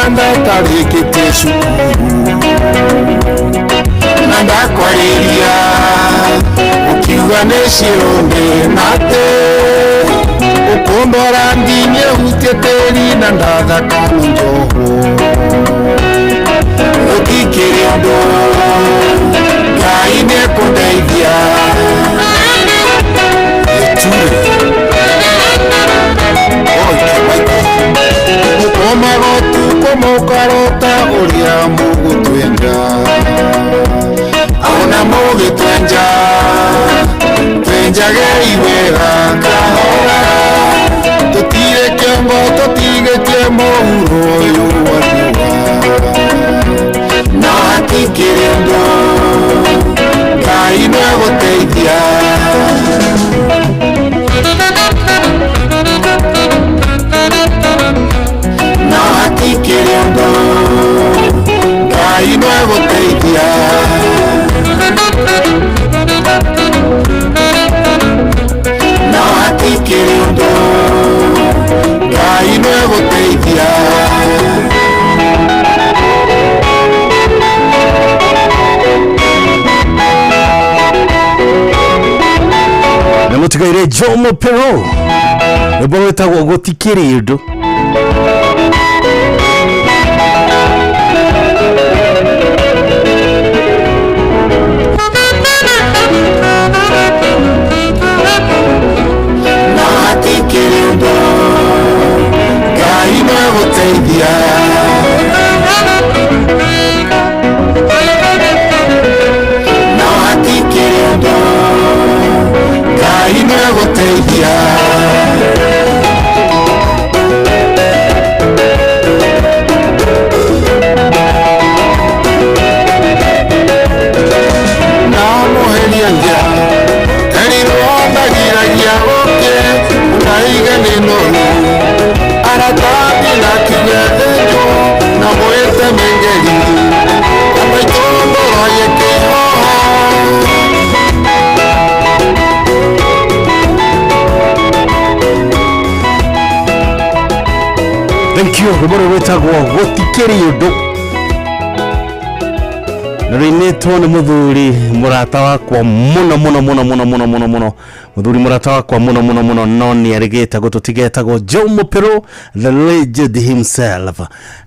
Uganda tarĩkĩtie cukuru na ndakwariria ukiuga nĩciũndĩ nate ukundora ndinye hutie tĩri na ndathaka njoho ukikĩrĩ ũndũ Ngai nĩkũndeithia Ukomagotu komokarota uria mugutwenja Auna mugitwenja Twenjage iwega kahora Tutire kiongo tutigetie mohuro yuwaniwa Na hakikirendo Ngai nĩgũteithia Na hakikirendo Ngai nĩgũteithia Na hakikirendo Ngai nĩgũteithia Namutigaire Jomo Pero Neboeta gũtikĩrĩndũ Ngai nĩgũteithia Na hakikirendo Ngai nĩgũteithia Na mũheria njĩra erirwondagiragia gũkĩ Unaiga nĩnoru Aratathi na kigethenjo Na mwete mengeri Kama itondo roye kĩhoho Thank you Rũmũrũ rwĩtagwo gũtikĩrĩndũ Na rĩnĩtwo nĩ mũthuri mũrata wakwa mũno Mũthuri mũrata wakwa mũno no nĩarĩgĩte gũtũtigetagwo Jomo Pero the legend himself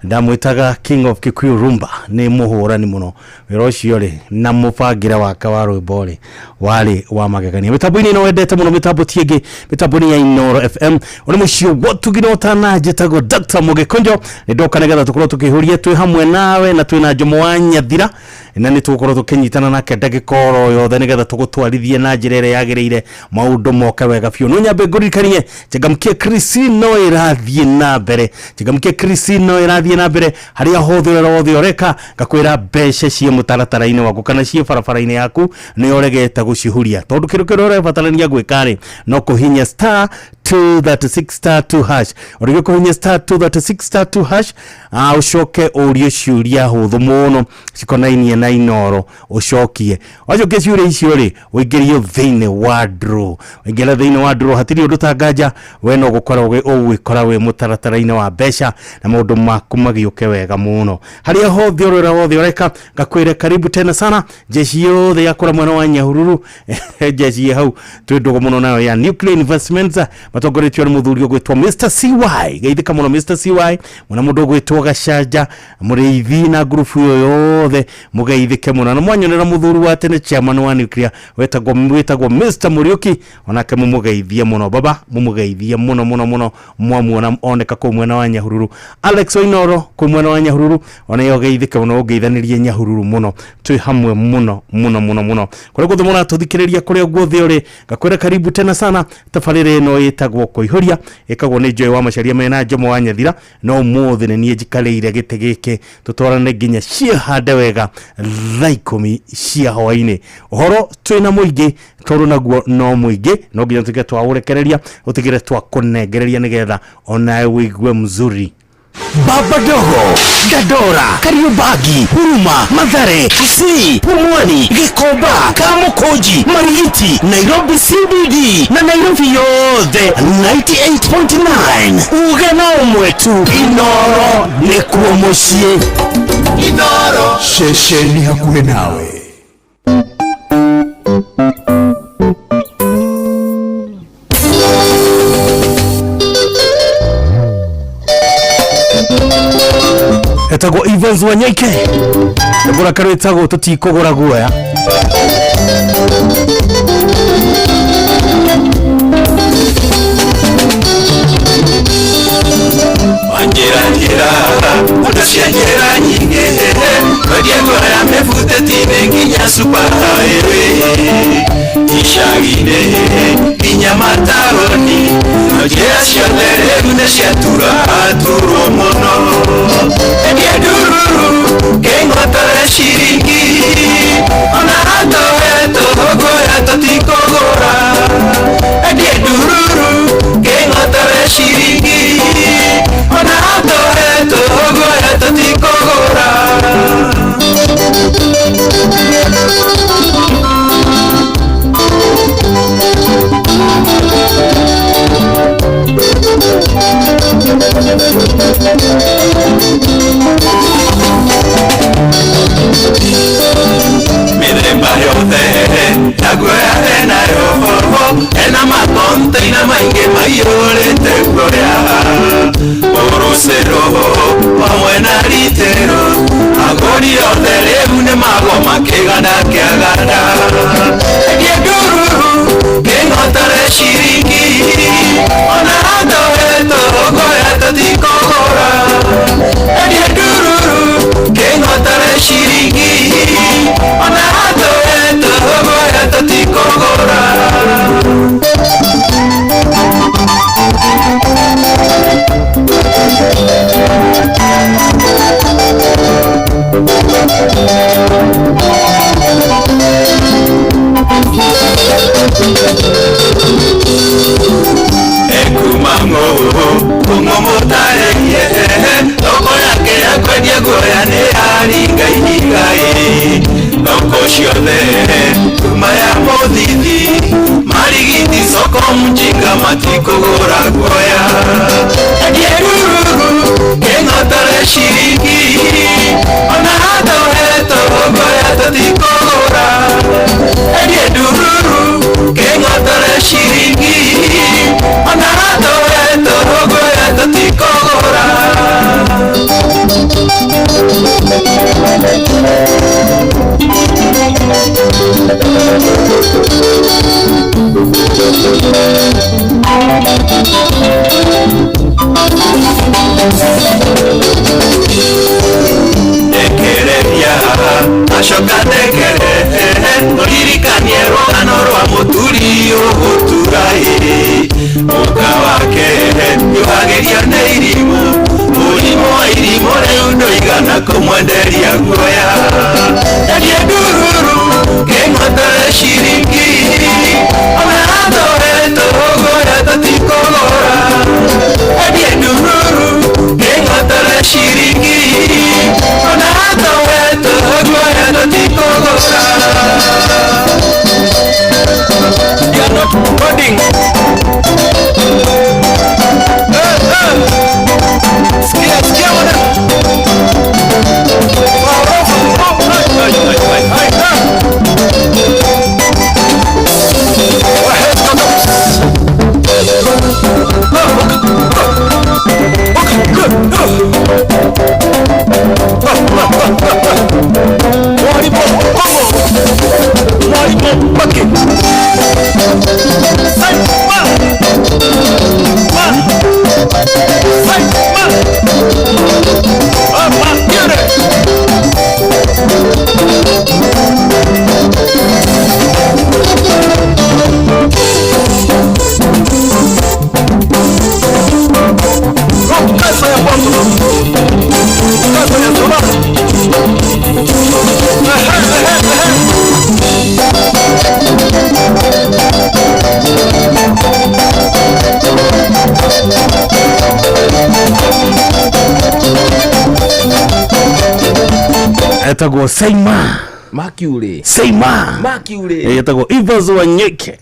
ndamwĩtaga King of Kikuyu Rumba nĩ mũhũrani mũno wĩra ũcio rĩ na mũbangĩre wake wa rwĩmbo rĩ warĩ wa magegania mĩtambo-inĩ no wendete mũno mĩtambo tiĩngĩ mĩtambo-inĩ ya Inooro FM ũrĩ mũcio gotugina ũtana njĩtagwo Dr. Mũgĩkonjo nĩndoka nĩgetha tũkorwo tũkĩhũria twĩ hamwe nawe na twĩna Jomo wa Nyathira na nĩtũgũkorwo tũkĩnyitana nake ndagĩka oro yothe nĩgetha tũgũtwarithie na njĩra ĩrĩa yagĩrĩire maũndũ moka wega biũ no nyambe ngũririkanie Changamkia Krisino ĩrathiĩ na mbere Changamkia Krisino ĩrathiĩ na mbere harĩa hothe wothe ũreka ngakwĩra mbeca cia mũtaratara-inĩ waku kana cia barabara-inĩ yaku nĩ ũregete gũcihuria tondũ kĩrũkĩro ũrebatarania gwĩka rĩ no kũhinya star 236 hash ũrĩgĩ kũhinya star 236 hash ũcoke ũrie ciũria hũthũ mũno cikonainie na Inooro ũcokie wacokia ciũria icio rĩ ũingĩrio thĩinĩ wa draw ũingĩra thĩinĩ wa draw hatirĩ ũndũ tanganja we no gũkorwo ũgwĩkora wĩ mũtaratara-inĩ wa mbeca na maũndũ maku magĩũke wega mũno harĩa hothe ũrĩra wothe ũreka ngakwĩre karibu tena sana jeshi yothe yakũra mwena wa Nyahururu jeshi hau twĩ ndogo mũno nayo ya Nuclear Investments matongoretio nĩ mũthuri ũgwĩtwo Mr. CY geithĩka mũno Mr. CY mwana mũndũ ũgwĩtwo Gacanja mũrĩithi na group yothe mũgeithĩke mũno na mwanyonera mũthuri wa tene chairman wa Nuclear wetagwo Mr. Muriuki onake mũgeithie mũno baba mũgeithie mũno mwamuona oneka kũ mwena wa Nyahururu Alex Oinoro kũ mwena wa Nyahururu ona yo geithĩke mũno ũgeithanĩrie Nyahururu mũno twĩ hamwe mũno kũrĩa guothe mũratũthikĩrĩria kũrĩa guothe ũrĩ ngakwĩra karibu tena sana tabarĩra ĩno ĩtagwo kũihũria ĩkagwo nĩ Joy wa Macharia mena Jomo wa Nyathira no mũthĩ nĩ niĩ njikarĩire gĩtĩ gĩkĩ tũtwarane nginya ciahande wega thaa 10 cia hwaĩ-inĩ ũhoro twĩna mũingĩ tondũ naguo no mũingĩ no nginya tũtige twaũrekereria ũtigire twakũnengereria nĩgetha onawe wĩigue mzuri Baba Dogo, Dadora, Kariobangi, Huruma, Mathare, Kisii, Pumwani, Gikoba, Kamukoji, Marigiti, Nairobi CBD na Nairobi yote 98.9. Ugana mwetu Inoro nekuomoshie. Inoro shesheni hakuhe nawe. Etago Evans Wanyaike Ebura karo etago tutikogora guoya Wanjera udashianyera nyinge Kodiego ya mefute tine nginya superhighway Ishagine kinya mataroni Ojera shiolere gune shiatura aturo mono Edie dururu kengotore shiringi Ona hato eto goya totikogora Edie dururu kengotore shiringi Ona hato eto goya totikogora Midemba yothe Nagoya enayo Ena matonte ina mainge mayolete goya Orosero Wamwena litero Agori yothe Leune mago makegana kiagana Edie dururu Kengotare shiringi Ona hado eto Goya totikogora Edie dururu Kengotare shiringi Ona hado eto Goya totikogora Ekumango Kungomotare Loko yake ya kwenye goya ne aringa inigai Loko shiole Tuma ya modidi Marigiti soko mjinga matiko gora goya Edie dururu Kengotare shiringi Ona hado heto goya tatiko gora Edie dururu Kengotare shiringi Ona hado heto goya tatiko gora Dekereria Ashoka dekere Oririkanie rogano rwa muturi Oguturai Muka wake Yuhageria neirimo Urimo irimo Reundo igana kumwenderia guoya Edie dururu Kengotare shiringi Omerado eto Goya totikogora Edie dururu Kengotare shiringi Omerado eto Goya totikogora You are not coding etagwo Seima Mercury etagwo Ivas Wanyeke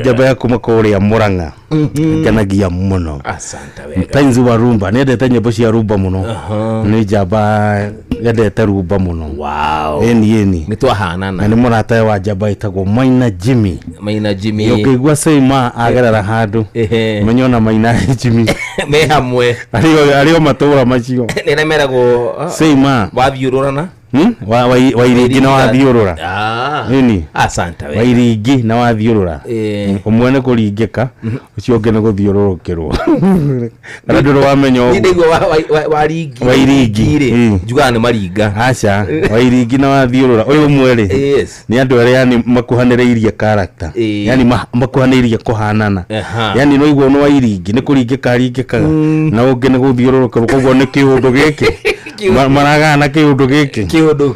njamba ya kuma kũrĩa Mũrang'a nganagia mũno asante wega Tainzi wa rumba nĩendete nyĩmbo cia rumba mũno nĩ njamba yendete rumba mũno wow eni nĩtwahanana na nĩ mũrata wa njamba etagwo Maina Jimmy ũngĩigua Seima agerera handũ menyona Maina Jimmy me hamwe arĩo matũra macio nĩremeragwo Seima wathiũrũrana Wairigi na wathiũrũra eni asante wega Wairigi na wathiũrũra ũmwe nĩ kũringĩka ũcio ũngĩ nĩ gũthiũrũrũkĩrwo kana ndũrĩ wamenya ũguo Wairigi njugaga nĩ maringa aca Wairigi na wathiũrũra ũyũ ũmwe rĩ nĩ andũ arĩa yani makuhanĩrĩirie character yani makuhanĩrĩirie kũhanana yani no igwo nĩ Wairigi nĩ kũringĩka aringĩkaga na ũngĩ nĩ gũthiũrũrũkĩrwo koguo nĩ kĩũndũ gĩkĩ maragana kĩũndũ gĩkĩ kĩũndũ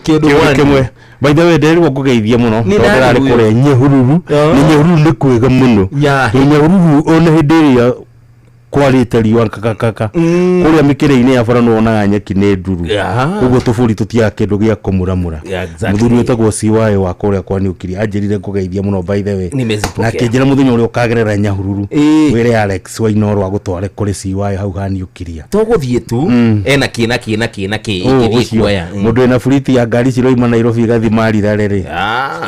kĩmwe by the way nderirwo kũgeithia mũno tondũ arĩ kũrĩa Nyahururu nĩ kwega mũno Nyahururu ona hĩndĩ ĩrĩa kwarĩte riũa kakakaka kũrĩa mĩkĩrĩ-inĩ ya bara nĩwonaga nyeki nĩ nduru ũguo tũbũri tũtiaga kĩndũ gĩa kũmuramura mũthuri wĩtagwo CY wa kũrĩa kwa Nĩũkiri anjĩrire kũgeithia mũno by the way na akĩnjĩra mũthenya ũrĩa ũkagerera Nyahururu wĩre Alex Wainoro agũtware kũrĩ CY hau ha Nĩũkiria tũgũthiĩ tu ena kĩna kuoya mũndũ ena buriti ya ngari ciroima Nairobi gathi Marire rĩ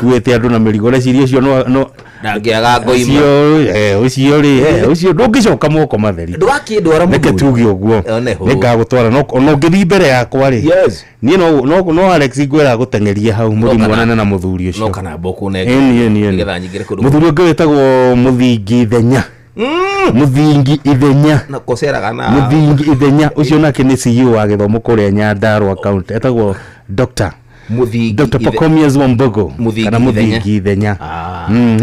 kuĩte andũ na mĩrigo reciria ũcio no ndangĩaga ngoima ũcio rĩ ũcio ndũngĩcoka moko matheri ndwakĩndwara mũndũ nĩke tuge ũguo nĩngagũtwara no ũngĩthiĩ mbere yakwa rĩ niĩ no Alex ngwĩra gũteng'eria hau mũthĩ mwanane na mũthuri ũcio no kana mboko nĩgetha nyingĩre kũndũ mũthuri ũngĩ wĩtagwo Mũthingi Ithenya na koseraga na Mũthingi Ithenya ũcio nake nĩ CEO wa gĩthomo kũrĩa Nyandarua County etagwo Dr. Pacomius Wambogo kana Mũthingi Ithenya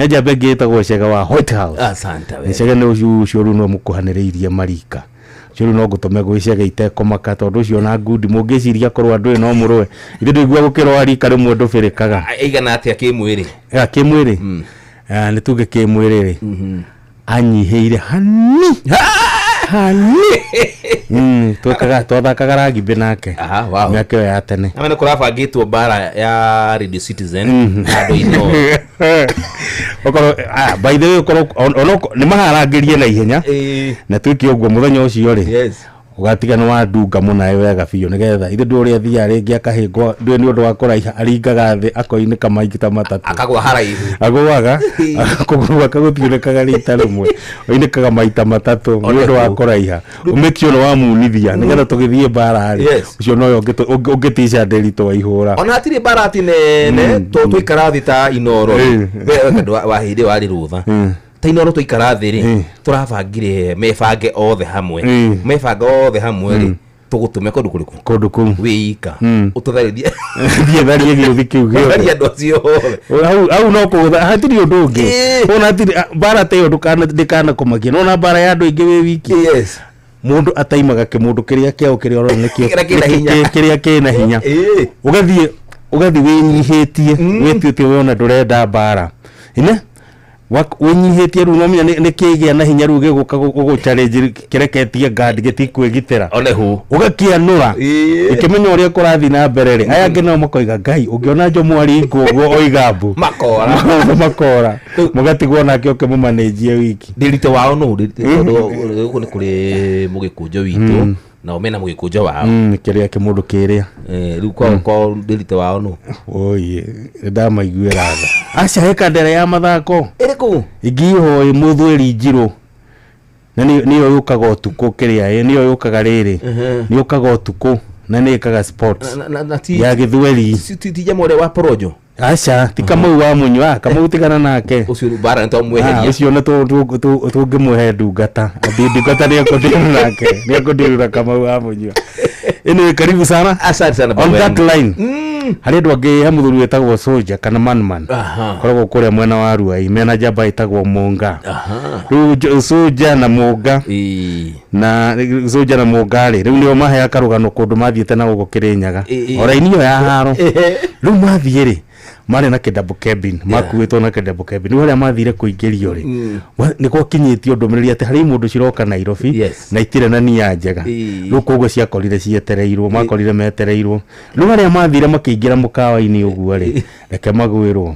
njamba ĩngĩ ĩtagwo Chege wa White House asante we Chege nĩ ũcio rĩu no mũkuhanĩrĩirie marika ũcio rĩu no ngũtũme gwĩ Chege itekũmaka tondũ ũcio na ngundi mũngĩciria korwo andũ no mũrũe ithe ndĩigua gũkĩrwo arika rĩmwe ndũbĩrĩkaga aigana atĩa kĩmwĩrĩ nĩ tuge kĩmwĩrĩ rĩ anyihĩire hani twathakaga rugby nake mĩaka ĩyo ya tene nĩ kũrabangĩtwo bara ya Radio Citizen handũ-inĩ okorwo by the way okorwo nĩ maharangĩrie na ihenya na twĩke ũguo mũthenya ũcio rĩ ũgatiga nĩ wandunga mũna wega biũ nĩgetha ithe ndũ ũrĩa thiaga rĩngĩ akahĩngwo ndũĩ nĩ ũndũ wa kũraiha aringaga thĩ akoinĩka maita matatũ akagwa haraihu agũaga kũgũrũ gwake gũtiũrĩkaga rita rĩmwe oinĩkaga maita matatũ nĩ ũndũ wa kũraiha ũmĩkio nĩ wamunithia nĩgetha tũgĩthiĩ mbara rĩ ũcio noyo ũngĩtica Nderitu Waihũra ona hatirĩ mbara ati nene tũikara thĩ ta Inoro wa hĩndĩ warĩ rũtha ta Inoro tũikara thĩ rĩ tũrabangire mebange othe hamwe rĩ tũgũtũme kũndũ kũu wĩika ũtũtharĩrie thiĩ gĩũthi kĩu gĩothe andũ acio hau no kũgũtha hatirĩ ũndũ ũngĩ ona hatirĩ mbara ta ĩyo ndĩkanakũmakia nona mbara ya andũ aingĩ wĩ wiki mũndũ ataimaga kĩmũndũ kĩrĩa kĩao kĩrĩa ũrona nĩkĩo kĩrĩa kĩna hinya ũgathiĩ wĩnyihĩtie wĩtĩtie wona ndũrenda mbara ine wĩnyihĩtie rĩu nomenya nĩ kĩgĩa na hinya rĩu gĩgũka gũgũ-challenge kĩreketie ngandi gĩtikwĩgitĩra ũgakĩanũra ĩkĩmenya ũrĩa kũrathiĩ na mbere rĩ aya angĩ nao makoiga Ngai ũngĩona Njomwari ngũguo oiga mbu makora mũgatigwo nake ũkĩmũmanĩnjie wiki Nderitu wao no gũkũ nĩ kũrĩ mũgĩkũnjo witũ na mena mũgĩkũnjo wao kĩrĩa kĩmũndũ kĩrĩa rĩu kwa Nderitu wao no oye ndamaiguĩra tha aca heka ndere ya mathako ĩrĩkũ ingĩhoe Mũthweri Njirũ na nĩyo yũkaga ũtukũ kĩrĩa nĩyo yũkaga rĩrĩ nĩ yũkaga ũtukũ na nĩ ĩkaga sports ya Gĩthweri tija mũre wa Porojo aca ti Kamau wa Munywa Kamau tigana nake ucio bara nĩ twamweheria ucio nĩ tũngĩmũhe ndungata ndungata nĩ akũndirũ nake nĩ akũndirũ Kamau wa Munywa ĩnĩ karibu sana asante sana on that line harĩ andũ angĩ he mũthuri wĩtagwo Soldier kana Manman koragwo kũrĩa mwena wa Ruai mena njamba ĩtagwo Mũnga rĩu Soldier na Mũnga na Soldier na Mũnga rĩ rĩu nĩo maheaga karũgano kũndũ mathiĩte na gũkũ Kĩrĩnyaga oraini ĩyo ya haro rĩu mathiĩ rĩ marĩ na kĩdouble cabin makuĩtwo na kĩdouble cabin nĩ harĩa mathire kũingĩrio rĩ nĩ gwakinyĩtio ndũmĩrĩri atĩ harĩ mũndũ ciroka Nairobi na itirĩ na nia njega rĩu koguo ciakorire cietereirwo makorire metereirwo rĩu harĩa mathire makĩingĩrio maingĩra mũkawa-inĩ ũguo rĩ reke magwĩrwo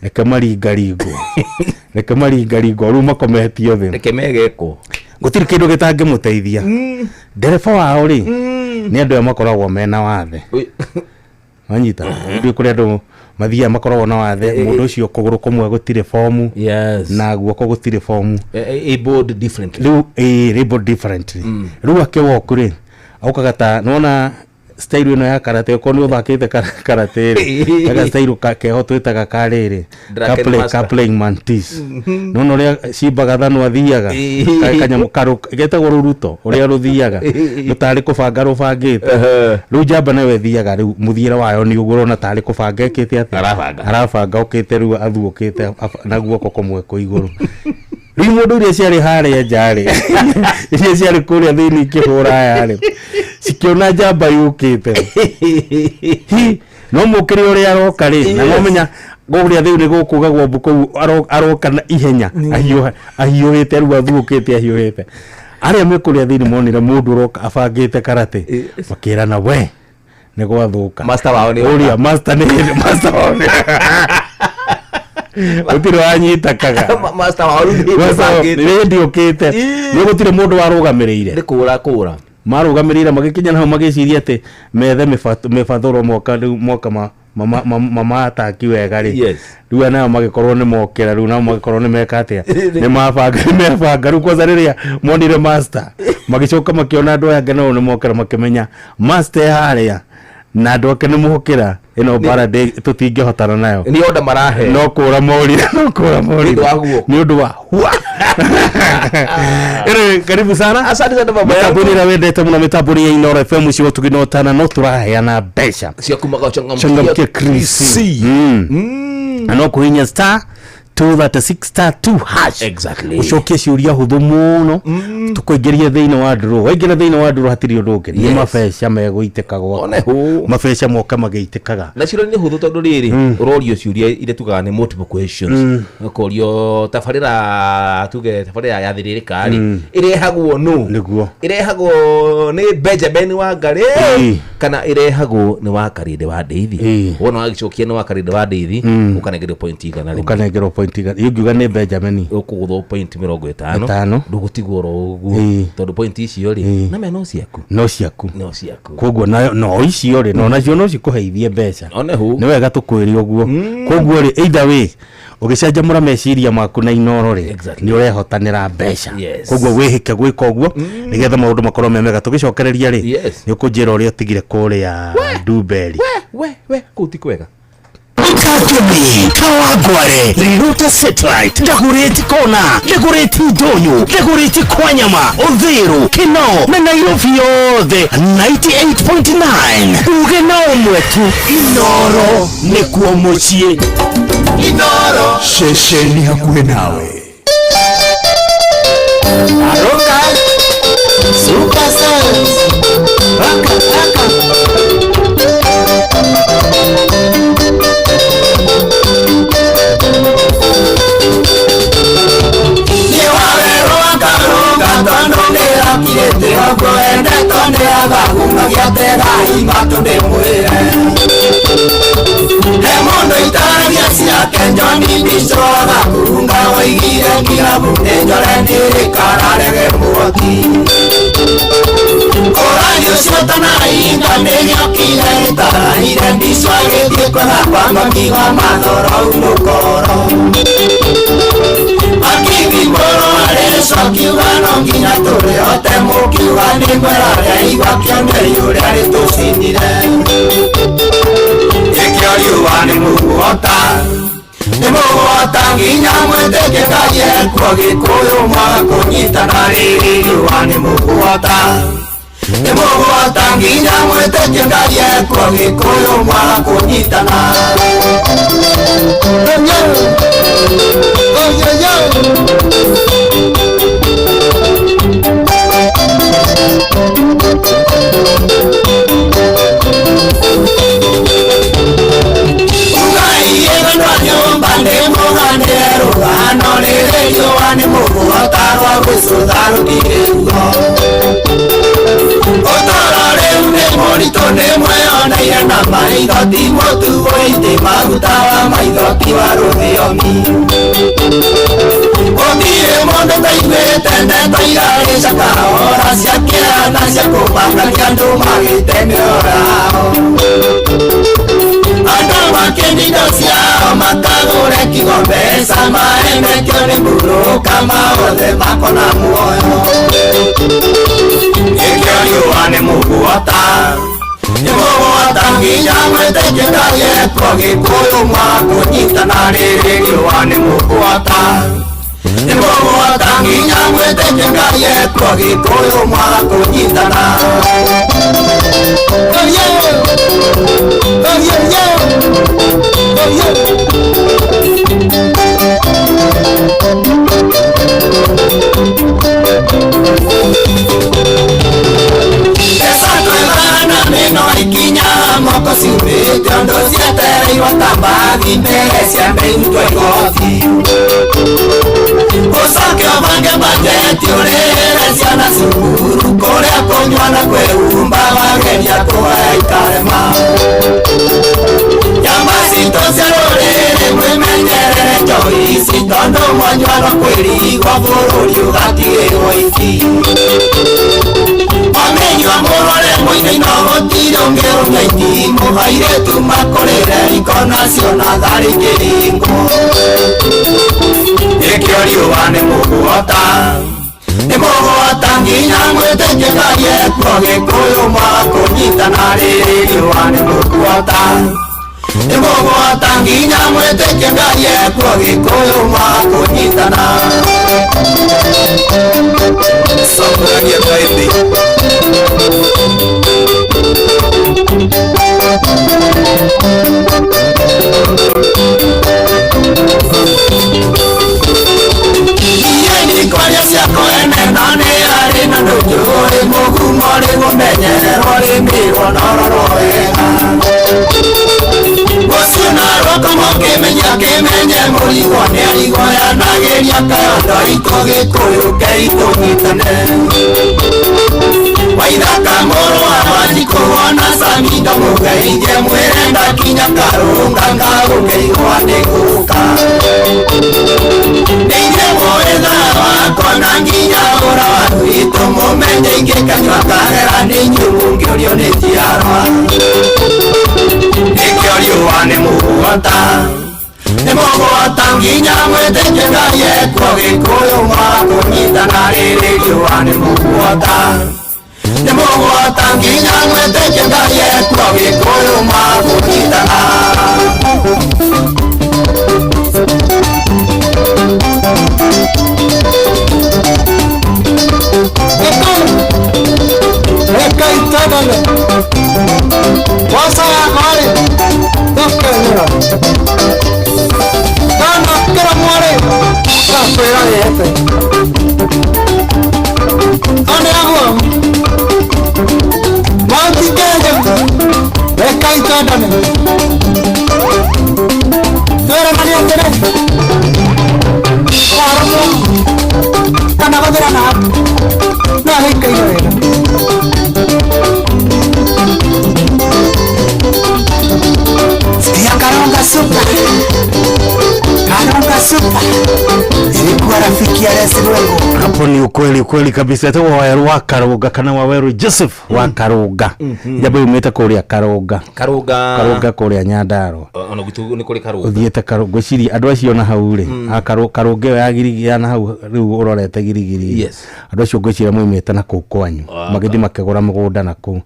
reke maringaringo reke maringaringo rĩu makometio thĩ reke megeko gũtirĩ kĩndũ gĩtangĩmũteithia ndereba wao rĩ nĩ andũ makoragwo mena wathe wanyita ndio kũrĩ andũ mathiaga makoragwo na wathe mũndũ ũcio kũgũrũ kũmwe gũtirĩ fomu na guoko gũtirĩ fomu abled differently abled differently rĩu akĩwoku rĩ aukaga ta nona style ino ya karate uko ni uthakite karate ri aga style keho twitaga karĩrĩ ka playing mantis nono ria cimbaga thanu athiaga kanyamu karu getagwo ruruto uria ruthiaga rutari kubanga rubangite riu jamba nawe thiaga riu muthiira wayo ni uguro na tari kubanga ekite ati arabanga ukite riu athuokite na guoko kumwe ku iguru riu mundu uria ciari haria njari iria ciari kuria thini kihura yari sikiona jamba yukite no mukiri uria aroka ri na no menya goria thiu ni gukugagwo mbuku aroka na ihenya ahiuhite riu athuokite ahiuhite aria mekuria thini monire mundu roka abangite karate makirana we ni gwathuka master wao ni uria master wao utiro anyita kaga master wao ni ndiokite ni gutire mundu warugamirire ni kura marugamirire magikinya naho magiciria ati methe mifathoro moka mama ataki wega ri riu ana magikorwo ni mokera riu na magikorwo ni meka atia ni mabanga riu kwanza riria monire master magicoka makiona andu aya ngeno ni mokera makimenya master haria na andu ake ni muhukira ino bara tutingihotana nayo ni oda marahe no kura mori ni undu wa karibu sana asante sana baba yangu mitabuni wendete muno mitabuni ya Inooro FM cio tuginotana no turaheana mbeca cia kumaga changamkia Chris no kuhinya star 236 hash exactly ucokie ciuria huthu muno tukuingirie thiini wa nduru waingira thiini wa nduru hatiri undu ungi ni mabesha meguitikaga onehu mabesha moka magiitikaga na ciro ni huthu tondu riri urorio ciuria ile tugaga ni multiple questions ukorio tafarira tuge tafarira ya thiririkari irehagwo no niguo irehagwo ni Benjamin wa ngari kana irehagwo ni wa Karinde wa Ndeithi wona wagicokia ni wa Karinde wa Ndeithi ukanengerwo point igana rimwe ukanengerwo point yugiuga ni Benjamin ukugutho point 50 ndugutigwo uguo tondu point icio ri na me no ciaku koguo no icio ri no nacio no cikuheithie mbeca onehu ni wega tukwiri uguo koguo ri either way ugicanjamura meciria maku na Inooro ri ni urehotanira mbeca koguo wihike gwika uguo nigetha maundu makorwo memega tugicokereria ri ni ukunjira uria utigire kuria Duberi we kutikwega Kakemi, Kawagware, Riruta Satellite, Dagoretti Kona, Dagoretti Donyo, Dagoretti Kwanyama, Odhiru, Kino, na Nairobi yothe, 98.9. Uge na mwetu, Inooro, nikuo mucie. Inooro, shesheni hakuhe nawe. Aroka, Super Science, Raka. Kirete oko ende tonde abagunga giatega imatu de muere Emondo itaria sia kenjoni bisora kunga waigire kilabu enjore ndiri kararege muoti Oranyo sotana inga negyo kile tarahire biswage diekona kwamba kiwa madoro unukoro Akibi boro areso kiwano ngina tore ote mukiwa ni mwerare iwa kionde yure aritusinire Ekiori uwani muguota Ni muguota nginya mweteke kaje kwa gikuyu mwa kunyita na riri uwani muguota Ni muguota nginya mweteke kaje kwa gikuyu mwa kunyita na Mai maithoti motu ite magutawa maithoti wa rũthiomi Otire mondo taigwete ndeto irarisha kahora cia kĩana cia kũmakania andũ magĩte mĩoyo yao andũ makĩnindo ciao makagũre kigo mbeca maemekio nĩ mburũka maothe makona muoyo gĩkĩo riũa nĩ mũguota nĩ mũguota nginya mwĩtĩkĩkagieko gĩkũyũ mwakũnyitana rĩrĩ riũa nĩ mũguota nĩ mũguota nginya mwĩtĩkĩkagieko gĩkũyũ mwakũnyitana Meno ikinya moko siubete ondo cietereirwo tambathi mbere cia mĩhutwo igoti ũcoke ũbange bajeti ũrĩhĩre ciana cukuru kũrĩa kũnyua na kwĩhumba wageria kũhe ikarema nyama citũ cia rũrĩrĩ mwĩmenyerere njohi ici tondũ mwanyua no kwĩrigwo bũrũri ũgatigĩrwo iki Wamenywa mũrore mũine-inĩ gũtirĩ ũngĩrũmia itimũ airĩtu makũrĩre ikona ciona tharĩkĩringwo Gĩkĩo riũa nĩ mũguota nginya mwĩtĩkĩkagieko gĩkũyũ mwakũnyitana rĩrĩ riũa nĩ mũguota nginya mwĩtĩkĩkagieko gĩkũyũ mwakũnyitana Samburagia baby Yeni kwaria ciako ene nane ari na ndũjũĩ mũgumo rĩ gũmenyererwo rĩ mĩrwo nororwo wega Ũcio na rũkomo kĩmenye mũrigo nĩ arigoyanagĩria kayondo itũ gĩkũyũ keitũnyitane Waithaka mũrũ wa Wanjikũ wona Samindo mũgeithie mwĩre ndakinya Karũnga ngagũkĩigua nĩ gũka Nĩithe mwĩtha wakwa na nginya ũra wa gwitũ mũmenye ingĩkanyua kahera nĩ nyumu ngĩũrio nĩ njiarwa Gĩkĩo riũa nĩ mũguota nginya mwĩtĩkĩkagieko gĩkũyũ mwakũnyitana rĩrĩ riũa nĩ mũguota nginya mwĩtĩkĩkagieko gĩkũyũ mwakũnyitana Reka itanane Wasa ya mare Dukka nira Dana kira mware Kakwera yepe Ane agua Wanti kege Reka itanane Dura mani antene Waramu Kana badera na Na reka itanane Karonga super ilikuwa rafiki ya Lesi Lwengo. Hapo ni ukweli kabisa. Ito Waweru wa Karũnga kana Waweru Joseph wa Karũnga. Jabo umeta kũrĩa Karũnga kũrĩa Nyandarua. Ona gitu nĩ kũrĩ Karũnga. Uthiĩte Karũnga ciri andũ acio na hau rĩ. Karũnga ya girigiri na hau rĩu ũrorete girigiri. Yes. Andũ acio ngwĩciria moimĩte na kũu kwanyu. Magĩthiĩ makĩgũra mũgũnda na kũu.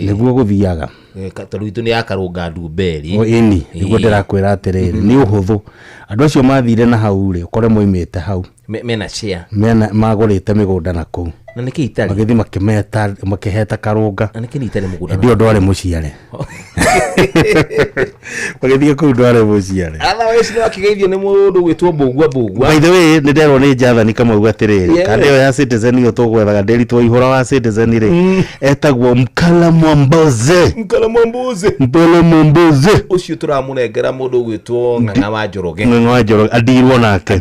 Nĩguo gũthiaga. Tondũ itũ nĩ ya Karũnga Ndumberi. Ĩni nĩguo ndĩrakwĩra atĩrĩrĩ nĩ ũhũthũ. Andũ acio mathire na hau rĩ ũkore moimĩte hau. Mena share. Magũrĩte mĩgũnda na kũu. Na nĩkĩ itarĩ. Magĩthiĩ makĩheta Karũnga. Na nĩkĩ itarĩ mũgũnda. Ndio ndware mũciare. Magĩthiĩ kũu ndware mũciare. Otherwise no akĩgeithio nĩ mũndũ gwĩtwo Mbũgua. By the way nĩ nderwo nĩ Jathani Kamau atĩrĩrĩ. Kandi ĩyo ya Citizen ĩyo tũgwethaga ndĩri twaihũra wa Citizen rĩ. Etagwo Mkala Mwamboze. Ũcio tũramũnengera mũndũ gwĩtwo Ng'ang'a wa Njoroge. Adirwo nake.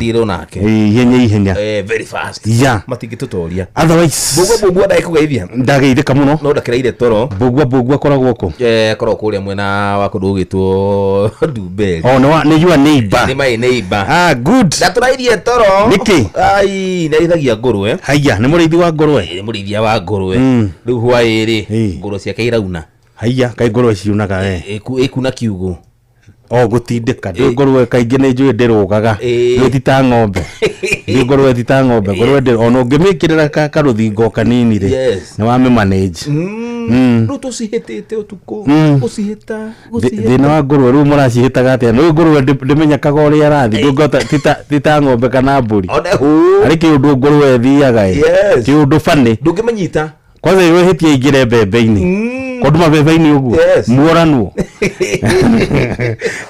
Ihenya. Very fast. Matingĩtũtoria. Otherwise otherwise Bugua ndai kugeithia ndageithika muno no ndakireire toro Bugua koragwo ko korwo kuria mwena wa kundu gitwo Dumberi ni your neighbor ni my neighbor good ndaturairie toro niki ai ndaithagia ngurwe haya ni muriithi wa ngurwe ni muriithia wa ngurwe riu hwairi ngurwe ciake irauna haya kai ngurwe ciunaga ikuna kiugo gutindika ndi ngurwe kaingi ni njui ndirugaga ndita ng'ombe ndi ngurwe ndita ng'ombe ngurwe ndi ona ngimikirira karuthingo kanini ri ni wa manage ru tucihitite utuku ucihita thina wa ngurwe ru muracihitaga atia no ngurwe ndimenyakaga uria arathi ndungota tita ng'ombe kana mburi ari kiundu ngurwe thiaga kiundu fani ndungimenyita kwanza iwe hitie ingire mbembe-ini kondu mabebe-ini uguo muoranuo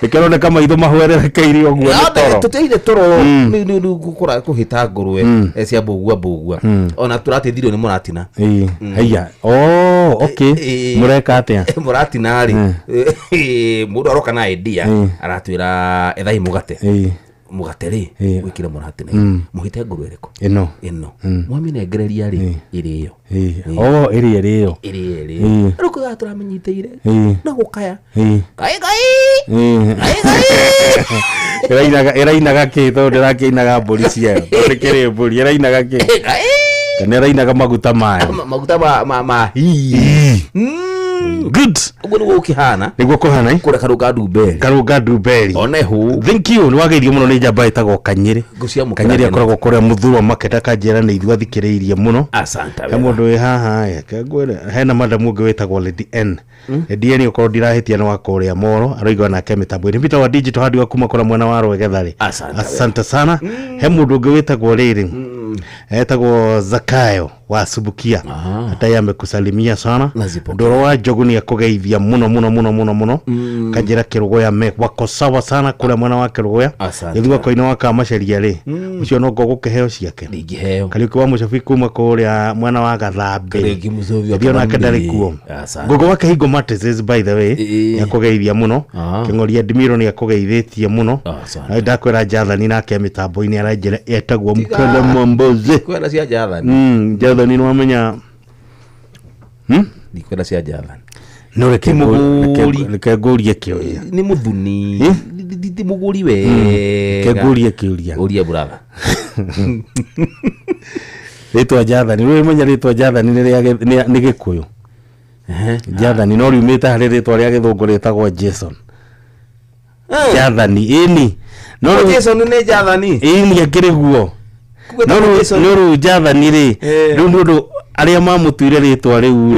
ikirone kama itho mahwererekeire uguo toro tuteire toro ni gukora kuhita ngurwe cia bugua ona turatithirio ni muratina haya okay mureka atia muratina ri mundu aroka na idea aratwira ethai mugate ri gwikira muratina muhite ngurwe riko ino mwamenengereria ri iriyo iriyo ruko turamenyiteire na gukaya kai irainaga ki to ndirakiinaga mburi ciayo ndikiri mburi irainaga ki kana irainaga maguta mayo ma good uguo niguo ukihana niguo kuhana kura karunga Dumberi onehu thank you ni wageirie muno ni njamba itagwo Kanyiri akoragwo kuria muthuro maketa kanjira ni ithu athikiriirie muno asante he mundu wi haha kangwire hena madam ungi witagwo Lady N Lady N ukorwo ndirahitia ni wa kuria Moro aroigwa nake mitambo ni Peter wa digital hadi wa kuma kura mwena wa Rwegethari asante sana he mundu ungi witagwo riri etagwo Zakayo wa Subukia hata yamekusalimia sana ndoro wa Njogu ni akugeithia muno kanjira Kirugoya me wako sawa sana kule mwana wa Kirugoya yithwa koina wa Kamaceria ri ucio no ngo gukeheo ciake ngiheo kaliko wa mucafi kuma kuria mwana wa Gathambe ndio na kadari kuo gogo wake higo matters by the way yakugeithia muno King'ori Admiro ni akugeithĩtie muno ndakwira Jathani nake mitambo-ini aranjira etagwo Mkele Momboze kwenda cia Jathani Jathani no amenya ni kwenda cia Jathani no reke ngurie kioria ni muthuni ndi muguri we reke ngurie kioria uria brother ritwa Jathani we menya ritwa Jathani ni Gikuyu Jathani no riumite hari ritwa ria Githungu ritagwo Jason Jathani ini no Jason ni Jathani ini akiri guo no Jathani ri ndu aria mamutuire ritwa riu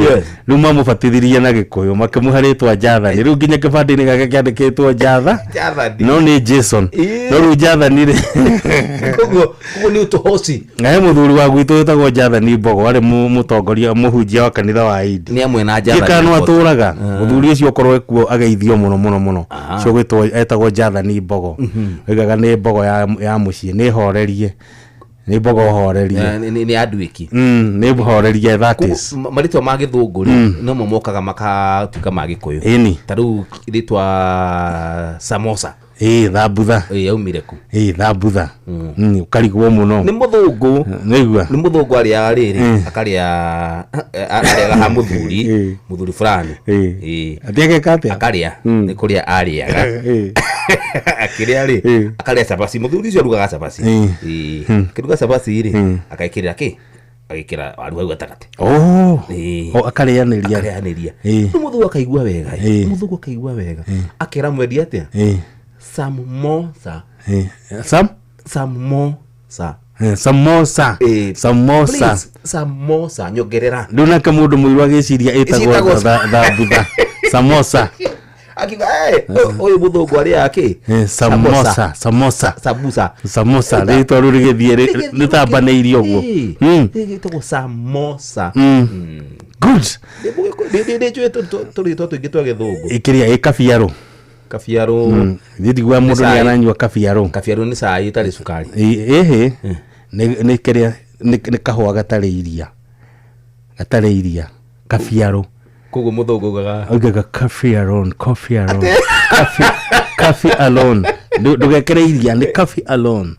riu mamubatithirie na Gikuyu makimuha ritwa Jathani riu nginya kibandi-ini gake kiandikitwo Jathani no ni Jason no riu Jathani ri kugo ni utohosi he muthuri wa gwitu witagwo Jathani Mbogo ari mutongoria muhunjia wa kanitha wa Idi ni amwe na Jathani gikano aturaga muthuri ucio korwo ekuo ageithio muno cio gwitwo etagwo Jathani Mbogo wigaga ni Mbogo ya mucii ni horerie ni Mbogo horerie ni adwiki ni horerie that is maritwa ma Githungu no momokaga makatuika ma Gikuyu tariu ritwa Samosa Thambutha yaumire ku Thambutha ukarigwo muno ni muthungu nigua ni muthungu aria riri akaria ha muthuri fulani atiake kate akaria ni kuria ariaga akiria ri akaria sabasi muthuri cio rugaga sabasi kiruga sabasi ri akaikirira agikira waru hau gatakate akarianiria ni muthugu akaigua wega akira mwendi atia samosa nyongerera ndunake mundu muiru agiciria etagwo Thambutha samosa akiga oyo muthungu ari yake samosa ritwa ru rigithie ritambaneirio guo gitagwo samosa good de turito twingi twa Githungu ikiria kafiaro ndigwa mundu ni aranyua kafiaro ni cai tari sukari ni kiria ni kahua gatari iria kafiaro kugo muthungu ugaga coffee alone ndugekere iria ni coffee alone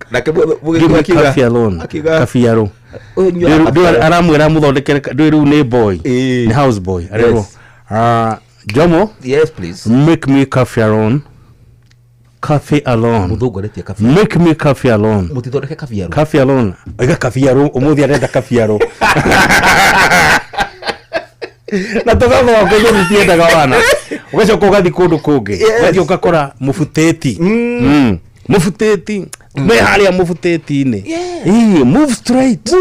kafiaro aramwira muthondekere riu ni boy ni house boy ariko Jomo, yes please, make me coffee alone. Make me coffee alone. Mutithondeke coffee alone. Coffee alone. Oiga coffee alone, umuthi arenda coffee alone. Na toka kwa kwenye tienda gawana. Ugacoka ugathi kundu kungi. Wathi ukakora mufuteti. Mufuteti. Me haria mufuteti-ini. Move straight.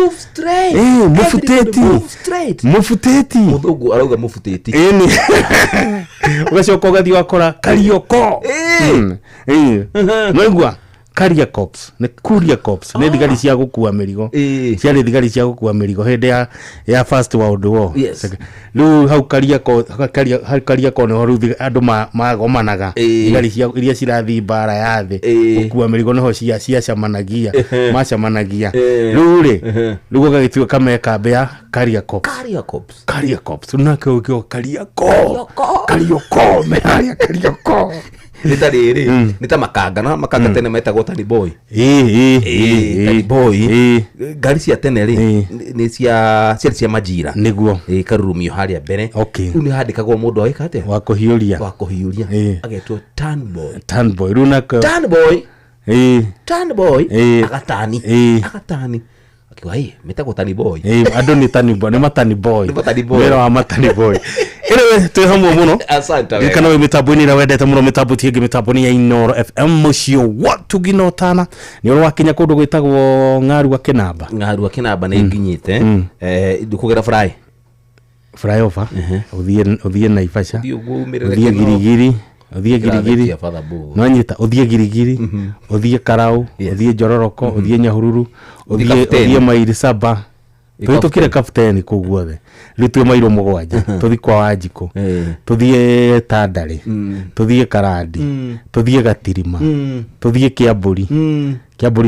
Mufuteti. Muthungu arauga mufuteti. Ini. Ugacoka ugathi wakora karioko. Noigua Carrier Corps, ne Courier Corps, ne thigari cia gukua mirigo. Cia thigari cia gukua mirigo hindi ya First World War. Riu hau Carrier Corps ne horu andu magomanaga. Thigari cia iria cirathi bara ya thi gukua mirigo neho cia camanagia, macamanagia. Riu gagituika kameka bea Carrier Corps. Carrier Corps. Nake ukio Carrier Corps, me haria Carrier Corps. Nita riri nita makanga tene metagwo tani boy tani boy ngari cia tene ri ni cia majira niguo karurumio haria mbere riu ni handikagwo mundu oika ate wa kuhiuria agetwo turn boy riu nako turn boy agatani akiwa metagwo tani boy andu ni tani boy ni matani boy wera wa matani boy ire tu hamwe muno asante kana we mitambo-ini ira wendete muno mitambo tienge mitambo-ini ya Inooro FM mucio watu ginotana ni oro wakinya kundu gwitagwo Ng'aru Kinamba ni nginyite ndukugera flyover uthie Naivasha uthie Girigiri no nyita uthie Girigiri uthie Karau uthie Njororoko uthie Nyahururu uthie Mairicaba tukire kapteni kuguothe ritwe mairo mugwanja tuthi kwa Wanjiku tuthie Tandari tuthie Karandi tuthie Gatirima tuthie Kiamburi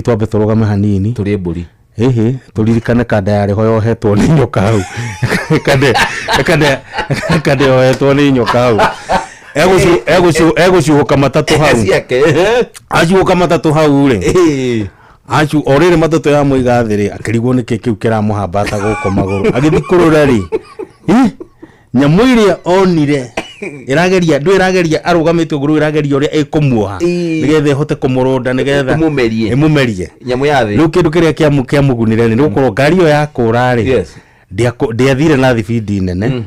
twambe turugame hanini turi mburi turirikane kada yari hoyo hetwo ni nyoka hau kade hetwo ni nyoka hau egushuka matatu hau ajuka matatu hau ri achu orire matatu ya muiga thiri akirigwo ni kiu kiramuhambata guko maguru agithikurura ri nyamuiria onire irageria arugamitwe nguru irageria uria ikumuoha nigethe hote kumuronda nigethe imumerie nyamu yathi riu kindu kiria kia mugunire ni gukorwo ngari yo yakura ri ndiathire na thibidi nene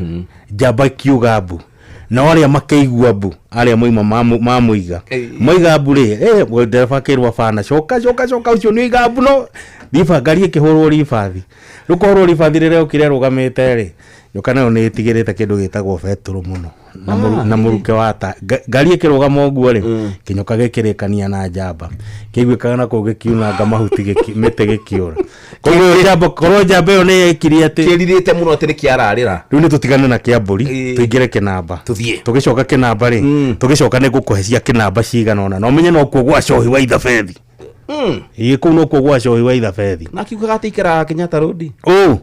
jamba kiuga mbu na aria makeigua mbu aria moima mamuiga moiga mbu ri ndereba kirwa bana coka ucio ni iga mbu no thiba ngari ikihurwo ribathi rukorwo ribathi rire ukire rugamite ri nyoka nayo ni itigirite kindu gitagwo beturu muno na muruke wata ngari ikirugama uguo ri kinyoka gikirikania na jamba kiguikaga na kugikiunanga mahuti mite gikiura koguo jamba korwo jamba yo ni ikiri ati kiririte muno ati ni kiararira riu ni tutigane na Kiamburi tuingire Kinamba tugicoka Kinamba ri tugicoka ni gukuhecia Kinamba ciganona no menye no kuo gwa cohi wa Ithabethi kuu no kuo gwa cohi wa Ithabethi na kiuga gatikira Kenyatta Road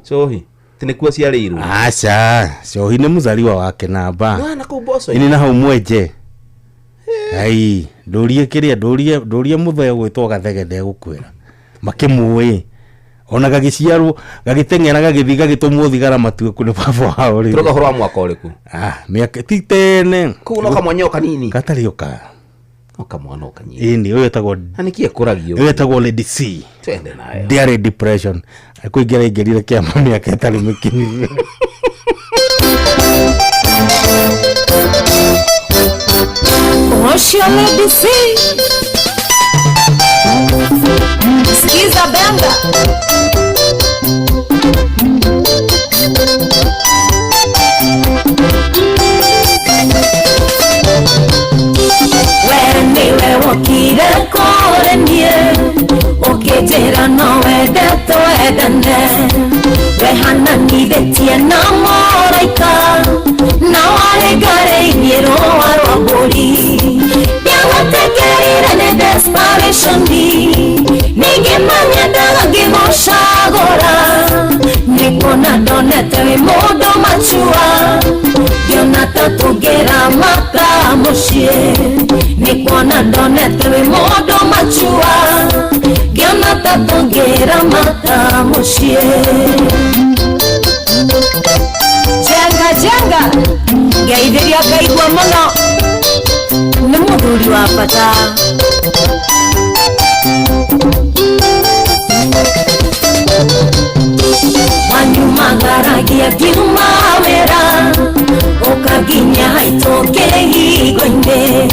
cohi tinikuwa ciarirwo acha cohi ni muzaliwa wa Kinamba na kuboso ini na hau mwenje ai ndurie mutheo gwitwo Gathegede gukwira makimui ona gagiciarwo gagitengera gagithiga gagitũmwo thigara matue kune baba wao ri turoga horo mwaka uriku miaka titene kuno kamwanyo kanini katari oka okamwana okanyini ini uyo etagwo anikie kuragio uyo etagwo Lady C twende nayo diary depression akuingira ingerire kiama miaka itari mikini Oshia Lady C skiza banga niwe wokire korenie ukijira no wende twendane wehananithitie na moraika na waregareinie rũa rwa mbũri ndiagotekerire nĩ desperation ningĩ manyendaga ngĩgũcagũra nĩkuona ndonete wĩ mũndũ machua ngĩona ta tũngĩramaka mũciĩ nĩkuona ndonete wĩ mũndũ machua ngĩona ta tatongera mata mushie jenga geithiria kaigua muno ni muthuri wa bata wanyumagaragia kiuma wera ukaginya haitokere higo-inĩ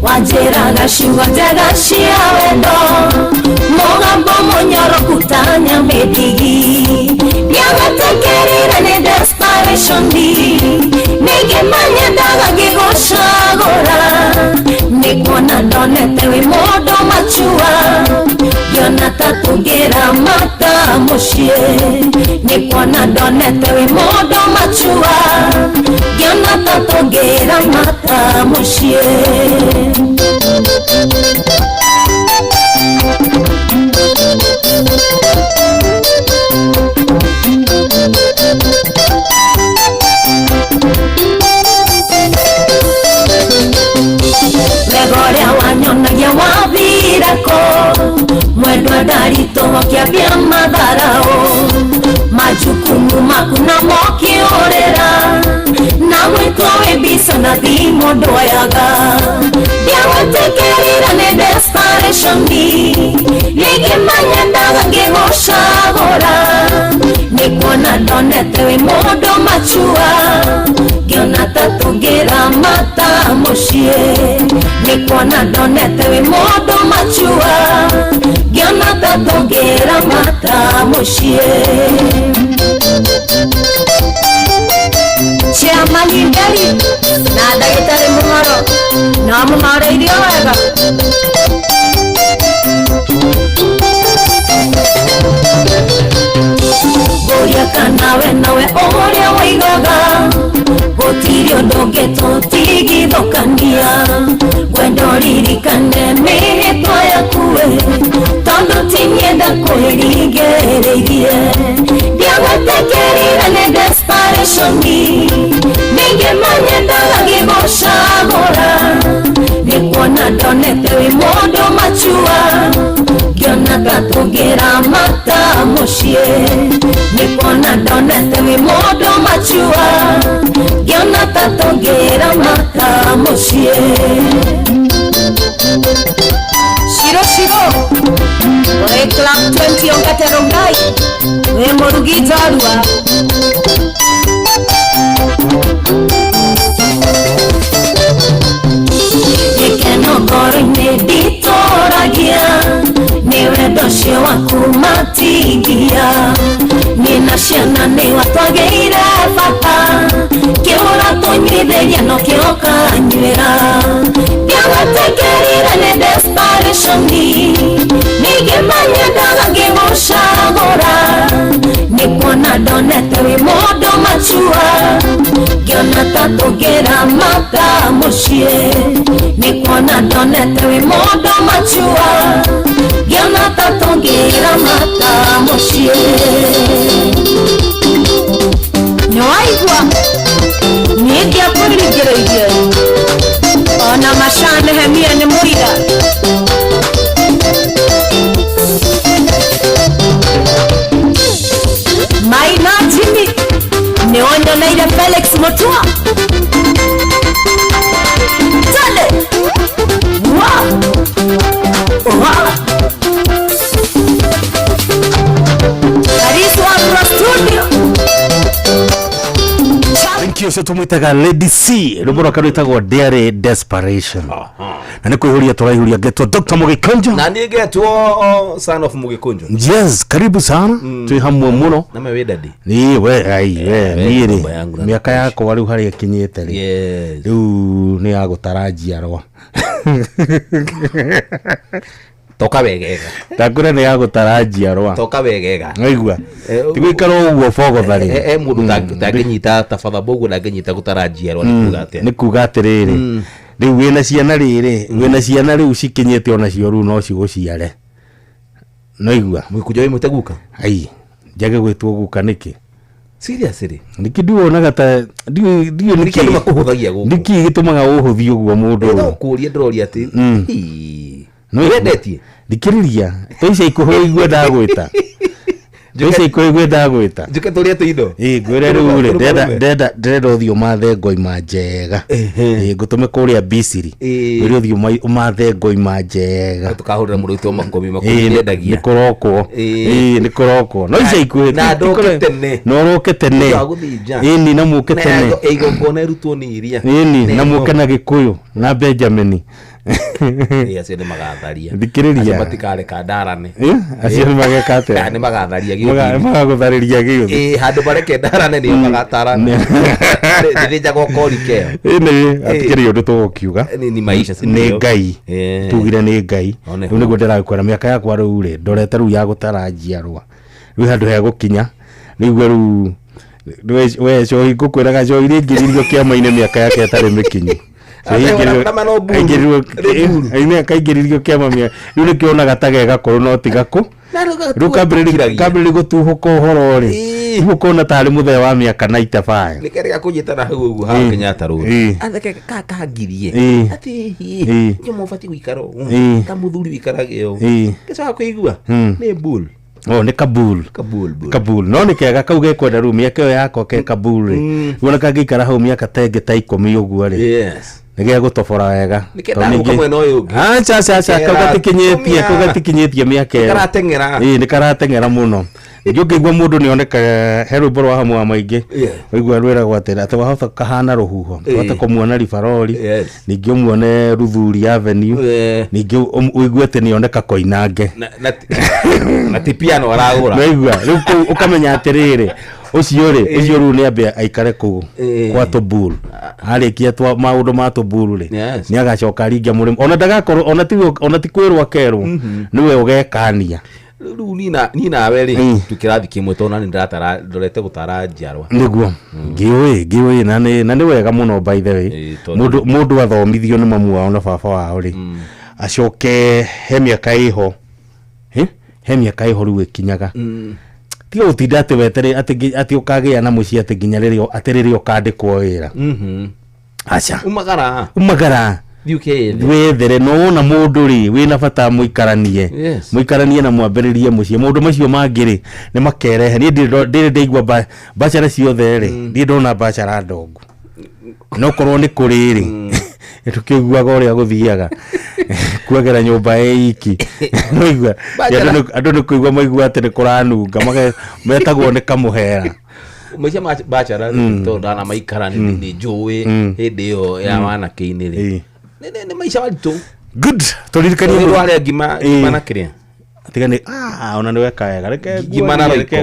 wanjĩraga ciugo njega cia wendo mũgambo mũnyoroku ta nyamĩndigi ndiagũtekerire nĩ desperation ningĩ manyendaga ngĩgũcagũra nĩkuona ndonete wĩ mũndũ machua ngĩona ta tũngĩramata mũciĩ nĩkuona ndonete wĩ mũndũ machua ngĩona ta tũngĩramata mũciĩ Legoria wanyonagia wathirako mwendwa ndaritohokia bia matharao majukumu maku na mokiorera na mwĩtwo wĩ mbica na thimo ndoyaga ndiagũtekerire nĩ desperation ningĩ manyendaga ngĩgũcagũra nĩkuona ndonete wĩ mũndũ machua ngĩona ta tũngĩramata mũciĩ nĩkuona ndonete wĩ mũndũ machua ngĩona ta tũngĩramata mũciĩ Chairman Nderi na ndagĩtarĩ Mũhoro na mũhoreirio wega Goria kanawe nawe ũrĩa waigaga gũtirĩ ũndũ ũngĩtũtigithũkania wendo ririkane mĩhĩtwa yaku tondũ ti niĩ ndakwĩringĩrĩirie ndiagũtekerire nĩ desperation ningĩ manyendaga ngĩgũcagũra nĩkuona ndonete wĩ mũndũ machua ngĩona ta tũngĩramata mũciĩ nĩkuona ndonete wĩ mũndũ machua ngĩona ta tũngĩramata mũciĩ Shiro Ore Club 20 ongatero ngai we mũrugi njorua Gĩkeno ngoro-inĩ nditũragia nĩ wendo ũcio waku matingia niĩ na ciana nĩ watwagĩire bata kĩhũra tũnyuithĩria no kĩoka nywĩra ndiagũtekerire nĩ desperation ningĩ manyendaga ngĩgũcagũra nĩkuona ndonete wĩ mũndũ machua ngĩona ta tũngĩramata mũciĩ nĩkuona ndonete wĩ mũndũ machua ngĩona ta tũngĩramata mũciĩ nĩwaigua niĩ ndiakũringĩrĩirie ona macanehemia nĩ mũira Maina Jimmy nĩwonyoneire Felix Mutua Tale Karisu Afro Studio Thank you so tumwitaga Lady C rũmbo rwaka rwĩtagwo Dairy Desperation na nĩ kwĩhũria tũraihũria ngetwo Dr. Mũgĩkonjo na niĩ ngetwo son of Mũgĩkonjo yes karibu sana twĩ hamwe mũno na mewe daddy ni we niĩ rĩ mĩaka yakwa rĩu harĩa ĩkinyĩte rĩ rĩu nĩ ya gũtarajia rwa toka wegega takũra nĩ ya gũtarajia rwa toka wegega ngaigua ti gũikara ũguo bogotharĩ mũndũ ndangĩnyita tabatha ũguo ndangĩnyita gũtarajia rwa nĩ kuga atĩrĩrĩ rĩu wĩna ciana rĩu cikinyĩte ona cio rĩu no cigũciare noigua Mũgĩkonjo wĩ mwĩte guka ai njage gwĩtwo guka nĩkĩ seriously niki nduonaga ta ndio niki makũhũthagia gũkũ niki gĩtũmaga ũhũthie ũguo mũndũ no kũria ndĩroria atĩ Wendetie thikiriria toice ikuhoigwe ndagwita Jose kwegwe ndagwita njuke turia tuindo ngwire riu ri ndenda uthio mathe ngoi manjega ngutume kuria Bisiri uri uthio mathe ngoi manjega tukahurira muruto makomi ndendagia ni kuroko no ica ikwe na ndoke tene no roke tene ni na muke tene igongona irutwo ni iria ni na muke na Gikuyu na Benjamin acio nĩ magatharia thikiriria matikare kandarane acio nĩ magekate nĩ magatharia magagũtharĩria gĩũthĩ handũ bareke ndarane nĩo magatarana thĩnjagwo korikeo nĩ atikĩrĩ ũndũ tũgũkiuga ni maisha nĩ Ngai tugire nĩ Ngai rĩu nĩguo ndĩrakwĩra mĩaka yakwa rĩu rĩ ndorete rĩu ya gũtara njiarwa rĩu handũ he gũkinya rĩu we cohi ngũkwĩraga cohi rĩngĩririo kĩama-inĩ mĩaka yake ĩtarĩ mĩkinyu kaingĩririo kĩama rĩu nĩkĩonaga ta gegakorwo no ti gakũ rĩu kambĩrĩria gũtuhũka ũhoro rĩ rĩu ũkona tarĩ mũthee wa mĩaka 95 nĩkerega kũnyitana hau ũguo haha Kenyatta road atheke kakangirie atĩ nĩ mũbatiĩ gũikara ũũ ta mũthuri wĩikarage ũũ gĩcoka kũigua nĩ bull nĩ kabul no nĩ kega kau gekwenda rĩu mĩaka ĩyo yakwa ke kabul rĩ wona kangĩikara hau mĩaka tenge ta 10 ũguo rĩ nĩgĩa gũtobora wega kau gatikinyĩtie mĩaka ĩyo nĩ karateng'era mũno ningĩ ũkĩigua mũndũ nĩonekaga he rwĩmbo rwa hamwe wa maingĩ waigua rwĩragwo atĩ atĩ wahota kahana rũhuho wahota kũmuona Ribarori ningĩ ũmuone Ruthuri Avenue ningĩ ũigue atĩ nĩoneka Koinange na ti piano aragũra waigua rĩu ũkamenya atĩrĩrĩ ucio rĩu nĩ ambia aikare kũu kwa Tũburu arĩkia maũndũ ma Tũburu rĩ nĩ agacoka ringia mũrĩmo ona ndagakorwo ona ti kwĩrwo akerwo nĩwe ũgekania rĩu niĩ nawe rĩ tũkĩrathi kĩmwe tondũ nĩ ndorete gũtara njiarwa nĩguo ngĩũĩ na nĩ wega mũno by the way mũndũ athomithio nĩ mamu wao na baba wao rĩ acoke he mĩaka ĩho rĩu ĩkinyaga tiga gũtinda atĩ wetere atĩ ũkagĩa na mũciĩ atĩ nginya rĩrĩa ũkandĩkwo wĩra aca umagara wethere no wona mũndũ rĩ wĩna bata mũikaranie na mwambĩrĩrie mũciĩ maũndũ macio mangĩ rĩ nĩ makerehe niĩ ndĩrĩ ndaigua mbacara ciothe rĩ ndiĩ ndona mbacara ndongu no korwo nĩ kũrĩ rĩ tũkĩiguaga ũrĩa gũthiaga kuagera nyũmba iki noigua andũ nĩ kũigua maigua atĩ nĩ kũranunga metagwo nĩ kamũhera maica bacara tondũ ndana maikara nĩ njũĩ hĩndĩ ĩyo ya wanake-inĩ rĩ nĩ maica maritũ good tũririkanie rwarĩa ngima na kĩrĩa atigane ona nĩ weka wega reke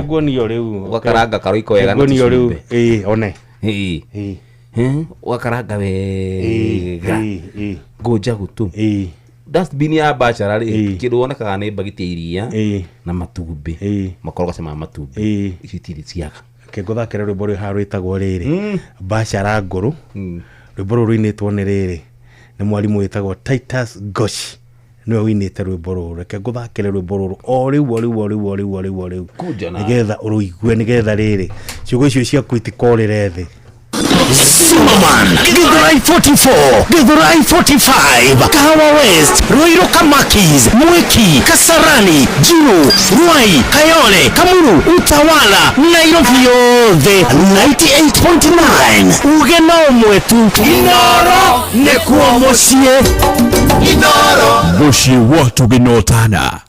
nguonio rĩu ũgakaranga karoiko wega na nguonio rĩu one wakaranga wega ngoja gutu dustbin ya bachelor rĩ kĩndũ wonekaga nĩ mbagiti ya iria na matumbĩ makorogoca ma matumbĩ ici itirĩ ciaga ngũthakĩra rwĩmbo rwĩ haha rwĩtagwo rĩrĩ bachelor ngũrũ rwĩmbo rũrũ rũinĩtwo nĩ rĩrĩ nĩ mwarimũ wĩtagwo Titus Goshi nĩwe wĩinĩte rwĩmbo rũrũ reke ngũthakĩre rwĩmbo rũrũ o rĩu nĩgetha ũrũigue nĩgetha rĩrĩ ciugo icio ciaku itikorĩre thĩ Zimmerman, Githurai 44, Githurai 45, Kahawa West, Ruiru Kamakis, Mwiki, Kasarani, Juru, Ruai, Kayole, Kamuru, Utawala, Nairobi yothe 98.9 ugena umwetu Inoro nekuo mucie Inoro mucie watu ginotana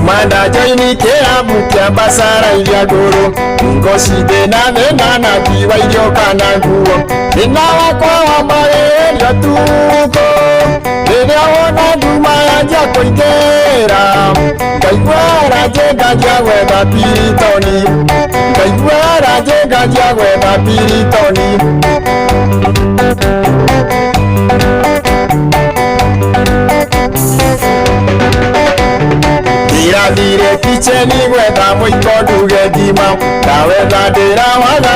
Manda jaini kea mukia basara ilia goro Ngosi dena nena na biwa ijoka na nguo Nina wakwa wa maelio tuko Nina wana duma ya jako ikera Kaiguara jega jagwe da piritoni Kaiguara jega jagwe da piritoni Irathire kicheni gwetha mũiko nduge ngima ndawetha ndĩra waga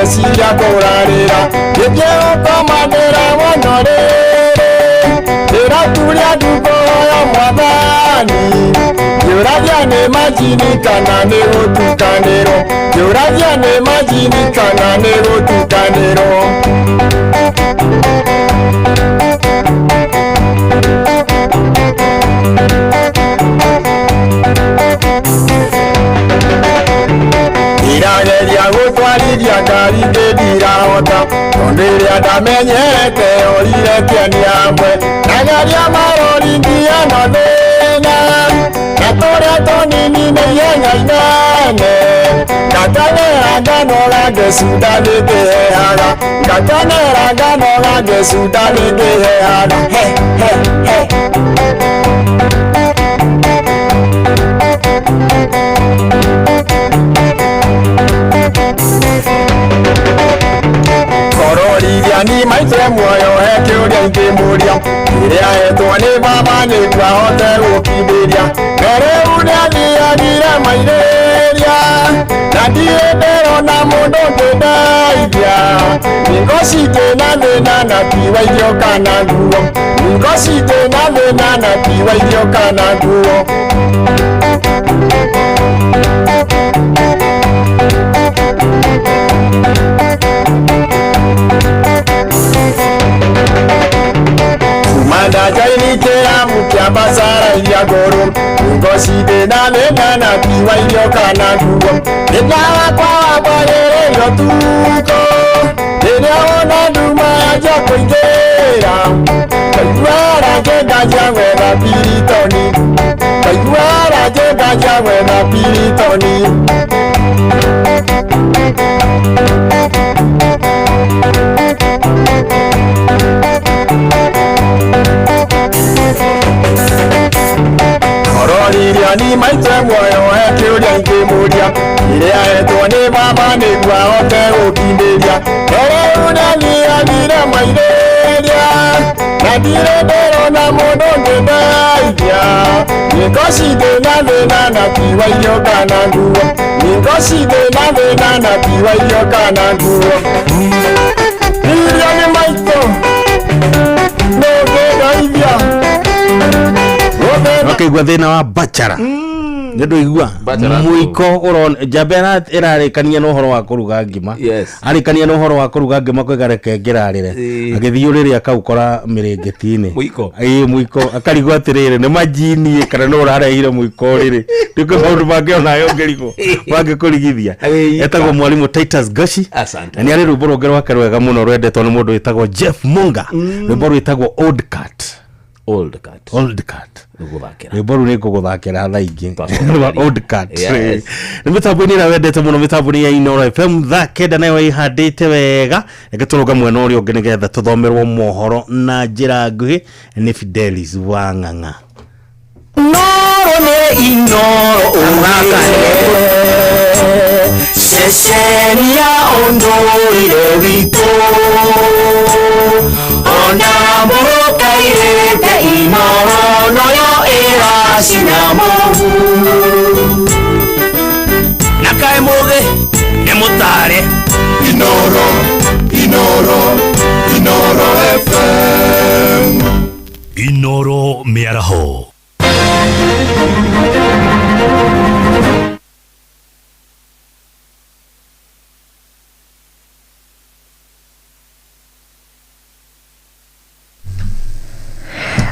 ciria kũrarĩra gĩthiĩ gũkomandĩra mũno rĩrĩ ndĩra turia ndugo ya mwathani Juragia ni majini kana ni gutukaniro. Juragia ni majini kana ni gutukaniro. Irageria gutwarithia ngari ndirahota tondu iria ndamenyete orire kiani amwe na ngari ya marori ndiana thina na turia tunini nĩ ihenya inene ngatanera nganora ngĩcunda nĩngĩheaga ngatanera nganora ngĩcunda nĩngĩheaga he he he. Kororiria ni maite muoyo he kiuria ingimuria iria hetwo ni baba niguo ahote gukindĩria rĩu nĩathiagire maireria na ndirĩ ndĩrona mũndũ ũngĩndeithia ningo citĩ na thĩna na tiwa irio kana nguo ningo citĩ na thĩna na tiwa irio kana nguo. Mandajaini kiramu kia basara iria goro ningo citĩ na thĩna na tiwa irio kana nguo nĩna wakwa wambarĩrĩrio tuko rĩrĩa wona nduma yanjia kũingĩra kaiguara ngĩnganjia gwetha piritoni kaiguara ngĩnganjia gwetha piritoni. Kororiria ni maite muoyo he kiuria ingimuria iria hetwo ni baba niguo ahote gukindĩria rĩu nĩathiagire maireria na ndirĩ ndĩrona mũndũ ũngĩndeithia ningo citĩ na thĩna na tiwa irio kana nguo ningo citĩ na thĩna na tiwa irio kana nguo. Iria ni maito ndũngĩndeithia okay gwa thina wa bachara ndu igua muiko uron jabera irarikania no horo wa kuruga ngima arikania no horo wa kuruga ngima kwigareke ngirarire agithiuriria kaukora miringitini muiko akarigwa atirire ni majini kana no urarehire muiko riri ndiko maundu mangiona yo ngirigo wangikurigithia etagwo mwalimu Titus Gashi ni ari rwimbo rwonge rwake rwega muno rwendetwo ni mundu witagwo Jeff Munga rwimbo rwitagwo Old Cat rwimbo ni kuguthakira thaa ingi Old Cat ni mitambo ni rawendete muno mitambo ni ya Inooro FM thaa kenda nayo ihandite wega egeturuga mwena uria ungi nigetha tuthomerwo mohoro na njira nguhi ni Fidelis Wang'ang'a. Inooro ni Inooro umwakane shesheni ya ondoire wito ona muruka irete Inooro noyo era sinamu nakae muge ne mutare Inooro FM Inooro miaraho.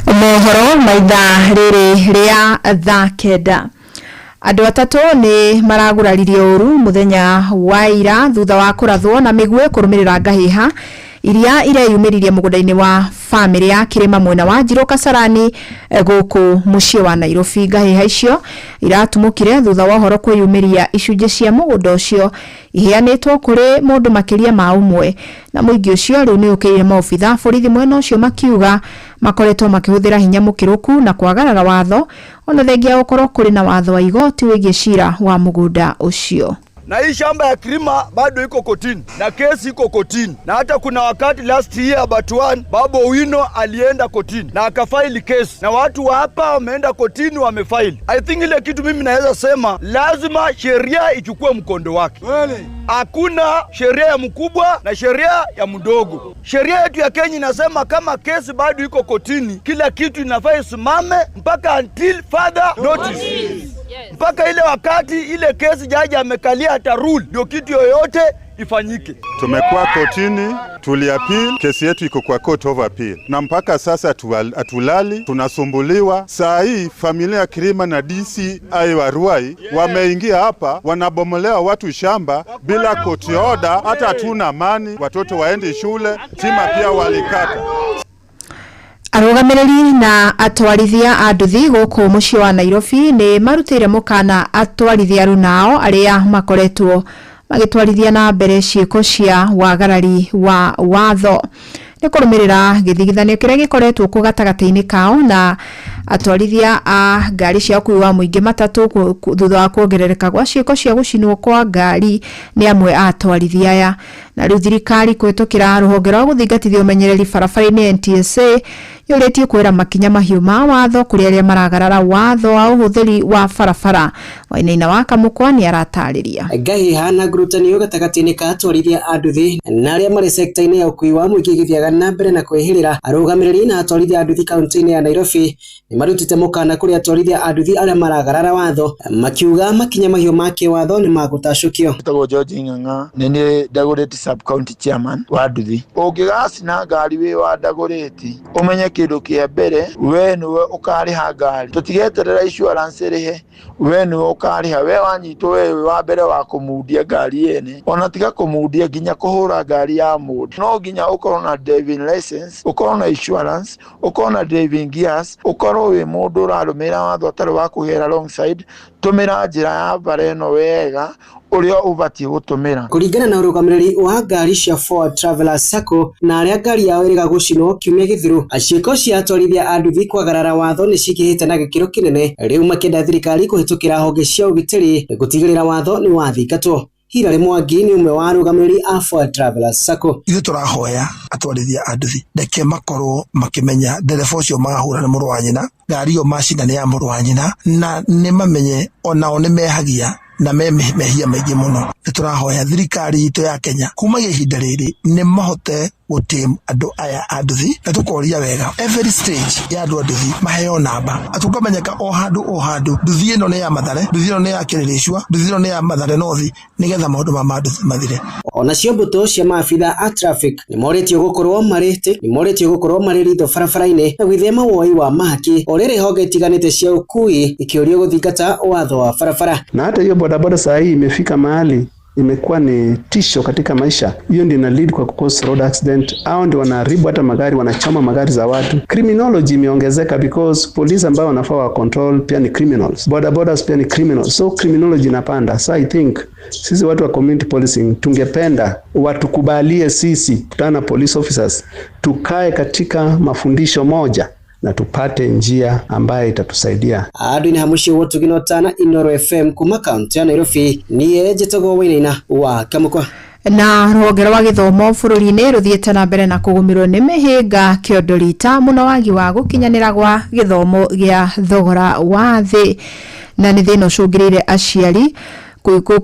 Mohoro maitha riri ria thaa kenda. Andu atatu ni maraguraririe uru muthenya wa ira thutha wa kurathwo na migwe kurumirira ngahiha iria ireyumiririe mugunda-ini wa family ya Kirima mwena wa Njiro Kasarani guku mucii wa Nairobi. Ngahiha icio iratumukire thutha wa horo kwiyumiria icunje cia mugunda ucio iheanitwo kuri mundu makiria ma umwe na muingi ucio riu ni ukiire maobitha borithi mwena ucio makiuga makoretwo makihuthira hinya mukiruku na kwagarara watho ona thengia gukorwo kuri na watho wa igoti wigie cira wa mugunda ucio. Na hii shamba ya Kirima bado iko kotini na kesi iko kotini, na hata kuna wakati last year Batuan Babu Owino alienda kotini na akafaili kesi na watu wa hapa wameenda kotini wamefaili. I think ile kitu mimi naweza sema lazima sheria ichukue mkondo wake. Hakuna sheria ya mkubwa na sheria ya mdogo. Sheria yetu ya Kenya inasema kama kesi bado iko kotini, kila kitu inafaa isimame mpaka until further notice. mpaka ile wakati ile kesi jaji amekalia hata rule ndio kitu yoyote ifanyike. Tumekuwa kotini, tuliappeal, kesi yetu iko kwa court of appeal. Na mpaka sasa hatulali, tunasumbuliwa. Saa hii familia ya Kirima na DCI wa Ruai wameingia hapa, wanabomolewa watu shamba bila court order, hata hatuna amani, watoto waende shule, stima pia walikata. Arugamiriri na atwarithia a nduthi guku mucii wa Nairobi ni marutire mukana atwarithia aru nao aria makoretwo magitwarithia na mbere ciiko cia wagarari wa watho ni kurumirira githigithanio kiria gikoretwo ku gatagati-ini kao na atwarithia a ngari cia ukui wa muingi matatu thutha wa kuongerereka gwa ciiko cia gucinwo kwa ngari ni amwe a atwarithia aya na riu thirikari kwitukira ruhonge rwa guthingatithia umenyereri barabara-ini NTSA yuritie kwira makinya mahiu ma watho kuri aria maragarara watho wa uhuthiri wa barabara. Wainaina wa Kamukwa ni aratariria ngahiha na ngurutanio gatagati-ini ka atwarithia a nduthi na aria mari sector-ini ya ukui wa muingi githiaga na mbere na kwihirira. Arugamiriri na atwarithia a nduthi kaunti-ini ya Nairobi ni marutite mukana kuri atwarithia a nduthi aria maragarara watho makiuga makinya mahiu ma kiwatho ni magutacukio. Tago George Ng'ang'a ni Dagoretti sub county chairman wa nduthi. Ungigacina ngari wi wa Dagoretti umenye kindu kia mbere we niwe ukariha ngari, tutigeterera insurance rihe, we niwe ukariha. We wanyitwo we wa mbere wa kumudia ngari yene, ona tiga kumudia nginya kuhura ngari ya mundu, no nginya ukorwo na driving license, ukorwo na insurance, ukorwo na driving gears, ukorwo we mundu urarumira watho atari wa kuhera alongside. Tumira njira ya bareno wega uria ubatie gutumira kuringana na urugamiriri wa ngari cia Forward Travelers Sacco na aria ngari yao iriga gucinwo kiumia githiru. Ciiko cia atwarithia a nduthi kwagarara watho ni cikihite na gikiro kinene, riu makenda thirikari kuhitukira honge cia ugitiri gutigirira watho ni wathingatwo. Hilary Mwangi ni umwe wa arugamiriri a Forward Travelers Sacco. Ithu turahoya atwarithia a nduthi ndeke makorwo makimenya ndereba ucio mahura ni muru wa nyina, ngari yo macina ni ya muru wa nyina, na ni mamenye onao ni mehagia na mehia maingi muno. Turahoya thirikari itu ya Kenya kuma ihinda riri ni mahote gutim andu aya a nduthi na tukoria wega every stage ya andu a nduthi maheo namba atukamenyeka o handu nduthi ino ni ya Mathare, nduthi ino ni ya Kiriricua, nduthi ino ni ya Mathare North, nigetha maundu ma nduthi mathire. Ona cio mbuto cia maabitha a traffic ni moretio gukorwo mari ritho barabara-ini na gwithema woi wa mahaki o riri honge itiganite cia ukui ikiurio guthingata watho wa barabara. Na hata hiyo bodaboda saa hii imefika mahali imekuwa ni tisho katika maisha. Hiyo ndio ina lead kwa cause road accident. Hao ndio wanaharibu hata magari, wanachoma magari za watu. Criminology imeongezeka because police ambao wanafaa wa control pia ni criminals. Bodabodas pia ni criminals. So criminology inapanda. So I think sisi watu wa community policing tungependa watukubalie sisi kutana police officers tukae katika mafundisho moja na tupate njia ambayo itatusaidia. Adu ni hamushi wotu ginotana Inoro FM kuma kaunti ya Nairobi ni Jetogo Wainaina wa Kamukwa. Na rwogero wa githomo bururi-ini ruthiete na mbere na kugumirwo ni mihinga kiondorita muno wagi wa gukinyanira gwa githomo gia thogora wa thi na ni thina ucungirire aciari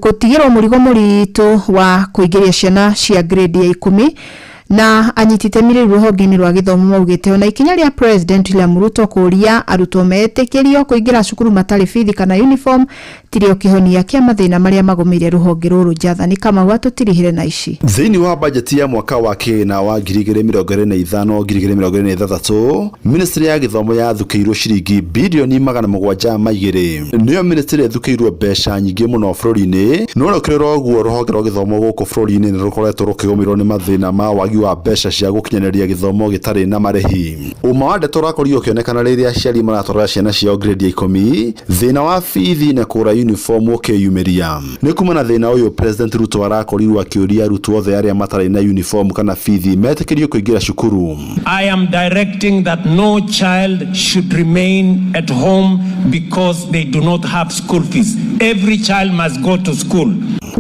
kutigirwo murigo muritu wa kuingiria ciana cia grade ya 10 na anyitite mire ruhonge-ini rwa githomo maugite ona ikinya ria President William Ruto kuria arutwo metikirio kuingira cukuru matari bithi kana uniform tirio kihonia kia mathina maria magumire ruhonge ruru Jathani kama watu tirihire na ici. Thini wa budget ya mwaka wa kina wa 2025-2026 Ministry ya githomo ya thukiirwo ciringi bilioni 720 niyo ministry thukiirwo besha nyingi muno bururi-ini no rokero guo ruhonge rwa githomo guku bururi-ini ni rukoretwo rukigomirwo ni mathina ma wagi wa besha cia gukinyanĩria githomo gitari na marehi. Uma wa ndeto rakorio ukionekana riria aciari maratwara ciana ciao grade ya 10 thina wa fithi na kura uniform ukiyumiria ni kuma na thina uyu President Ruto arakorirwo akiuria arutwo othe aria matari na uniform kana fithi metikirio kuingira cukuru. I am directing that no child should remain at home because they do not have school fees. Every child must go to school.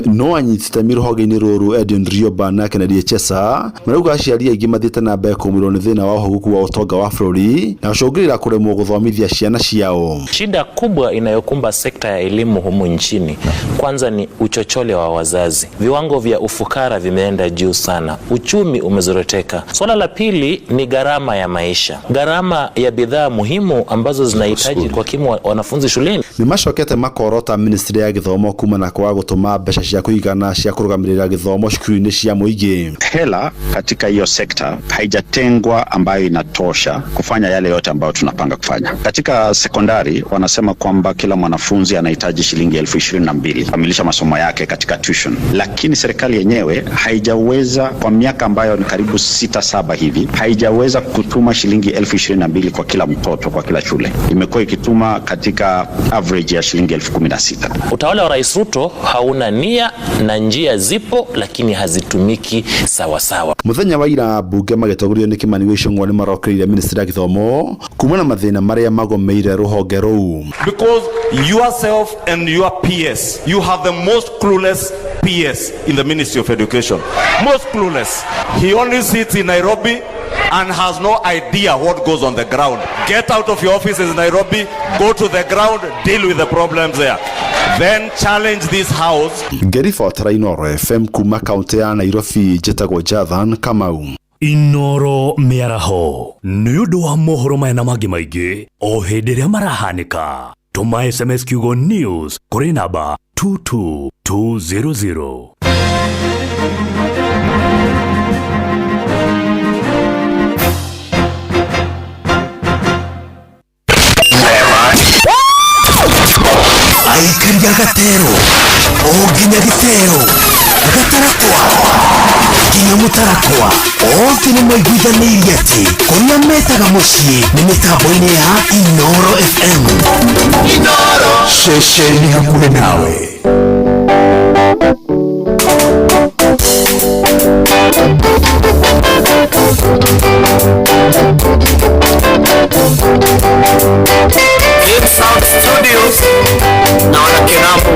no anyitite mirohoge-inĩ rũrũ Edwin Rioba na Kennedy Chesa marauga aciari aingĩ mathiĩte na mbere kũũmĩrwo nĩ thĩna wa ũhũthĩku wa ũtonga wa bũrũri na gũcũngĩrĩra kũremwo gũthomithia ciana ciao. Shida kubwa inayokumba sekta ya elimu humu nchini kwanza ni uchochole wa wazazi. Viwango vya ufukara vimeenda juu sana, uchumi umezoroteka. Swala la pili ni gharama ya maisha, gharama ya bidhaa muhimu ambazo zinahitaji kwa kimu wanafunzi shuleni. Ni macokete makorota ministry ya githomo kuma na kwa gutuma mbeca cia kuigana cia kurugamirira githomo shule cia muingi. Hela katika hiyo sekta haijatengwa ambayo inatosha kufanya yale yote ambayo tunapanga kufanya. Katika sekondari wanasema kwamba kila mwanafunzi anahitaji shilingi 22,000 kukamilisha masomo yake katika tuition. Lakini serikali yenyewe haijaweza kwa miaka ambayo ni karibu 6-7 hivi haijaweza kutuma shilingi 22,000 kwa kila mtoto kwa kila shule. Imekuwa ikituma katika average ya shilingi 16,000. Utawala wa Rais Ruto hauna nia na njia zipo lakini hazitumiki sawa sawa. Muthenya wa ira bunge magetogorio ni Kimani Wicung'wa ni marokereire ministry ya githomo kumana mathina maria magomeire ruhonge ruu. Because yourself and your PS, you have the most clueless PS in the Ministry of Education. Most clueless. He only sits in Nairobi and has no idea what goes on the ground. Get out of your offices in Nairobi, go to the ground, deal with the problems there. Then challenge this house. Ngerifuata Inoro FM kuma kaunti ya Nairobi, Jetagwo Jathan Kamau. Inoro miaraho nĩ ũndũ wa mohoro maya na mangĩ maingĩ o hĩndĩ ĩrĩa marahanĩka. Tũma SMS kiugo news kũrĩ namba 22200. Aikaria gatero o nginya gitero gatarakwa nginya mutarakwa o tene maiguithanĩirie atĩ kũrĩa metaga mũciĩ nĩ mĩtambo-inĩ ya Inoro FM. Inoro ceceni hakuhĩ nawe. Sound Studios naona Kinambo.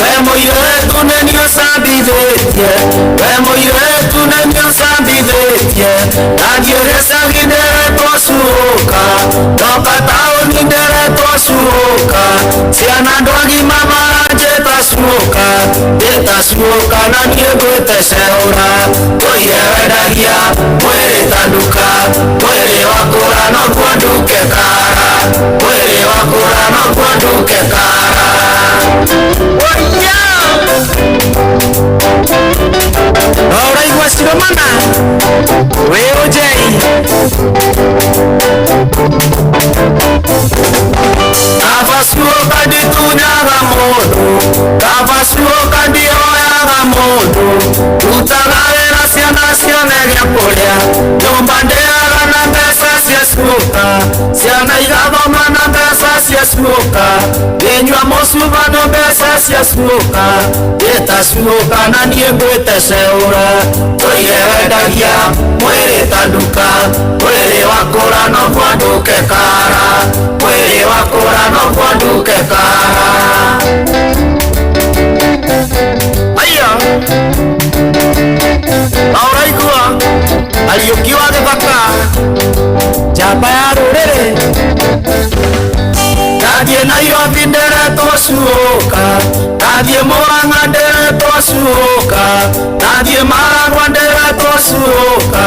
Wemo yetu nenyo sabidhetie, wemo yetu nenyo sabidhetie, nageresa gidere tosuka, toka taoni dere tosuka, siana dogi mama jeta suka na niegwete seura, toye wedagia, mwere taduka, mwere wakura no kwanduke kara, mwere wakura no kwanduke kara. Ahora igual si lo manda, veo Jay. Kavasuoka di tunyaga modo, kavasuoka di oyaga modo, utagare na siana ya polea, nyumbandea na pesa siasuka, siana igavoma na pesa siasuka, yenywa mosuva no pesa siasuka, yetasuka na niegwete seura, toye wedagia, mwere taduka, mwere wakora no kwanduke kara, mwere wakora no kwanduke kara. Aya ahora igual aliyokiwa githaka jamba ya rurere nadie Nairobi ndere tosuka, nadie Murang'a ndere tosuka, nadie Maragwa ndere tosuka,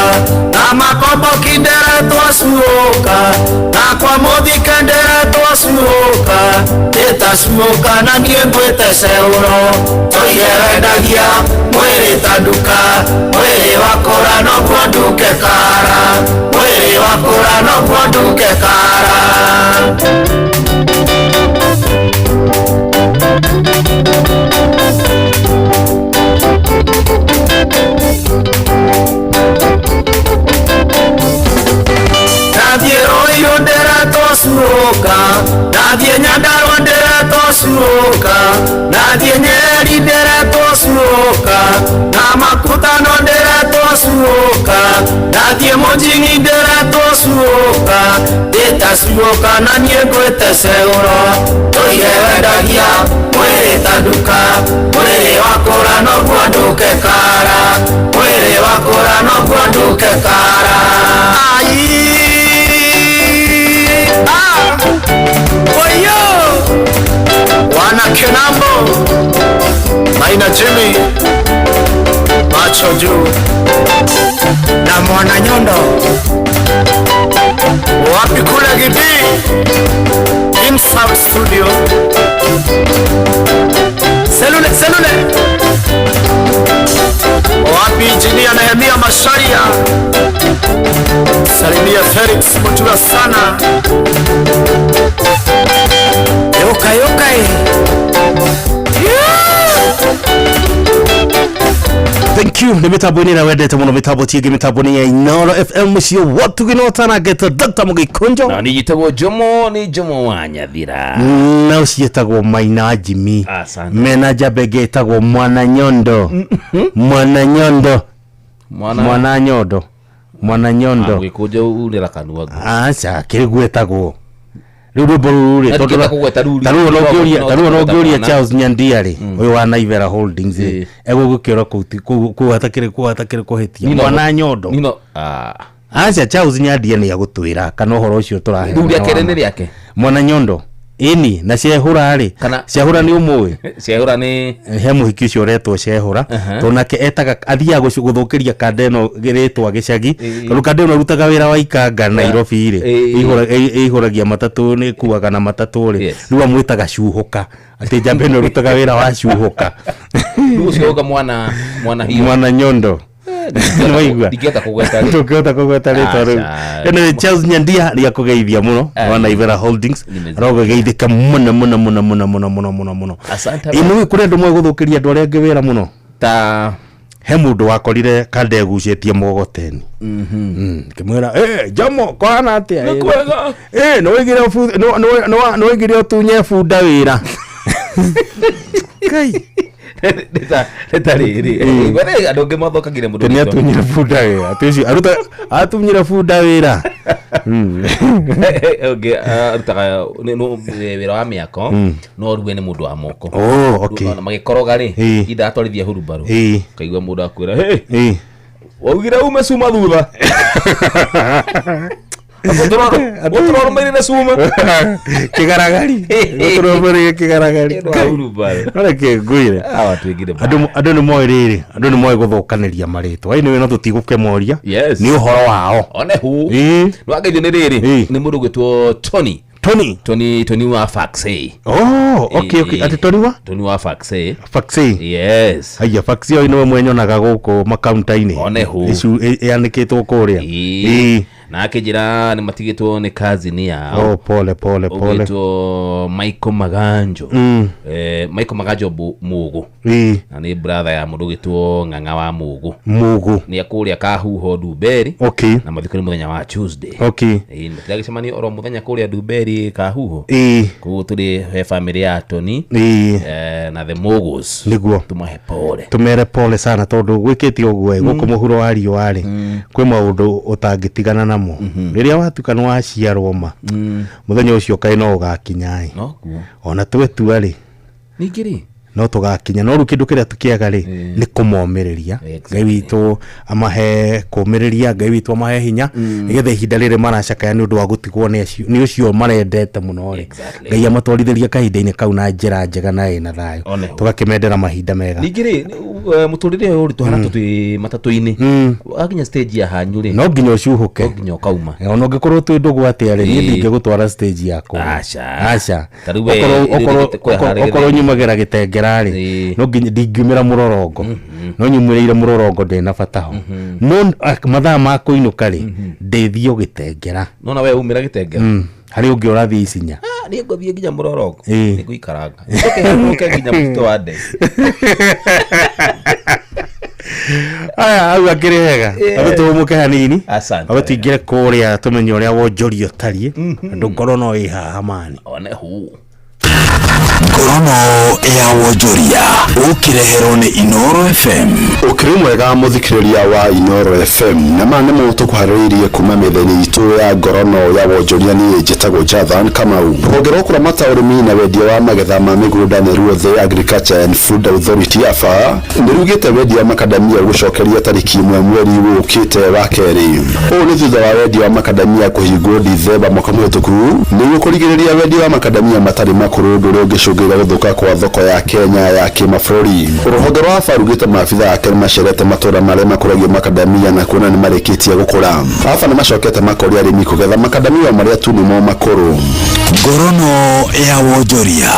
na Makomboki ndere tosuka, na kwa Muthika ndere tosuka, etasuka na niegwete seuro, toye wedagia, mwere taduka, mwere wakora no kwanduke kara, mwere wakora no kwanduke kara. Nadie Roiro ndere tosuka, nadie Nyandarua ndere tosuka, nadie Nyeri ndere tosuka, na Makutano ndere tosuka, nadie Mujini ndere tosuka. Suoka na niegwete seguro Toire wendagia Mwere taduka Mwere wakora no kwanduke kara Mwere wakora no kwanduke kara Oyo Wana Kenambo Maina Jimmy Macho juu na Mwana Nyondo wapi kule Gidi in South Studio Selule wapi Engineer Nehemia Masharia salimia Felix Mutura sana yoka Thank you. Ni mitambo ni na wendete muno mitambo tiege mitambo ni ya Inooro FM mucio watu ginotana geta Dr. Mugikunjo na ni gitagwo Jomo wa Nyathira na ucietagwo Maina Jimmy menaja begetagwo Mwana Nyondo Mwana Nyondo agikuja urira kanua acha kirigwetagwo Ruruburi taruo no Charles Nyandiari uyu wa Naivera Holdings egugukira kuhatakire kuhitia Mwana Nyondo acha Charles Nyandiari ni agutwira kana horo ucio turahe nduria kerene riake Mwana Nyondo ini na ciehura ri ciehura ni umwe ciehura ni he muhiki ucio retwo ciehura tonake etaga athia guthukiria kandeno giritwa gicagi tondu kandeno rutaga wira wa ikanga Nairobi ri ihuragia matatu ni kuaga na matatu ri riu amwitaga cuhuka ati jambe no rutaga wira wa cuhuka ucio Mwana Nyondo Dikiota kugweta rito ene Charles Nyandia ria kugeithia muno wa Naivera Holdings rogeithika muno asante inu kuri ndu mwe guthukiria ndu aria ngewira muno ta he mundu wakorire kande gucetie mogoteni kimwira Jomo kwana atia no wigire utunye funda wira kai Neta riri wale adoge mathokagire mundu ni atunyira funda wira atuci aruta atunyira funda wira okay arutaga no wira wa miako no ruwe ni mundu wa moko okay na magikoroga ri ida atwarithia hurubaru kaigwa mundu akwira waugire ume suma thutha Otro mere suma kigaragari ala ke guire watu wengine adu ni moiriri adu ni moyo guthukaniria marito ni no tutiguke moria ni uhoro wao one hu no ageithio ni riri ni mundu gwitwo Tony wa Faxe okay ati Tony wa Faxe yes haya Faxe ino mwenyonaga guku makaunta-ini one hu yanikitwo kuria na akijira ni matigitwo ni kazi ni yao pole ugitwo Michael Maganjo Mugu na ni brother ya mundu gitwo Ng'ang'a wa Mugu ni akuria kahuho Duberi na mathiko ni muthenya wa Tuesday ni ndagicemani oro muthenya kuria Duberi kahuho ku tuli he family ya Tony na the Mugus niguo tumere pole sana tondu gwikitio gwe guku muhuro wa riwari kwi maundu utangitigana namo riria watukana wa ciarwo ma muthenya ucio kai no ugakinya ona twetua ri ningiri no tugakinya no ru kindu kiria tukiaga ri ni kumomereria ngai witu amahe kumereria ngai witu amahe hinya nigetha ihinda riri maracakaya ni undu wa gutigwo ni ucio marendete muno ri ngai amatwarithiria kahinda-ini kau na njira njega na ina thayo tugakimendera mahinda mega ningiri muturire uri tuhana tutwi matatu-ini akinya stage ya hanyu ri no nginya ucuhuke no nginya kauma ona ngikorwo twi ndugu atia ri ni ndinge gutwara stage yako acha okoro nyumagira gitengera no ndingimira murorongo no nyumire murorongo ndina fataho no mathaa ma kuinuka ri ndithio gitengera no na we umira gitengera hari ungi urathi isinya ni ngothie nginya murorongo ni guikaranga ndoke nginya mto wa ndege au akiri hega abutumuke hanini abutingire kuria tumenye uria wonjorio tarie ndu ngoro no ihaha mani one hu Ngorono ya wonjoria ukireherwo ni Inoro FM. Ukiri mwega muthikiriria wa Inoro FM na mane mutu kuhaririye kuma metheni itu ya ngorono ya wonjoria ni njitagwo Jathan Kamau. Rugero kuramata urimi na wendia wa magetha ma migunda ni Ruothe Agriculture and Food Authority AFA ndirugite wendia wa makadamia gucokeria tariki 1 mweri ukite wa keri. Ni thutha wa wendia wa makadamia kuhingwo Dithemba mwaka muhituku ni kurigiriria wendia wa makadamia matari makuru ndu gicungira guthuka kwa thoko ya Kenya ya kimafurori. Ruhonge rwa AFA rugite maabitha ake macerete matura maria makuragia makadamia na kuona ni marekitie gukura. AFA ni macokete makoria arimi kugetha makadamia maria tu nimo makuru. Ngorono ya wonjoria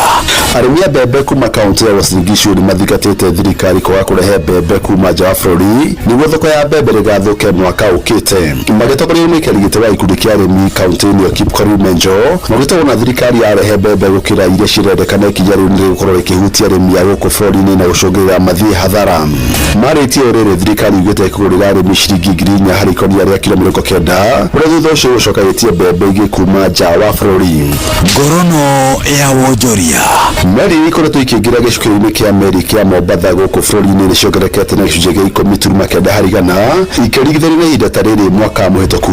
arimi a mbembe kuma kaunti ya Uasin Gishu ni mathigatite thirikari kwa kurehe mbembe kuma nja wa bururi niguo thoko ya mbembe rigathuke mwaka ukite. Magitokoria ni kirigite wa ikundi kia arimi kaunti ya Kipkorir Menjo magitoka na thirikari ya rehe mbembe gukira iria cirendekana kijaru ni gukorwo kihutia arimi ya guku bururi na gucungira mathii hathara. Mariti orere thirikari igite kugurira arimi ciringi 4,000 hari konia ria kilo 90 uri thutha ucio gucoka gitie mbembe igi kuma nja wa bururi. Ngorono ya wonjoria Meri ikoretwo ikiingira gicukiro-ini kia meri kia Mombatha guku bururi-ini ni ciongerekete na gicunjĩ gĩa 10.9 harĩ igana ikĩringithanio na ihinda ta rĩrĩ mwaka mũhĩtũku.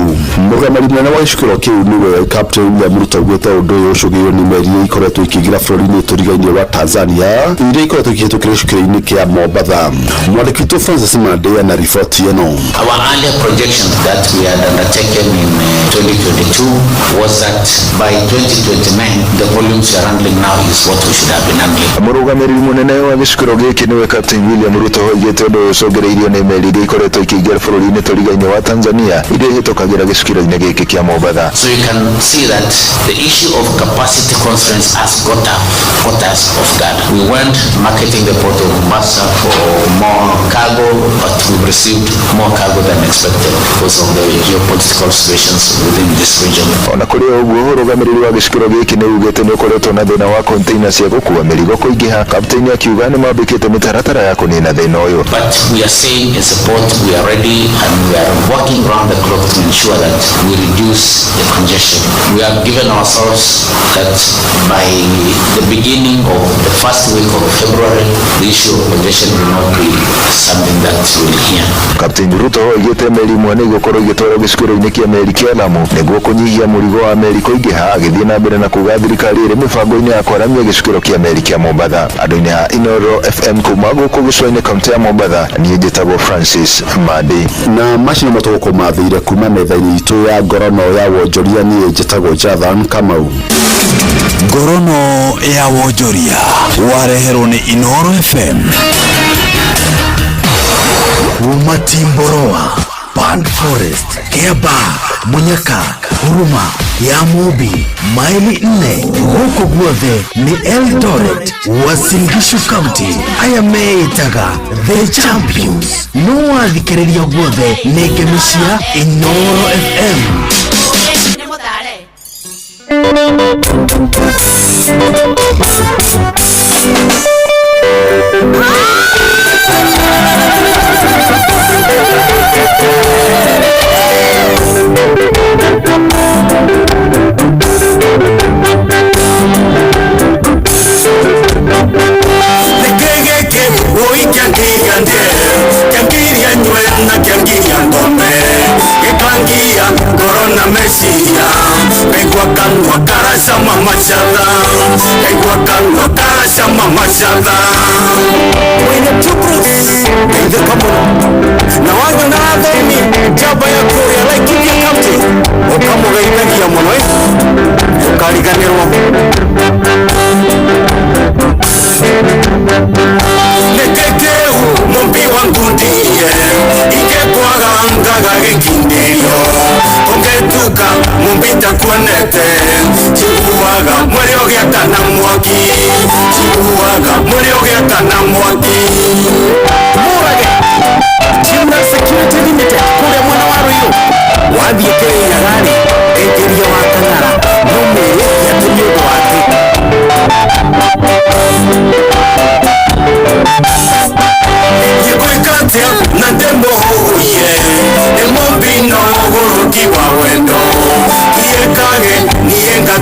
Mũrũgamĩrĩri mũnene wa gĩcukĩro kĩu nĩwe Captain William Ruto augĩte ũndũ ũyũ ũcũngĩrĩirio nĩ meri ikoretwo ikĩingĩra bũrũri-inĩ tũrigainie wa Tanzania iria ikoretwo ikĩhĩtũkĩra gĩcukĩro-ini kia Mombatha. Mwandĩki witũ Francis Mandea na riboti ĩno. Our earlier projection that we had undertaken in 2022 was that by 2029 the volumes we are handling now is what we should have been handling. Mũrũgamĩrĩri mũnene wa gĩcukĩro gĩkĩ nĩwe Captain William Ruto oigĩte ũndũ ũyũ ũcũngĩrĩirio nĩ meri iria ikoretwo ikĩingĩra bũrũri-inĩ tũrigainie wa Tanzania iria ihĩtũkagĩra gĩcukĩro-inĩ gĩkĩ kia Mombatha. So you can see that the issue of capacity constraints has caught us off guard. We weren't marketing the port of Mombasa for more cargo, but we've received more cargo than expected because of the geopolitical situations within this region. Ona kũrĩ ũguo ũrũgamĩrĩri wa gĩcukĩro gĩkĩ nĩ ugĩte nĩ ũkoretwo na thĩna wa container cia gũkua mĩrigo kũingĩha. Kapteni akiuga nĩ mambĩkĩte mĩtaratara ya kũnina thĩna ũyũ. But we are saying as a port we are ready and we are working round the clock to ensure that we reduce the congestion. We have given ourselves that by the beginning of the first week of February the issue of congestion will not be something that we will hear. Kapteni Ruto oigĩte meri imwe nĩ igũkorwo igĩtwarwo gĩcukĩro-inĩ kĩa meri kĩa Lamu nĩguo kũnyihia mũrigo wa meri kũingĩha, agĩthiĩ na mbere na kuuga thirikari ĩrĩ mĩbango-inĩ ya kwaramia gĩcukĩro kĩa meri kĩa Mombatha. Andũ-inĩ a Inoro FM kuma gũkũ gĩcũa-inĩ kaunti ya Mombatha, niĩ njĩtagwo Francis Madi. Na macini matũgũkũmathĩire kuma metha-inĩ itũ ya ngorono ya wonjoria niĩ njĩtagwo Jathan Kamau. Ngorono ya wonjoria wareherwo ni Inoro FM. Kuma Timboroa, Band Forest, Kiaba, Munyaka, Huruma, ya Mobi, maili 4 huko guothe ni Eldoret, Uasin Gishu County. Aya meitaga The Champions. No athikĩrĩria guothe nĩ ngemishia Inoro FM.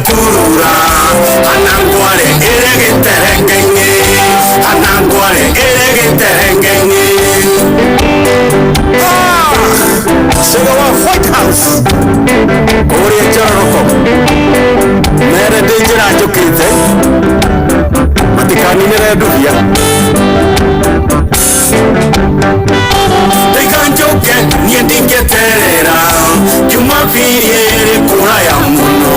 Turura, anangware, elegete Kawale Eregeterengeni Sega wa White House Korea Charoko Mere Dejira Jokite Matikani Nere Duhia Tekanjoke Niendingeterera Jumapiri Kuraya Muno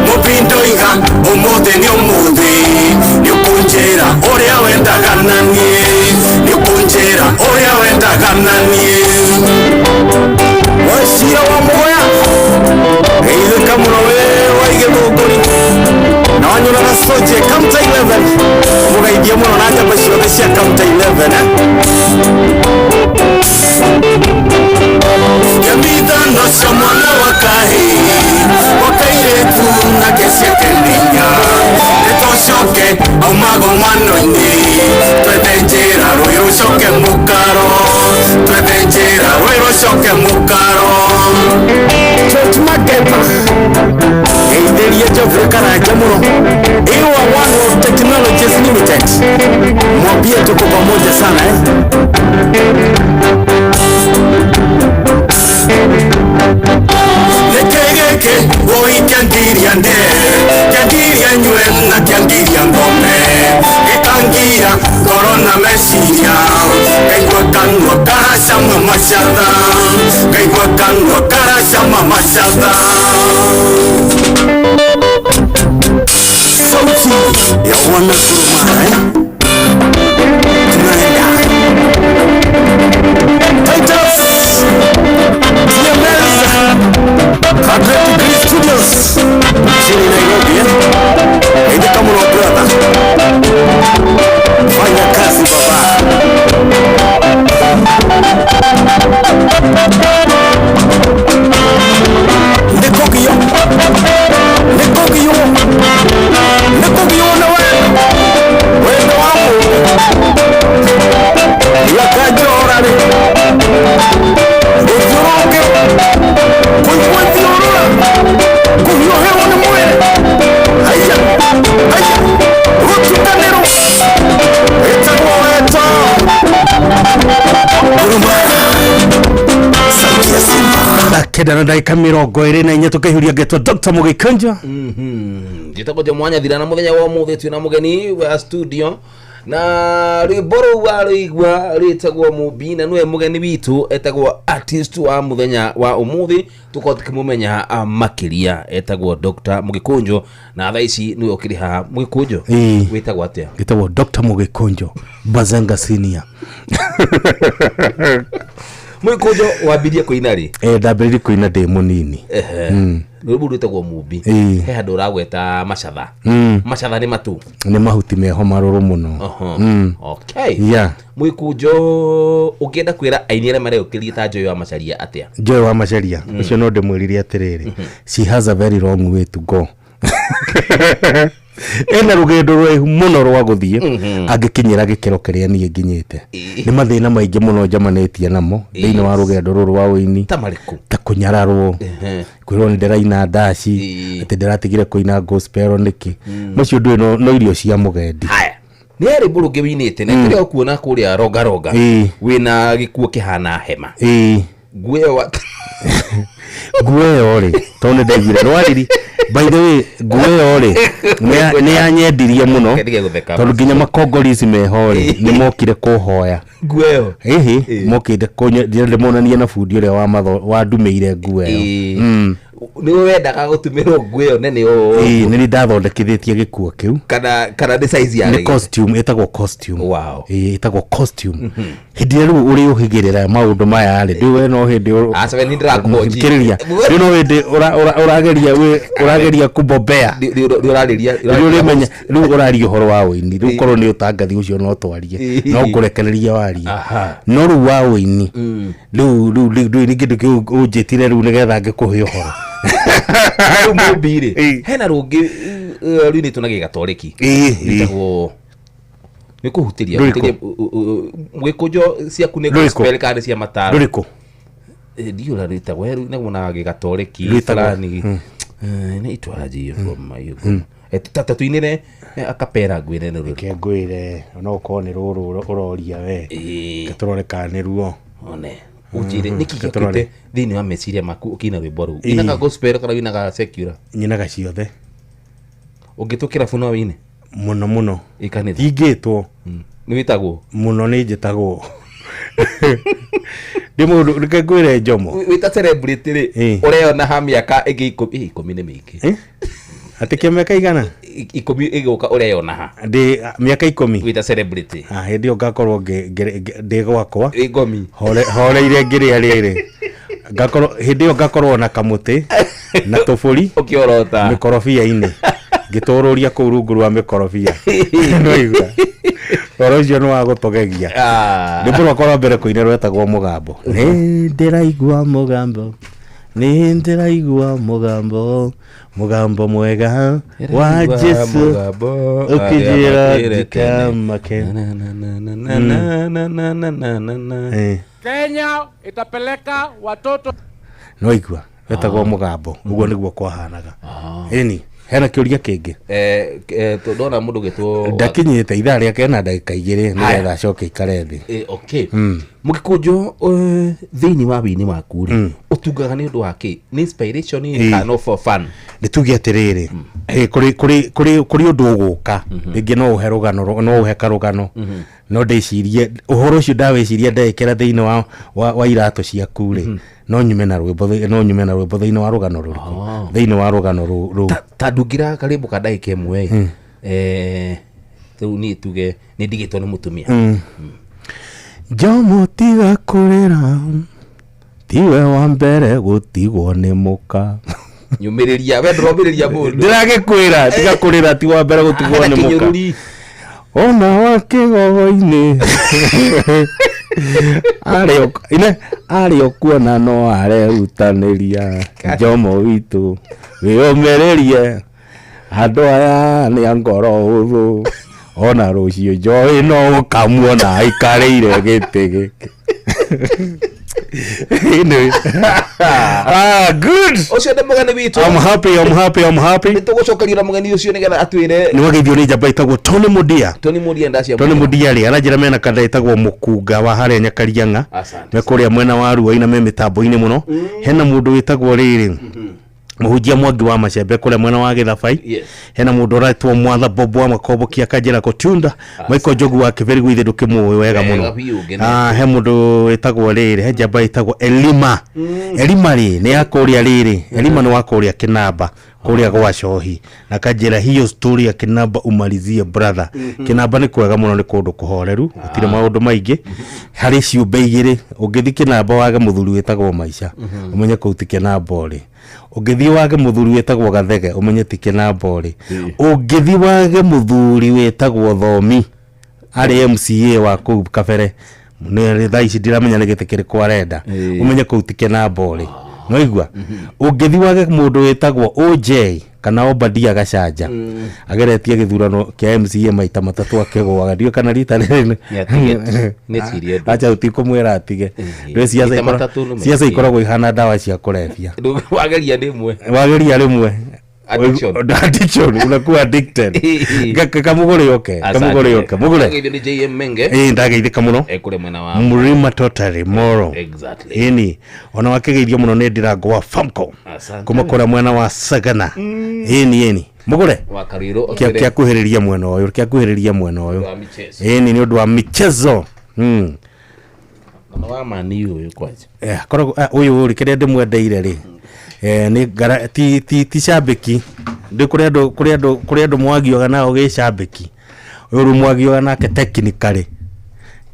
Mopindo Iga Omote ni omuthi Ni ukunjera Orea wenda gananie Ni ukunjera Orea wenda gananie Washira wa mwoya Eile kamuno waige muguri Na wanyuna na soje Kamta 11 Muga idia mwono na aja bashio Desia Kamta 11 Gambida nosha mwana wakahi Wakaire tu na kesia kendinya Netoshoke au mago manoini Twebenjera royo shoke mukaro Twebenjera royo shoke mukaro Church Makepa Eideria Jofre Karaja Muro Iwa One of Technologies Limited Mwambie tuko pamoja sana Nekegeke Woi kiangiria nde Kiangiria nyue na kiangiria ngome Itangia Corona mesiria Kaigwa kanwa karashama mashada Kaigwa kanwa karashama mashada Sauti ya wana kuruma Tunaenda Titus TMS 100 Degree Studios Chini Nairobi Ende kama unaobrata Fanya kazi baba Nekogio Nekogio Nekogio na Wendo wangu Yakajorane Ujoroke Kuikwati orura Kuhiohewa na mwere Haya Haya Rututanero Etagoeta Kuruma Saukia Simba Keda na daika mirongo iri na inya tukihuria getwa Dr. Mugikonjo Jitakoja mwanya thira na muthenya wa muthi twina mugeni wa studio na rwimbo rwa rwitagwo Mubi na nwe mugeni witu etagwo artist wa muthenya wa umuthi tukothi kumumenya makiria etagwo Dr. Mugikonjo na thaa ici niwe ukiriha Mugikonjo witagwo atia gitagwo Dr. Mugikonjo Bazenga Senior Mugikonjo wambirie kuina ri ndambirie kuina ndi munini rwimbo rwitagwo Mubi he handu uragweta macatha macatha ni matu ni mahuti meho maruru muno okay yeah Mugikonjo ukienda kwira aini aria mare ukiria ta Joy wa Macharia atia Joy wa Macharia ucio no ndimwiriria atiriri she has a very long way to go ena rugendo rwe muno rwa guthie angikinyira gikero kiria nie nginyite ni mathina maingi muno njamanetie namo thiini wa rugendo ruru wa uini ta kunyararwo kwirwo ni ndiraina ndaci ati ndiratigire kuina gospel niki macio ndui no irio cia mugendi haya ni eri burungi winite na kire okuona kuria roga wina gikuo kihana hema guewa gueyo ri tone ndegire rwariri by the way gueyo ri ni anyendirie muno tondu nginya makongorisi mehori ni mokire kuhoya gueyo mokire kunyemonania na fundi uria wa ndumeire gueyo ni wendaga gutumirwo gueyo nene ni ndathondekithitie gikuo kiu kana ni size ya ni costume etagwo costume wow etagwo costume hindi ru uri uhigirira maundu maya ri ndiwe no hindi asabe ni ndirakuhojiria ndi no hindi urageria kubombea uri menya ru urari uhoro wa uini ru korwo ni utangathi ucio no twarie no kurekereria waria no ru wa uini ru ni kindu unjitire ru nigetha ngikuhe uhoro Mubiri hena rungi rwini tunagi gatoreki itagwo ni kuhutiria Mugikonjo cia kune gospel kana cia mataro ruriko ndio la rita weru na muna gatoreki fulani Nĩ itwaji hiyo from Mayugo. Tatu inene akapera gwire ne ke gwire no ko ni ruru uroria we gatoreka ni ruo one ujire nikigete thini wa meciria maku ukina rwimbo ru inaga gospel kana inaga secular nyinaga ciothe ungitukira funo wine muno ikanitha ingitwo ni witagwo muno ni njitagwo ndimundu nikagwire njomo wita celebrity ri ureona ha miaka ingi 10 ni mingi atikia miaka igana 10 igoka ureona ha ndi miaka 10 wita celebrity hindi ngakorwo ndi gwakwa igomi horeire ngiria riri ngakorwo hindi ngakorwo na kamuti na tufuri ukiorota mikorofia ine ngitururia kuu rungu rwa mikorofia no igua orocio no agutogegia ndi bro korwo mbere kuine rwetagwo mugambo ni ndiraigua mugambo ni ndiraigua mugambo mugambo mwega wa Jesu ukijira dikamake Kenya itapeleka watoto no igua wetagwo mugambo uguo niguo kwahanaga eni hena kiuria kingi ndona mundu gitwo ndakinyite ithaa ria kena ndagika igiri nigetha acoke ikare thi okay mugikunjo thiini wa wini waku ri utungaga ni undu wake ni inspiration kana for fun nditugi atiriri kuri undu uguka ringi no uhe rugano no uhe karugano no ndicirie uhoro ucio ndawiciria ndekera thiini wa irato ciaku ri no nyume na rwimbo thiini wa rugano ruru thiini wa rugano ruru tandungira karibu kadaika imwe tu ni tuge ni digito ni mutumia Jomo tiga kurira tiwe wa mbere gutigwo ni muka nyumiriria we ndrombiriria mundu ndiragikwira tiga kurira ti wa mbere gutigwo ni muka ona wakigogo-ini ario kuona no arerutaniria Jomo witu wiyumiririe andu aya ni angoro huthu ona rucio njoi no ukamuona aikarĩire gĩtĩ gĩkĩ good ucio nĩ mũgeni witũ I'm happy nĩtũgũcokeria mũgeni ũcio nĩgetha atwĩre nĩ wageithio nĩ njamba ĩtagwo Tony Mudia ndacia Tony Mudia rĩ aranjĩra mena kanda ĩtagwo mũkunga wa harĩa Nyakarianga me kũrĩa mwena wa Ruai na me mĩtambo-inĩ mũno hena mũndũ wĩtagwo rĩrĩ muhujia Mwangi wa Macembe kule mwena wa Githabai hena mundu uratwo Mwatha Bobo wa Makombokia kanjira Kotunda Michael Jogu wa Kiveri gwithe ndukimuwe wega muno he mundu wetagwo riri he njamba itagwo Elima ri ni yakuria riri Elima ni wakuria Kinamba kuria gwa Cohi na kanjira hiyo story ya Kinamba umalizie brother Kinamba ni kwega muno ni kundu kuhoreru gutire maundu maingi hari ciumbe igiri ungithi Kinamba wage muthuri wetagwo Maisha umenye kuuti Kinamba ri ungithi wage muthuri wetagwo Gathege umenye ti Kinamba ri ungithi wage muthuri wetagwo Thomi ari MCA wa kuu Kabere ni thaici ndiramenya ni gitikiri kwa renda umenye kuuti Kinamba ri no igua ungithi wage mundu wetagwo OJ kana Obadia Gacanja ageretie githurano kia MCA maita matatu akegwaga ndio kana rita ni tirie acha utikumwira atige ndio siasa ikoragwo ihana dawa cia kulevya wageria rimwe addiction unakuwa addicted kamugore yoke mugore ni JM Menge ndageithika muno kule mwena wa Murima totally moro exactly ona wakegeithio muno ni ndirango wa Famco kuma kora mwena wa Sagana eni mugore kia kuhiriria mwena uyu ni undu wa michezo wa mani uyu kwaje korwo uyu uri kire ndimwendeire ri ni gara ti shabiki ndi kuri andu mwagioga nao ge shabiki uyu mwagioga nake technically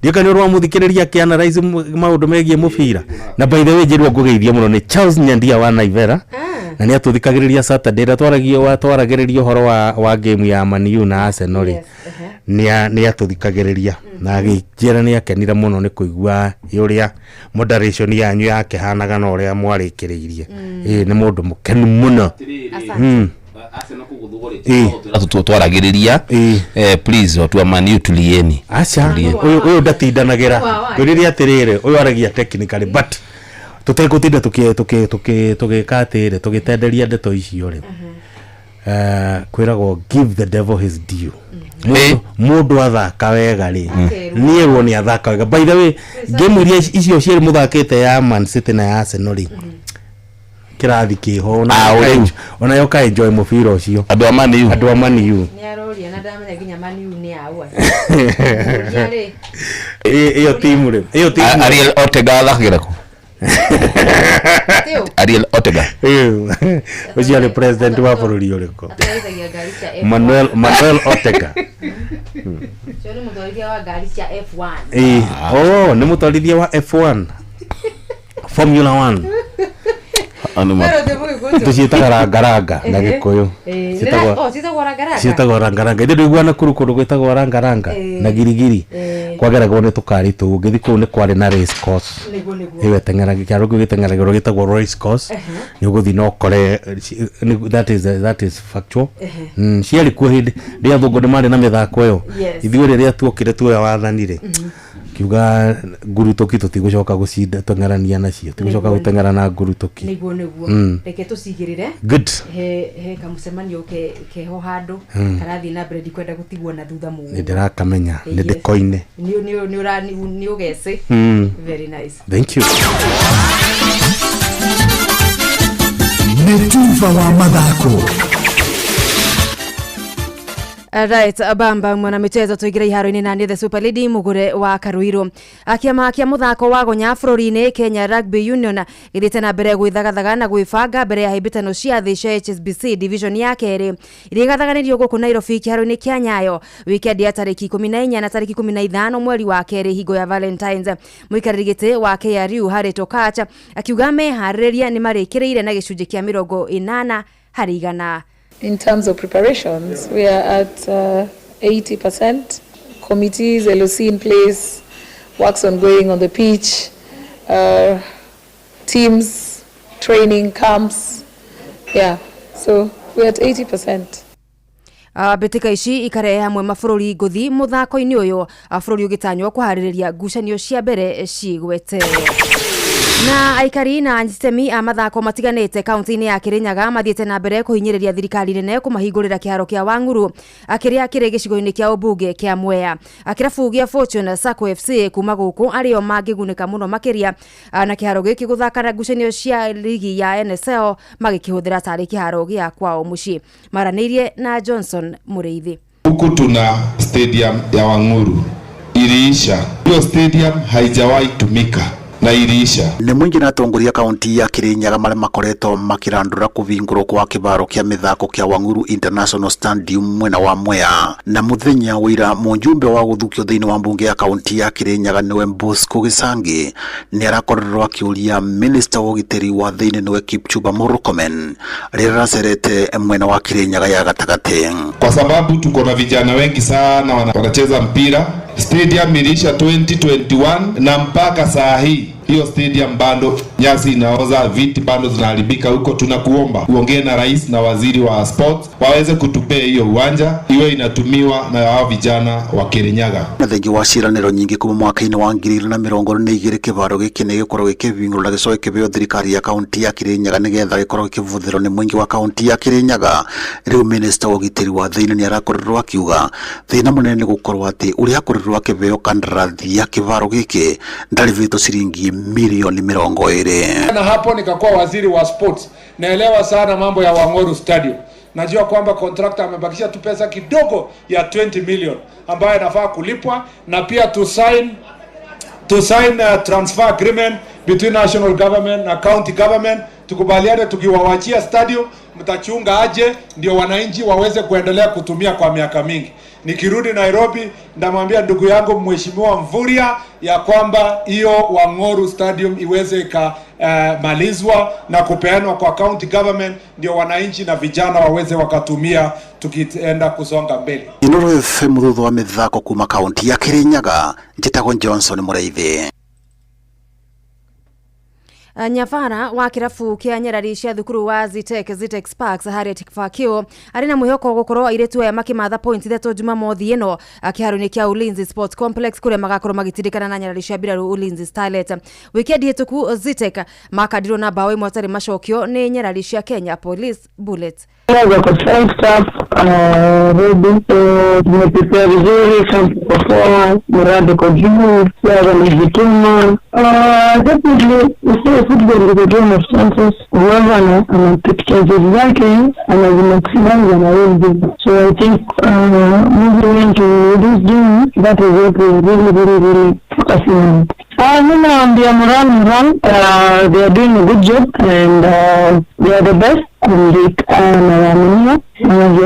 ndika ni rwa muthikiriria ki analyze maundu megie mubira na by the way njirwo ngugeithia muno ni Charles Nyandia wa Naivera na ni atuthikagiriria Saturday twaragiriria horo wa game ya Man U na Arsenal ni atuthikagiriria na agijira ni akenira muno ni kuigua uria moderation yanyu yake hanaga na uria mwarikiriirie ni mundu mukenu muno Arsenal kuguthuguri twaragiriria please watu wa Man U tulieni uyu ndatindanagira kuriria atirire uyu aragia technically but tutekutinda tukikatire tugitenderia ndeto icio ri kwiragwo give the devil his due. Mundu athaka wega ri nie woni athaka wega. By the way, game iria icio cieri muthakite ya Man City na ya Arsenal ri kirathi kiho ona yo ka enjoy mubira ucio andu a Man U ni aroria na ndamenya nginya Man U ni aua iyo timu ri Ariel Ortega athagira ku Ariel Ortega ucio ni president wa bururi uriko Manuel Ortega sio ni mutwarithia wa ngari cia F1 ni mutwarithia wa F1 Formula 1 tuciitaga rangaranga na Gikuyu ciitagwo rangaranga indi ndiguana kurukuru gwitagwo rangaranga na girigiri kwageragwo ni tukari tu ngithi kuu ni kwari na race course iwe tengera gikiaro gitengera gitagwo race course ni uguthi no kore that is factual ciari ku hindi ria thungu ni mari na mithako iyo ithuĩ rĩrĩa tuokire tuoya wathanire kiuga ngurutoki tutigucoka gucinda tengerania nacio tigucoka gutengera na ngurutoki niguo reke tucigirire good he kamucemanio keho handu karathi na bread kwenda gutigwo na thutha mu ni ndirakamenya ni ndikoine ni ugese very nice thank you Netuva wa mathako. Right, Bamba mwana michezo tuigira iharo-ini na the Super League mugure wa Karuiro. Akiama kia muthako wa gonya bũrũri-inĩ Kenya Rugby Union githite na mbere gwithagathaga na gwibanga mbere ya hibitano cia thĩ cia HSBC division ya kerĩ iria gathaganirio gũkũ Nairobi kĩharo-inĩ kĩa Nyayo weekend ya tariki 14 na tariki 15 mweri wa kerĩ hingo ya Valentines. Mũikarĩri gĩtĩ wa KRU Harry Tokacha akiuga meharĩrĩria nĩ marĩkĩrĩire na gĩcunjĩ kĩa 80 harĩ 100. In terms of preparations, we are at 80%. Committees, LOC in place, works ongoing on the pitch, teams, training, camps. Yeah, so we're at 80%. Betika ici ikarehe hamwe mabũrũri ngũthi mũthako-inĩ ũyũ bũrũri ũgĩtanywo kũharĩrĩria ngucanio cia mbere cigwete. Na aikari na anjitemi a mathako matiganĩte kaunti-inĩ ya Kirinyaga mathiĩte na mbere kũhinyĩrĩria thirikari nene kũmahingũrĩra kĩharo kĩa Wanguru akĩrĩa kĩrĩ gĩcigo-inĩ kĩa ũmbunge kĩa Mwea. Kĩrabu gĩa Fortune Sacco FC kuma gũkũ arĩo mangĩgunĩka mũno makĩria na kĩharo gĩkĩ gũthakana ngucanio cia ligi ya NSL magĩkĩhũthĩra tarĩ kĩharo gĩa kwao mũciĩ. Maranĩirie na Johnson Mũrĩithi. Huku tuna stadium ya Wanguru iliisha. Hiyo stadium haijawahi tumika na irisha. Nĩ mũingĩ na atongoria kaunti ya Kirinyaga marĩa makoretwo makĩrandũra kũvingũrwo kwa kĩvaro kĩa mĩthako kĩa Wanguru International Stadium mwena wa Mwea. Na mũthenya wĩra mũjumbe wa gũthukio thĩinĩ wa mbunge ya kaunti ya Kirinyaga nĩwe Bosco Gĩcangi nĩ arakorerwo akĩũria minister wa ũgitĩri wa thĩinĩ nĩwe Kipchumba Murkomen rĩrĩa aracerete mwena wa Kirinyaga ya gatagatĩ. Kwa sababu tuko na vijana wengi sana wanacheza mpira. Stadium ilisha 2021 na mpaka saa hii hiyo stadium bado nyasi inaoza, viti bado zinaharibika huko. Tunakuomba uongee na rais na waziri wa sports waweze kutupea hiyo uwanja iwe inatumiwa na hao vijana wa Kirinyaga. Na thengi wa ciranĩro nyingĩ kuma mwaka-inĩ wa 2022 kĩvaro gĩkĩ nĩ gĩkorwo gĩkĩvingũrwo na gĩcoke kĩveo thirikari ya kaunti ya Kirinyaga nĩgetha gĩkorwo gĩkĩvũthĩrwo nĩ mũingĩ wa kaunti ya Kirinyaga. Rĩu minister wa ũgitĩri wa thĩinĩ nĩ arakorerwo akiuga thĩna mũnene nĩ gũkorwo atĩ ũrĩa akorerwo akĩveo kandarathi ya kĩvaro gĩkĩ ndarivĩtwo ciringi milioni 20. Na hapo nikakuwa waziri wa sports, naelewa sana mambo ya Wanguru Stadium. Najua kwamba contractor amebakisha tu pesa kidogo ya 20 million ambayo inafaa kulipwa, na pia to sign a transfer agreement between national government na county government. Tukubaliane tukiwawachia stadium mtachunga aje ndio wananchi waweze kuendelea kutumia kwa miaka mingi. Nikirudi Nairobi ndamwambia ndugu yangu Mheshimiwa Mvuria ya kwamba hiyo Wanguru Stadium iweze malizwa na kupeanwa kwa county government ndio wananchi na vijana waweze wakatumia tukienda kusonga mbele. Inoro FM thutha wa mĩthako kuma kaunti ya Kirinyaga, njĩtagwo Johnson Mũrĩithi. Nyavara wa kirabu kia Nyarari cia thukuru wa Zitex Sparks Harriet Fakio ari na mwihoko gukorwo airetu aya makimatha point 3 Jumamothi ino akiharuni kia Ulinzi Sports Complex kuria magakorwo magitindikana na Nyarari cia Biraru Ulinzi Starlet. Weekend hituku Zitec makadirwo na bao imwe tari macokio ni Nyarari cia Kenya Police Bullets. Tumepepea vizuri kwa mradi kwa juu ya mjituma. Definitely football is a game of chances. Whoever anapitia jezi yake anazimaximize na win. So I think moving into this game, that is what we really focusing on. Naambia Moran, they are doing a good job and they are the best. And the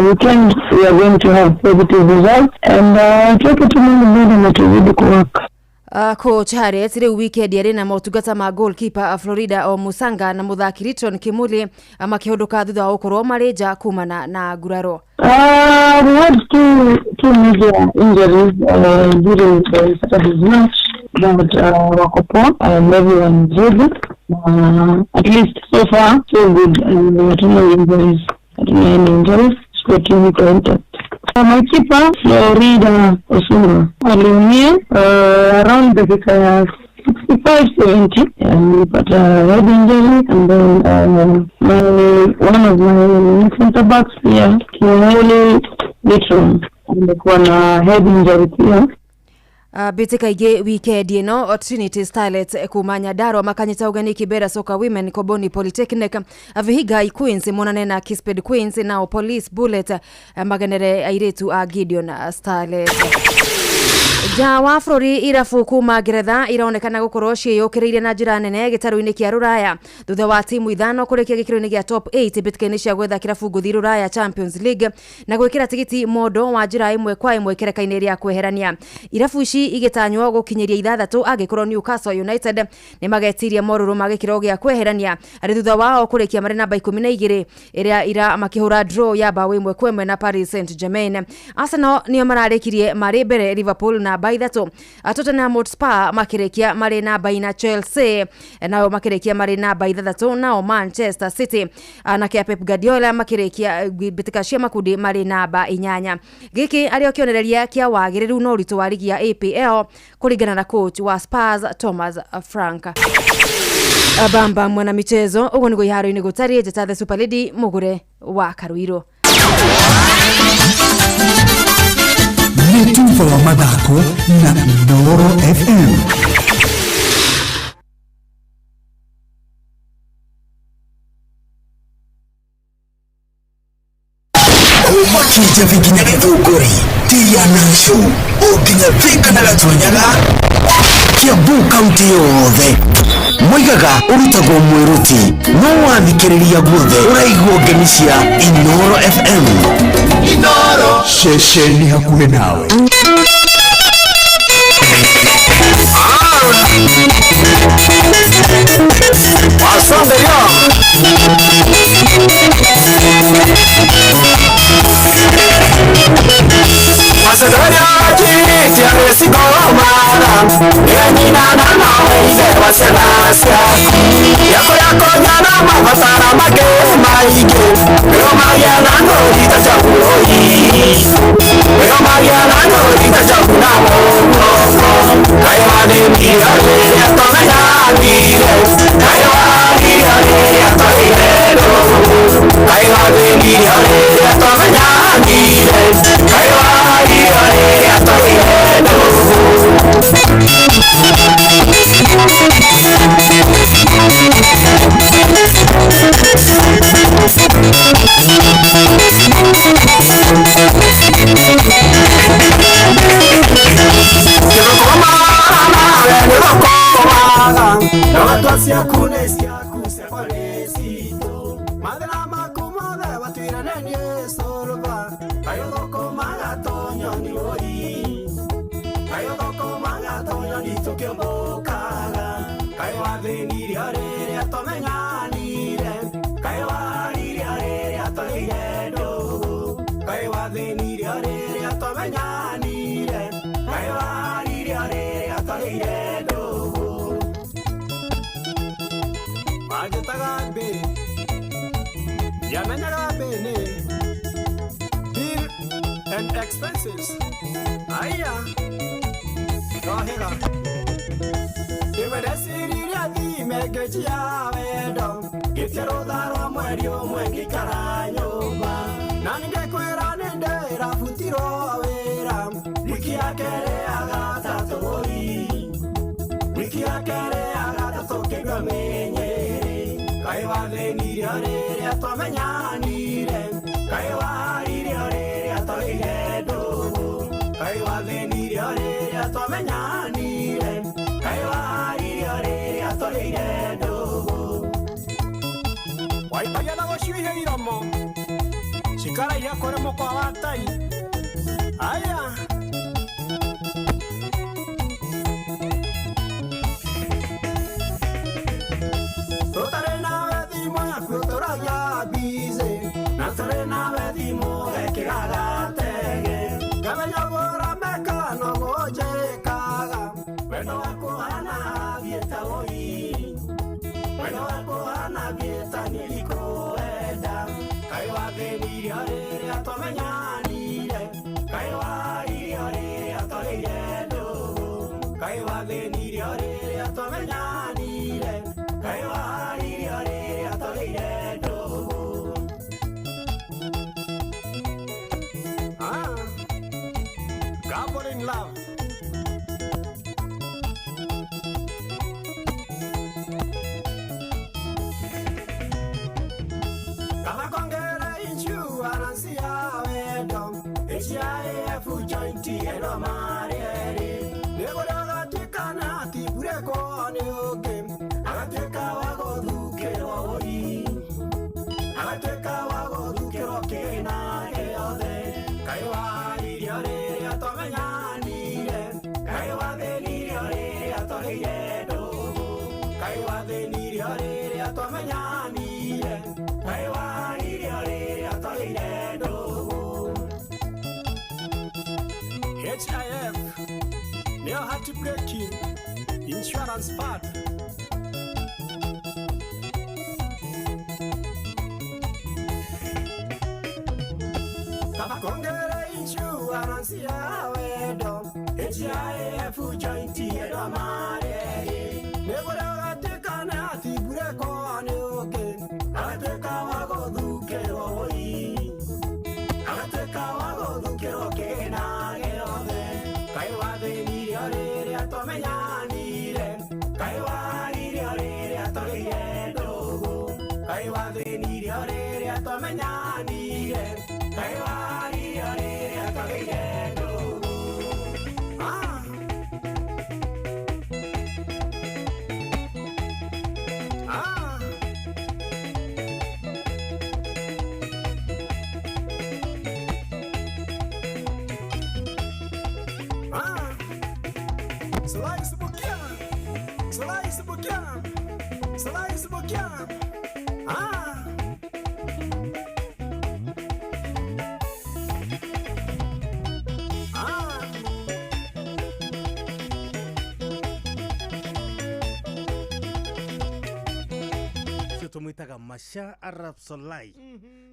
weekend we are going to have positive results and try to move to work. Coach Harriet riu weekend yari na motungata ma goalkeeper Florida Musanga na muthaki Riton Kimuli makihunduka thutha wa gukorwo mareja kumana na nguraro. We had two major injuries during the Saturday match, but wako and everyone is ready. At least so far so good, and we had no injuries. So team iko intact. My keeper Florida Osuna aliumia around the 65-70 and we got a head injury, and then one of my center backs here Kimoli Litron alikuwa na head injury pia. Bitika ige weekend ino Trinity Starlet kumanya daro makanyita ugani Kibera Soka Women Koboni Polytechnic Vihiga Queens monane na Kisped Queens na Police Bullet maganere airetu a Gideon Starlet. Jawa Flori irafu kuma Geretha iraonekana gukorwo ciiyukiriire na njira nene gitaru-ini kia Ruraya thutha wa timu ithano kurikia gikiro-ini gia top 8 bitikaini cia gwetha kirabu nguthi Ruraya Champions League na gwikira tigiti modo wa njira imwe kwa imwe kereka-ini ria kweherania. Irafu ici igitanywo gukinyiria ithathatu agikorwo Newcastle United ni magetiria moruru magikiro gia kweherania ari thutha wao kurikia mari namba 12 iria ira makihura draw ya bao imwe kwa imwe na Paris Saint-Germain. Arsenal nio mararikirie mari mbere Liverpool na baithatu. Tottenham Hotspur makirekia mari namba 4 Chelsea nao makirekia mari namba 3 nao Manchester City na kia Pep Guardiola makirekia bitika cia makundi mari namba 8. Giki ario kionereria kia wagiriru no ritu wa ligi ya APL kuringana na coach wa Spurs Thomas Frank. Bamba mwana michezo ugo nigo iharo-ini gutari jeta the Super Lady mugure wa Karuiro. Netumfa wa mathako na Noro FM. Umakija vikinya githunguri tia nasho ukinya vika na gatonyaga Kiambu kaunti yothe moigaga urutagwo mwiruti no wathikiriria guothe uraigwo ngemi cia Inoro FM. Inoro shesheni hakuhe nawe. Asante yo Macedonia jiti ya resigomara Yenina na maweze wa senasia Yako nyana mafatara magema ike Weo mariana no lita chakuroi Weo mariana no lita chakunamo Kaiwani miyale ya tome nabire Kaiwani miyale ya tome nero Kaiwani miyale ya tome nabire Kaiwani miyale ya tome nero Bajetaga mbere yamenyaga mbere bill and expenses aya kahera iweresiriria thimegeji ya wendo gĩtĩro tharwa mweri ũmwe ngĩikara nyũmba na nĩngekwĩra nĩndĩrabutirwo wĩra wiki ya kerĩ ya gatatũ wiki ya kerĩ ya gatatũ kĩndua menyerĩ kaĩ wathĩnirio rĩrĩa twamenyanire kaĩ waririo rĩrĩa tũrĩire ndũgũ kaĩ wathĩnirio rĩrĩa twamenyanire kaĩ waririo rĩrĩa tũrĩire ndũgũ waitagia na gũciũihia iromo cikaraire kũrĩ mũkwa wa tai aya tũtarĩ nawe thimũ yaku tũragia bize na tũrĩ nawe thimũ gekĩraga tege ngamenya gũrameka no gũnjĩkaga wendo waku hana thieta woi wendo waku hana thieta nĩrikũenda kaĩ wathĩnirio rĩrĩa twamenyanire kaĩ waririo rĩrĩa tũrĩire ndũgũ kaĩ wathĩnirio rĩrĩa twamenyanire kaĩ waririo rĩrĩa tũrĩire ndũgũ Gambling love kama kongere insurance ya wendo HIF jointi eno mareri nĩgũrĩgatikana tibureko nĩ ũngĩ agatuĩka wa gũthukĩrwo ũri agatuĩka wa gũthukĩrwo kĩna gĩothe kaĩ waririo rĩrĩa twamenyanire kaĩ wathĩnirio rĩrĩa tũrĩire ndũgũ kaĩ wathĩnirio rĩrĩa twamenyanire kaĩ waririo rĩrĩa tũrĩire ndũgũ HIF nĩyo heartbreaking insurance fund kama kongere insurance ya wendo HIF jointi eno mareri nĩgũrĩgatikana tibureko nĩ ũngĩ agatuĩka wa gũthukĩrwo ũri agatuĩka wa gũthukĩrwo kĩna gĩothe kaĩ wathĩnirio rĩrĩa twamenyanire kaĩ waririo rĩrĩa tũrĩire ndũgũ kaĩ wathĩnirio rĩrĩa twamenyanire kaĩ waririo rĩrĩa tũrĩire ndũgũ Slice Bukian. tumwitaga Masha Arab Solai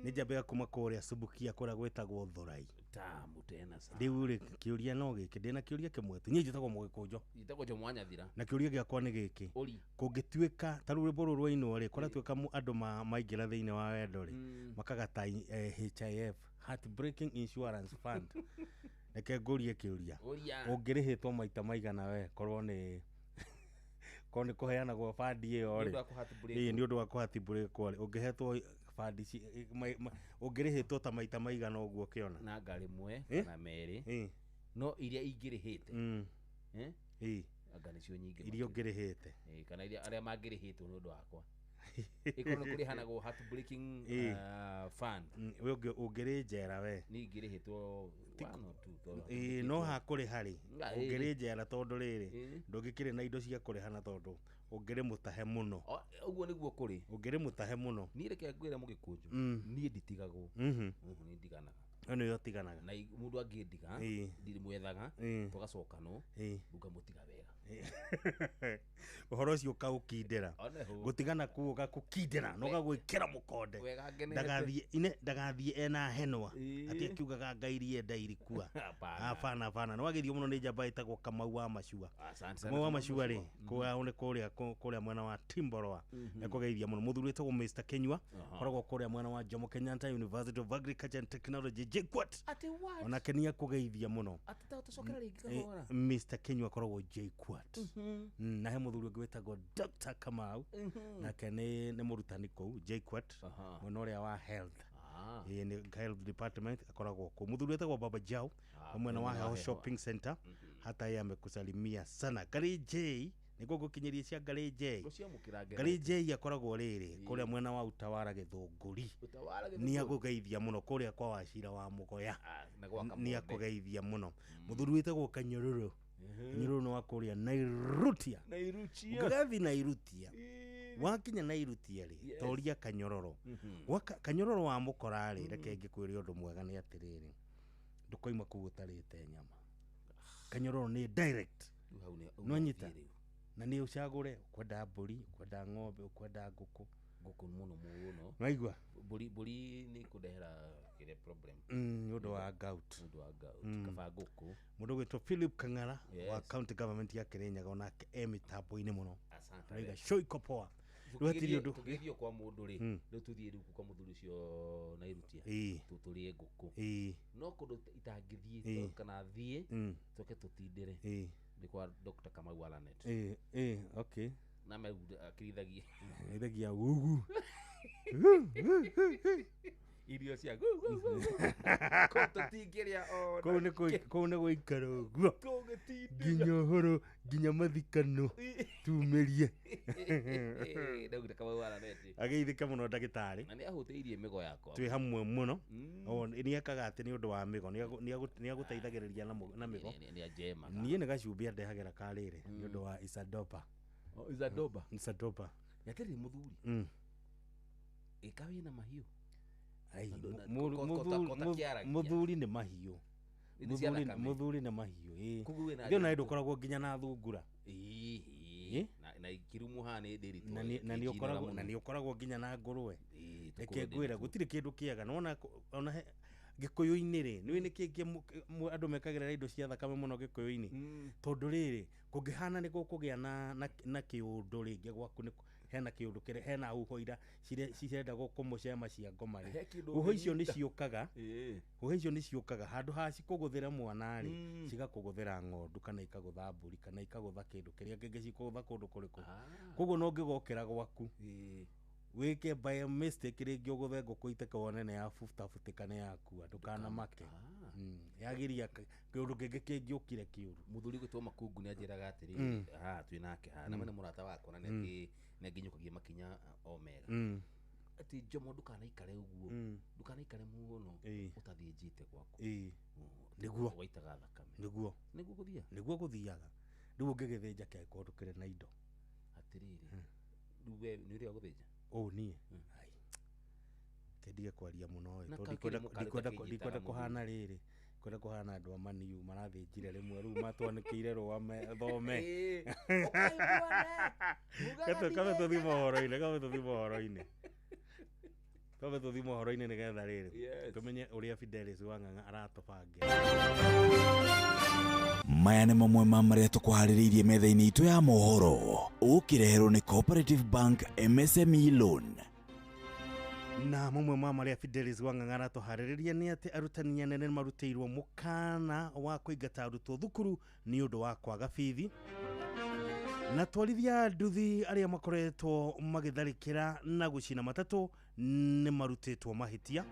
ni jabe kuma kũrĩa Subukia kũrĩa gwĩtagwo Thorai tamu tena sana rĩu rĩ kĩũria no gĩkĩ ndĩna kĩũria kĩmwe tu niĩ njĩtagwo Mũgĩkũnjũ njĩtagwo Jo Mwanyathira na kĩũria gĩakwa nĩ gĩkĩ kũngĩtuĩka ta rĩu rwĩmbo rũrũ ino rĩ kũrĩa tuĩka andũ maingĩra thĩinĩ wa wendo rĩ makagata HIF heartbreaking insurance fund reke ngũrie kĩũria ũngĩrĩhĩtwo maita maigana we korwo nĩ kone kuheanagwo fandi iyo ri ni undu wa kuhatibulekwo ri ungihetwo fandi ungirihitwo ta maita maigana uguo kiona na ngari mwe na meri no iria ingirihite anga nicio nyingi iria ungirihite kana iria aria mangirihitwo ni undu wakwa ikono kuri hanago heartbreaking fund we ungiri njera we ni ingirihitwo 1 or 2 no hakuri hari ungiri njera tondu riri ndungikire na indo cia kuri hana tondu ungiri mutahe muno uguo niguo kuri ungiri mutahe muno ni reke ngwire Mũgĩkũnjũ ni nditigagwo ni ndiganaga ano yo tiganaga na mundu angidiga ndiri mwethaga tugacoka no buga mutiga wega uhoro ucio kaukindira gutigana kuuga kukindira no gagwikira mukonde ndagathie ena henwa ati akiugaga ngairie ndairi kua hapana no agithio muno ni njamba itagwo Kamau wa Mashua Kamau wa Mashua ri kuria mwena wa Timboroa ekugeithia muno muthuri etagwo Mr Kenywa koragwo kuria mwena wa Jomo Kenyatta University of Agriculture and Technology JKUAT ona Kenya kugeithia muno Mr Kenywa koragwo JKUAT na he muthuri ungi wetagwo Dr Kamau na kene ne murutani kou JKUAT mwena uria wa health ni health department akoragwo ku muthuri wetagwo Baba Jao mwena wa Heho Shopping Center hata yeye amekusalimia sana Gary J niko gukinyiria cia Gary J akoragwo riri kuria mwena wa Utawara Githunguri ni agugeithia muno kuria kwa Wachira wa Mugoya ni akugeithia muno muthuri wetagwo Kanyororo Kanyororo no akuria Nairutia gathi Nairutia wakinya Nairutia ri toria Kanyororo Kanyororo wa mukora ri reke ngikwire undu mwega ni atiriri ndukoima kugutarite nyama Kanyororo ni direct no nyita na ni ucagure kwenda mburi kwenda ng'ombe kwenda nguku muno naigua mburi ni kudehera kile problem ndu wa gout kaba nguku mundu gwitwo Philip Kang'ara wa county government ya Kirinyaga onake emitambo-ini muno raiga shoikopoa tugithio kwa mundu ri ndo tuthie riu kwa muthuri ucio Nairutia tuturie nguku no kundu itangithie kana thie toke tutindire ni kwa Dr Kamau Alanet okay na me akirithagia gugu irio cia gugu ko tutingiria ona ko ne goikara guo ginya horo ginya mathikano tumerie Dr Kamau Alanet ageithika muno ndagitari na ni ahuteirie migo yakwa twi hamwe muno ni akaga ati ni undu wa migo ni aguteithagiriria na migo ni ajema ni ne gacumbia ndehagira karire ni undu wa Isadopa Isadopa yatiri muthuri ikawi na mahiu muthuri ni mahiu muthuri ni mahiu ndio na ndu koragwo nginya na thungura na ikirumu hani ndirito na ni ukoragwo nginya na ngurwe reke ngwira gutire kindu kiaga nona ona Gikuyu-ini ri ni kingi andu mekagirira indo cia thakame muno Gikuyu-ini tondu riri kungihana ni gukugia na kiundu ringi gwaku ni hena kiundu kire hena uhoira cirenda gukumucema cia ngoma ri uho icio ni ciukaga handu ha cikuguthira mwana ri cigakuguthira ng'ondu kana ikagutha mburi kana ikagutha kindu kiria kingi cikugutha kundu kuriku koguo no ngigokira gwaku wike by mistake ringi uguthe nguku iteka wonene ya fufutikane yaku ndukana make yagiria kiundu kingi kingiukire kiuru muthuri gwitwo Makungu ni anjiraga atiri twi nake na mene murata wakwa na nginyukagia makinya omega ati Jomo ndukana ikare uguo ndukana ikare muno utathienjite gwaku niguo waitaga thakame niguo guthiaga riu ngigithinja ke kundu kire na indo atiriri riu ni uri guthinja nie ai kedige kwaria muno ndikwenda kuhana riri kwenda kuhana andu a Maniu marathinjire rimwe riu matwanikiire ruame thome kabe tuthi mohoro-ini nigetha riri tumenye uria Fidelis Wang'ang'a aratubangira maya nĩ mamwe ma marĩa tũkũharĩrĩirie metha-inĩ itũ ya mohoro ũkireherwo nĩ Cooperative Bank MSME Loan na mamwe ma marĩa Fidelis Wang'ang'a aratuharĩrĩria nĩ atĩ arutani anene marutĩirwo mũkana wa kũingata arutwo thukuru nĩ ũndũ wa kwaga bithi na twarithia nduthi arĩa makoretwo magĩtharĩkĩra na gũcina matatũ nĩ marutĩtwo mahĩtia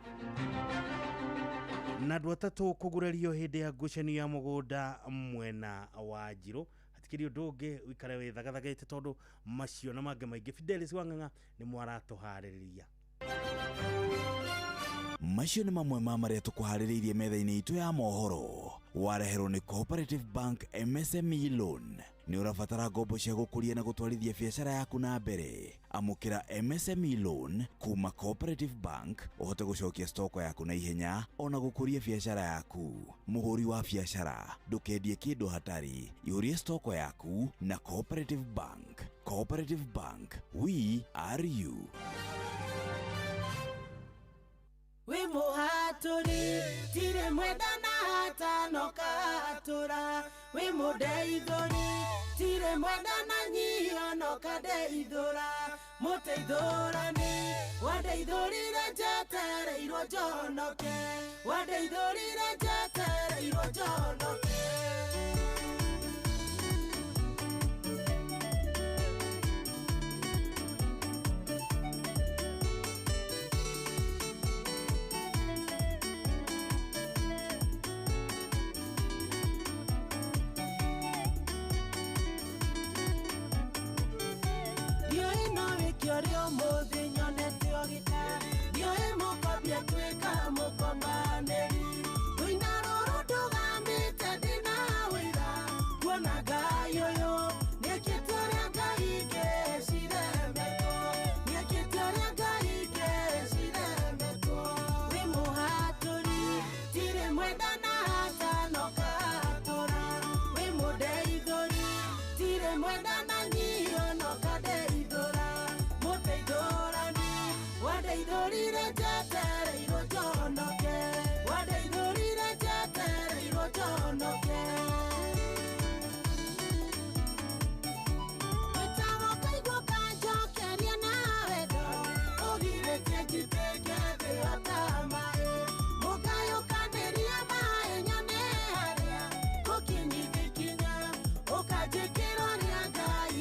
na andũ atatũ kũgurario hĩndĩ ya ngucanio ya mũgũnda mwena wa Njirũ hatikĩrĩ ũndũ ũngĩ wĩkare wĩthagathagĩte tondũ macio na mangĩ maingĩ Fidelis Wang'ang'a nĩ mwaratũharĩrĩria macio nĩ mamwe ma marĩa tũkũharĩrĩirie metha-inĩ itũ ya mohoro wareherwo nĩ Cooperative Bank MSME Loan nĩ ũrabatara ngombo cia gũkũria na gũtwarithia biacara yaku na mbere amũkĩra MSME Loan kuma Cooperative Bank ũhote gũcokia stoko yaku na ihenya ona gũkũria biacara yaku mũhũri wa biacara ndũkendie kĩndũ hatari ihũrie stoko yaku na Cooperative Bank Cooperative Bank, we are you. We muhaturi tire mwendana hata nokatura we mudeithori tire mwendana nyio nokadeithora muteithorani wadeithorire jetereirwo njonoke wadeithorire jetereirwo njonoke Yorio mothe nyonete ogita Yoe mokobia tweka mokomaneri Tuina roro tugamite dina wira Kuona gayoyo Niekitoria gaike siremeko Niekitoria gaike siremeko Wimu haturi Tire mwendana hata nokatora Wimu deidori Tire mwendana nyiyo nokadeidora Wadeithorire jetereirwo njonoke Wadeithorire jetereirwo njonoke Wetagwo kaigwo kanjokeria na wendo Ũgirĩtie njitĩke thĩ ota maĩ Mũkayũkanĩria maĩ nyone harĩa Ũkinyithikinya Ũkanjĩkĩra rĩa Ngai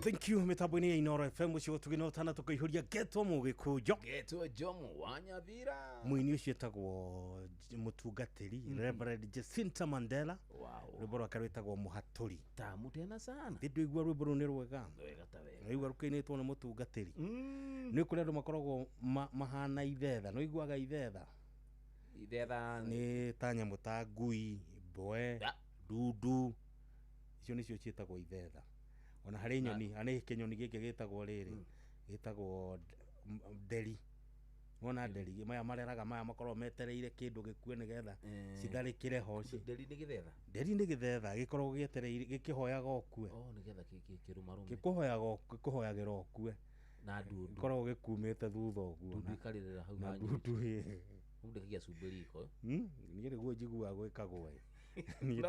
Thank you mitambo-ini ya Inoro FM ucio tuginotana tukaihuria Geto Mugikujo. Geto Jomo Wanyavira. Muini ucio etagwo mutungatiri Reverend Jacinta Mandela. Wow. Rwimbo rwake rwitagwo Muhaturi. Tamu tena sana. Ndindu igua rwimbo ru ni rwega. Wega ta wega. Igua rukainitwo ni mutungatiri. Ni kuri andu makoragwo mahana ithetha. No iguaga ithetha. Ithetha ni ta nyamu ta ngui, mboe, ndudu. Icio nicio cietagwo ithetha. Ona hari nyoni ane kinyoni giki gitagwo riri gitagwo deri. Wona deri maya mareraga maya makorwo metereire kindu gikue nigetha citharikire hoci. Deri ni githetha. Deri ni githetha gikorwo gietereire gikihoyaga okue. Nigetha kirumarume. Gikuhoyagira okue. Na ndudu. Gikorwo gikumite thutha uguo. Ndudu ikaririra hau na ndudu. Mundu kigia cumberiko. Ni guo njigua gwikagwo. Ni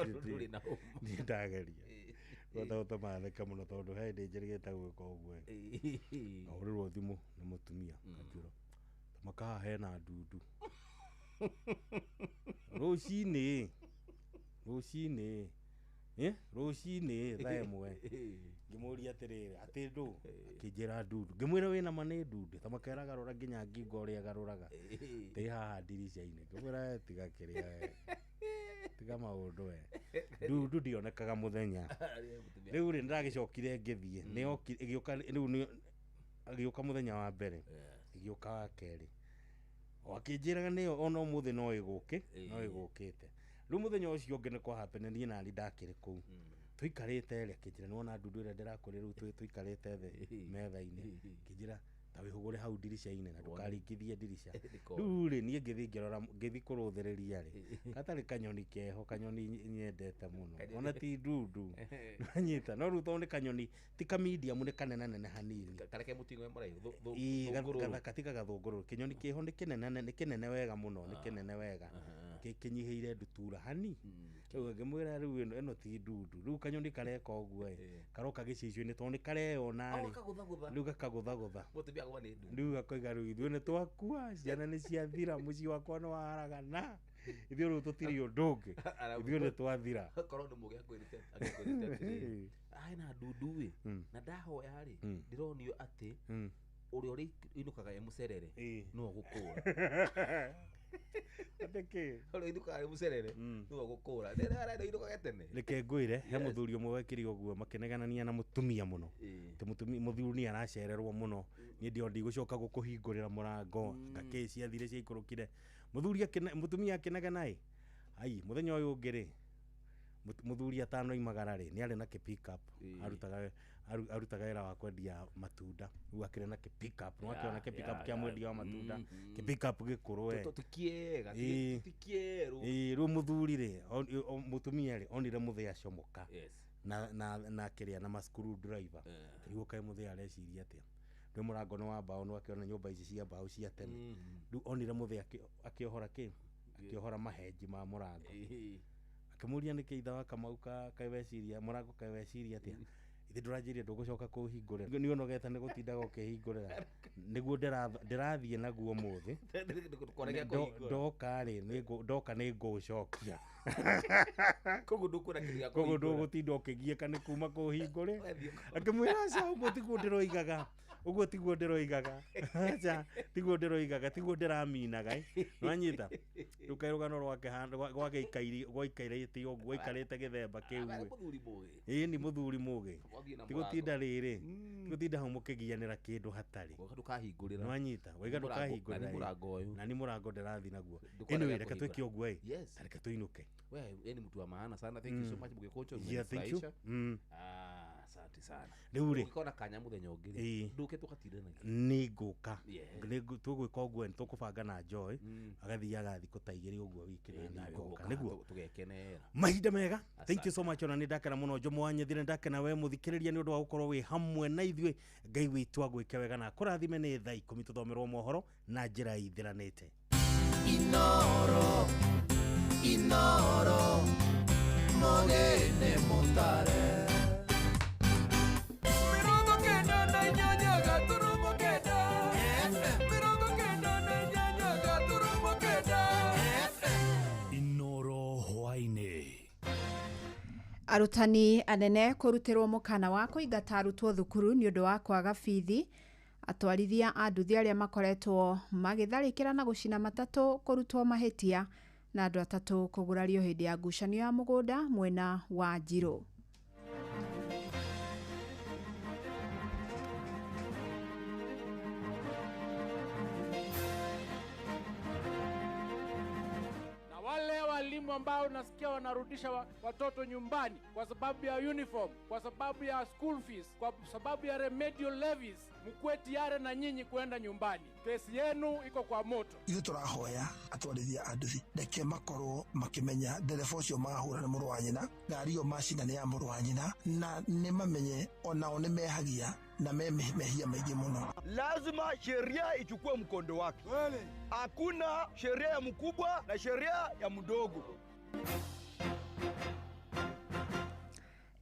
ndageria gotho matheka muno tondu he ndinjeri getagwika uguo aurirwo thimu na mutumia akiro makaha hena ndudu rucini thaemwe ngimuria atiriri ati ndu akijira ndudu ngimwira wina mane ndudu tamakera garura nginya ngingo uria garuraga ti haha ndirica-ini ngimwira tiga kiria tiga maundu ndudu ndionekaga muthenya riu ri ndiragicokire ngithie ni igioka riu agioka muthenya wa mbere igioka wa keri wakinjiraga ni ona umuthi no igukite riu muthenya ucio ngi ni kwa happen ni nani ndakiri kuu tuikarite ri akinjira ni wona ndudu ire ndirakuri riu tuikarite the metha-ini kinjira ta wihugure hau ndirica-ini na ndukaringithie ndirica riu ri nie ngithi ngirora ngithi kuruthiriria ri gatari kanyoni keho kanyoni nyendete muno ona ti ndudu nanyita no ruto ni kanyoni ti ka medium ni kanene hanini kareke mutingo muraihu katika gathunguru kinyoni keho ni kinene wega muno ni kinene wega kinyihiire ndutura hani riu ngimwira riu eno ti ndudu riu kanyoni kareka uguo karoka gicicio-ini to ni kareyona ri riu gakagutha riu gakoiga riu ithuĩ nĩ twakua ciana nĩ ciathira mũciĩ wakwa nĩ waragana ithuĩ rĩu tũtirĩ ũndũ ũngĩ ithuĩ nĩ twathira korwo nĩ mũgĩ akwĩrĩte hena ndudu na ndahoya rĩ ndĩronio atĩ ũrĩa ũrĩinũkaga mũcerere no gũkũra ateke ore iduka muserere no gukura ndera iduka tene reke ngwire he muthuri umwe wekiri oguo makeneganania na mutumia muno te mutumia muthuri ni aracererwo muno ni ndio ndigucoka gukuhingurira murango ngakeci athire cia ikurukire mutumia akenegana ai muthenya uyu ngiri muthuri atano imagara ri ni ari na pick up arutaga wira wa kwendia matunda riu akire na pick up no akiona pick up kia mwendia wa matunda pick up gikuru tukiega riu muthuri ri mutumia ri onire muthia acomoka na kiria na screw driver riu kai muthia areciria atia riu murango no wa bao no akiona nyumba ici cia bao cia tene riu onire muthia akiohora akiohora mahenji ma murango akamuria niki itha wa Kamauka kaiveciria murango kaiveciria atia ithi ndurajiria ndugucoka kuhingurira ni onogeta ni gutindaga ukihingurira niguo ndirathie naguo muthi ndoka ri ndoka ni ngucokia koguo ndukura kiria koguo ndugutinda ukigieka ni kuma kuhingure akimwira aca mutiguo ndiroigaga uguo tiguo ndiroigaga aca tiguo ndiroigaga tiguo ndiraminaga nwanyita rukairugano rwake gwake ikairite uguo ikarite githemba kiu ni muthuri mugi tigutinda riri tigutinda hau mukigianira kindu hatari ndukahingurira nwanyita waiga ndukahingurira na ni murango ndirathi naguo anyway reke twike uguo reke tuinuke we ni mtu wa maana sana thank you so much Mugikocho mmenifurahisha asante sana riu ri ukona kanya muthenya ungiri nduke tukatirana ni nguka tugwika uguo ni tukubanga na Joy agathi kutaigiri uguo wikire ni nguka niguo tugekenera mahinda mega thank you so much ona ni ndakena muno Jomo Wanyethire ndakena we muthikiriria ni undu wa gukorwo wi hamwe na ithuĩ Ngai witũ agwĩke wega na kũrathime nĩ thaa 10 tuthomerwo mohoro na njĩra ithiranĩte Inoro Mogene Montare Mirongo kenda na nyanya gaturumo kenda Mirongo kenda na nyanya gaturumo kenda Inoro hwaine Arutani anene kurutirwo mukana wa kuingata arutwo thukuru ni undu wa kwaga bithi. Atwarithia a nduthi aria makoretwo magitharikira na gucina matatu kurutwo mahitia na andu atatu kugurario hindi ya ngucanio ya mugunda mwena wa Njiro. Wale walimu ambao nasikia wanarudisha watoto nyumbani kwa sababu ya uniform, kwa sababu ya school fees, kwa sababu ya remedial levies, mkuwe tayari na nyinyi kuenda nyumbani. Kesi yenu iko kwa moto. Ithu turahoya atwarithia a nduthi ndeke makorwo makimenya ndereba ucio mahura ni mũrũ wa nyina, ngari iyo macina ni ya mũrũ wa nyina, na ni mamenye onao ni mehagia na mehia maingĩ muno. Lazima sheria ichukue mkondo wake. Hakuna sheria ya mkubwa na sheria ya mdogo.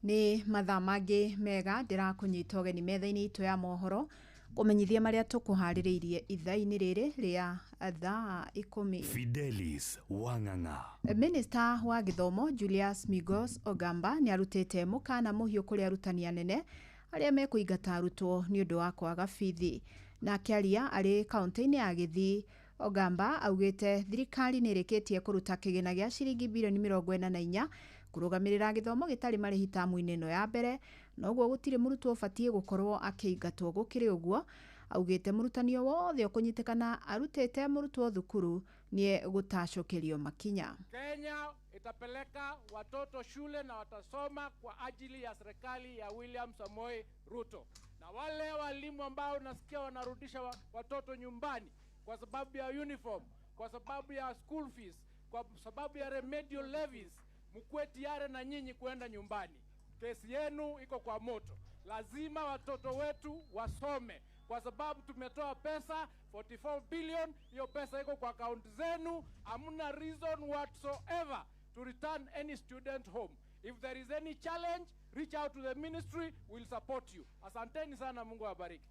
Ni mathaa mangĩ mega ndĩrakunyita ũgeni metha-inĩ itũ ya mohoro kumenyithia maria tukuharĩrĩirie ithaa-inĩ rĩrĩ rĩa thaa 10. Fidelis Wang'ang'a. Minister wa gĩthomo Julius Migos Ogamba ni arutĩte mũkana mũhiũ kũrĩ arutani anene arĩa mekũingata arutwo nĩ ũndũ wa kwaga bithi. Na kĩaria arĩ kaunti-inĩ ya Gĩthii, Ogamba augĩte thirikari nĩ ĩrĩkĩtie kũruta kĩgĩna gĩa ciringi bilioni 44 kũrũgamĩrĩra gĩthomo gĩtarĩ marĩhi tamu-inĩ ĩno ya mbere, na ũguo gũtirĩ mũrutwo ũbatiĩ gũkorwo akĩingatwo. Gũkĩrĩ ũguo, augĩte mũrutani wothe ũkũnyitĩkana arutĩte mũrutwo thukuru nĩ gũtacũkĩrio makinya. Kenya itapeleka watoto shule na watasoma kwa ajili ya serikali ya William Samoei Ruto. Na wale walimu ambao nasikia wanarudisha watoto nyumbani kwa sababu ya uniform, kwa sababu ya school fees, kwa sababu ya remedial levies, mkuwe tayari na nyinyi kuenda nyumbani. Kesi yenu iko kwa moto. Lazima watoto wetu wasome kwa sababu tumetoa pesa 44 billion. Hiyo pesa iko kwa account zenu. Hamuna reason whatsoever to return any student home. If there is any challenge, reach out to the ministry, we'll support you. Asanteni sana, Mungu awabariki.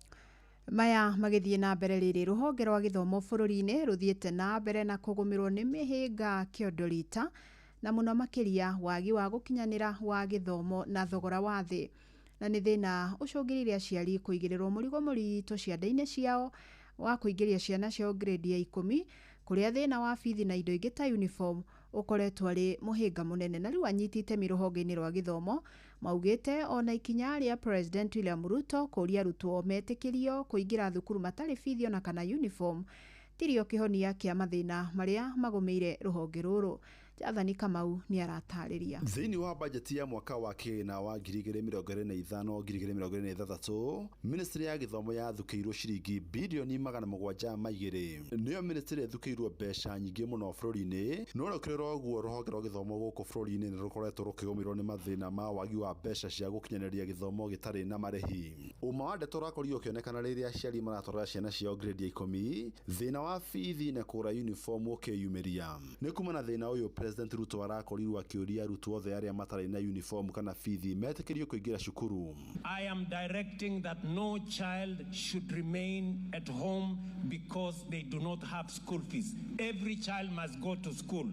Maya magithie na mbere riri ruhonge rwa githomo bururi-ini ruthiete na mbere na kugumirwo ni mihinga kiondorita na muno makiria wagi wa gukinyanira wa githomo na thogora wa thi, na ni thina ucungiriria aciari kuigirirwo murigo murito cianda-ini ciao wa kuingĩria ciana ciao grade ya 10 kuria thina wa bithi na indo ingĩ ta uniform ukoretwo ari muhinga munene. Na riu anyitite miruhonge-ini rwa githomo maugite ona ikinya ria President William Ruto kuria arutwo metikirio kuingira thukuru matari bithi ona kana uniform tirio kihonia kia mathina maria magomeire ruhonge ruru. Jathani Kamau ni aratariria. Thĩinĩ wa bajeti ya mwaka wa kĩgĩna wa 2025-2026, ministry ya gĩthomo yathukĩirwo ciringi bilioni 702. Nĩyo ministry ĩthukĩirwo mbeca nyingĩ mũno bũrũri-inĩ, no rũkĩrĩrwo ũguo rũhonge rwa gĩthomo gũkũ bũrũri-inĩ nĩ rũkoretwo rũkĩgũmĩrwo nĩ mathĩna ma wagi wa mbeca cia gũkinyanĩria gĩthomo gĩtarĩ na marĩhi. Ũma wa ndeto ũrakorirwo ũkĩonekana rĩrĩa aciari maratwara ciana ciao grade ya 10, thĩna wa bithi na kũgũra uniform ũkĩyumĩria. Nĩ kuma na thĩna ũyũ President Ruto arakorirwo akĩũria arutwo othe arĩa matarĩ na uniform kana bithi metĩkĩrio kũingĩra cukuru. I am directing that no child should remain at home because they do not have school fees. Every child must go to school.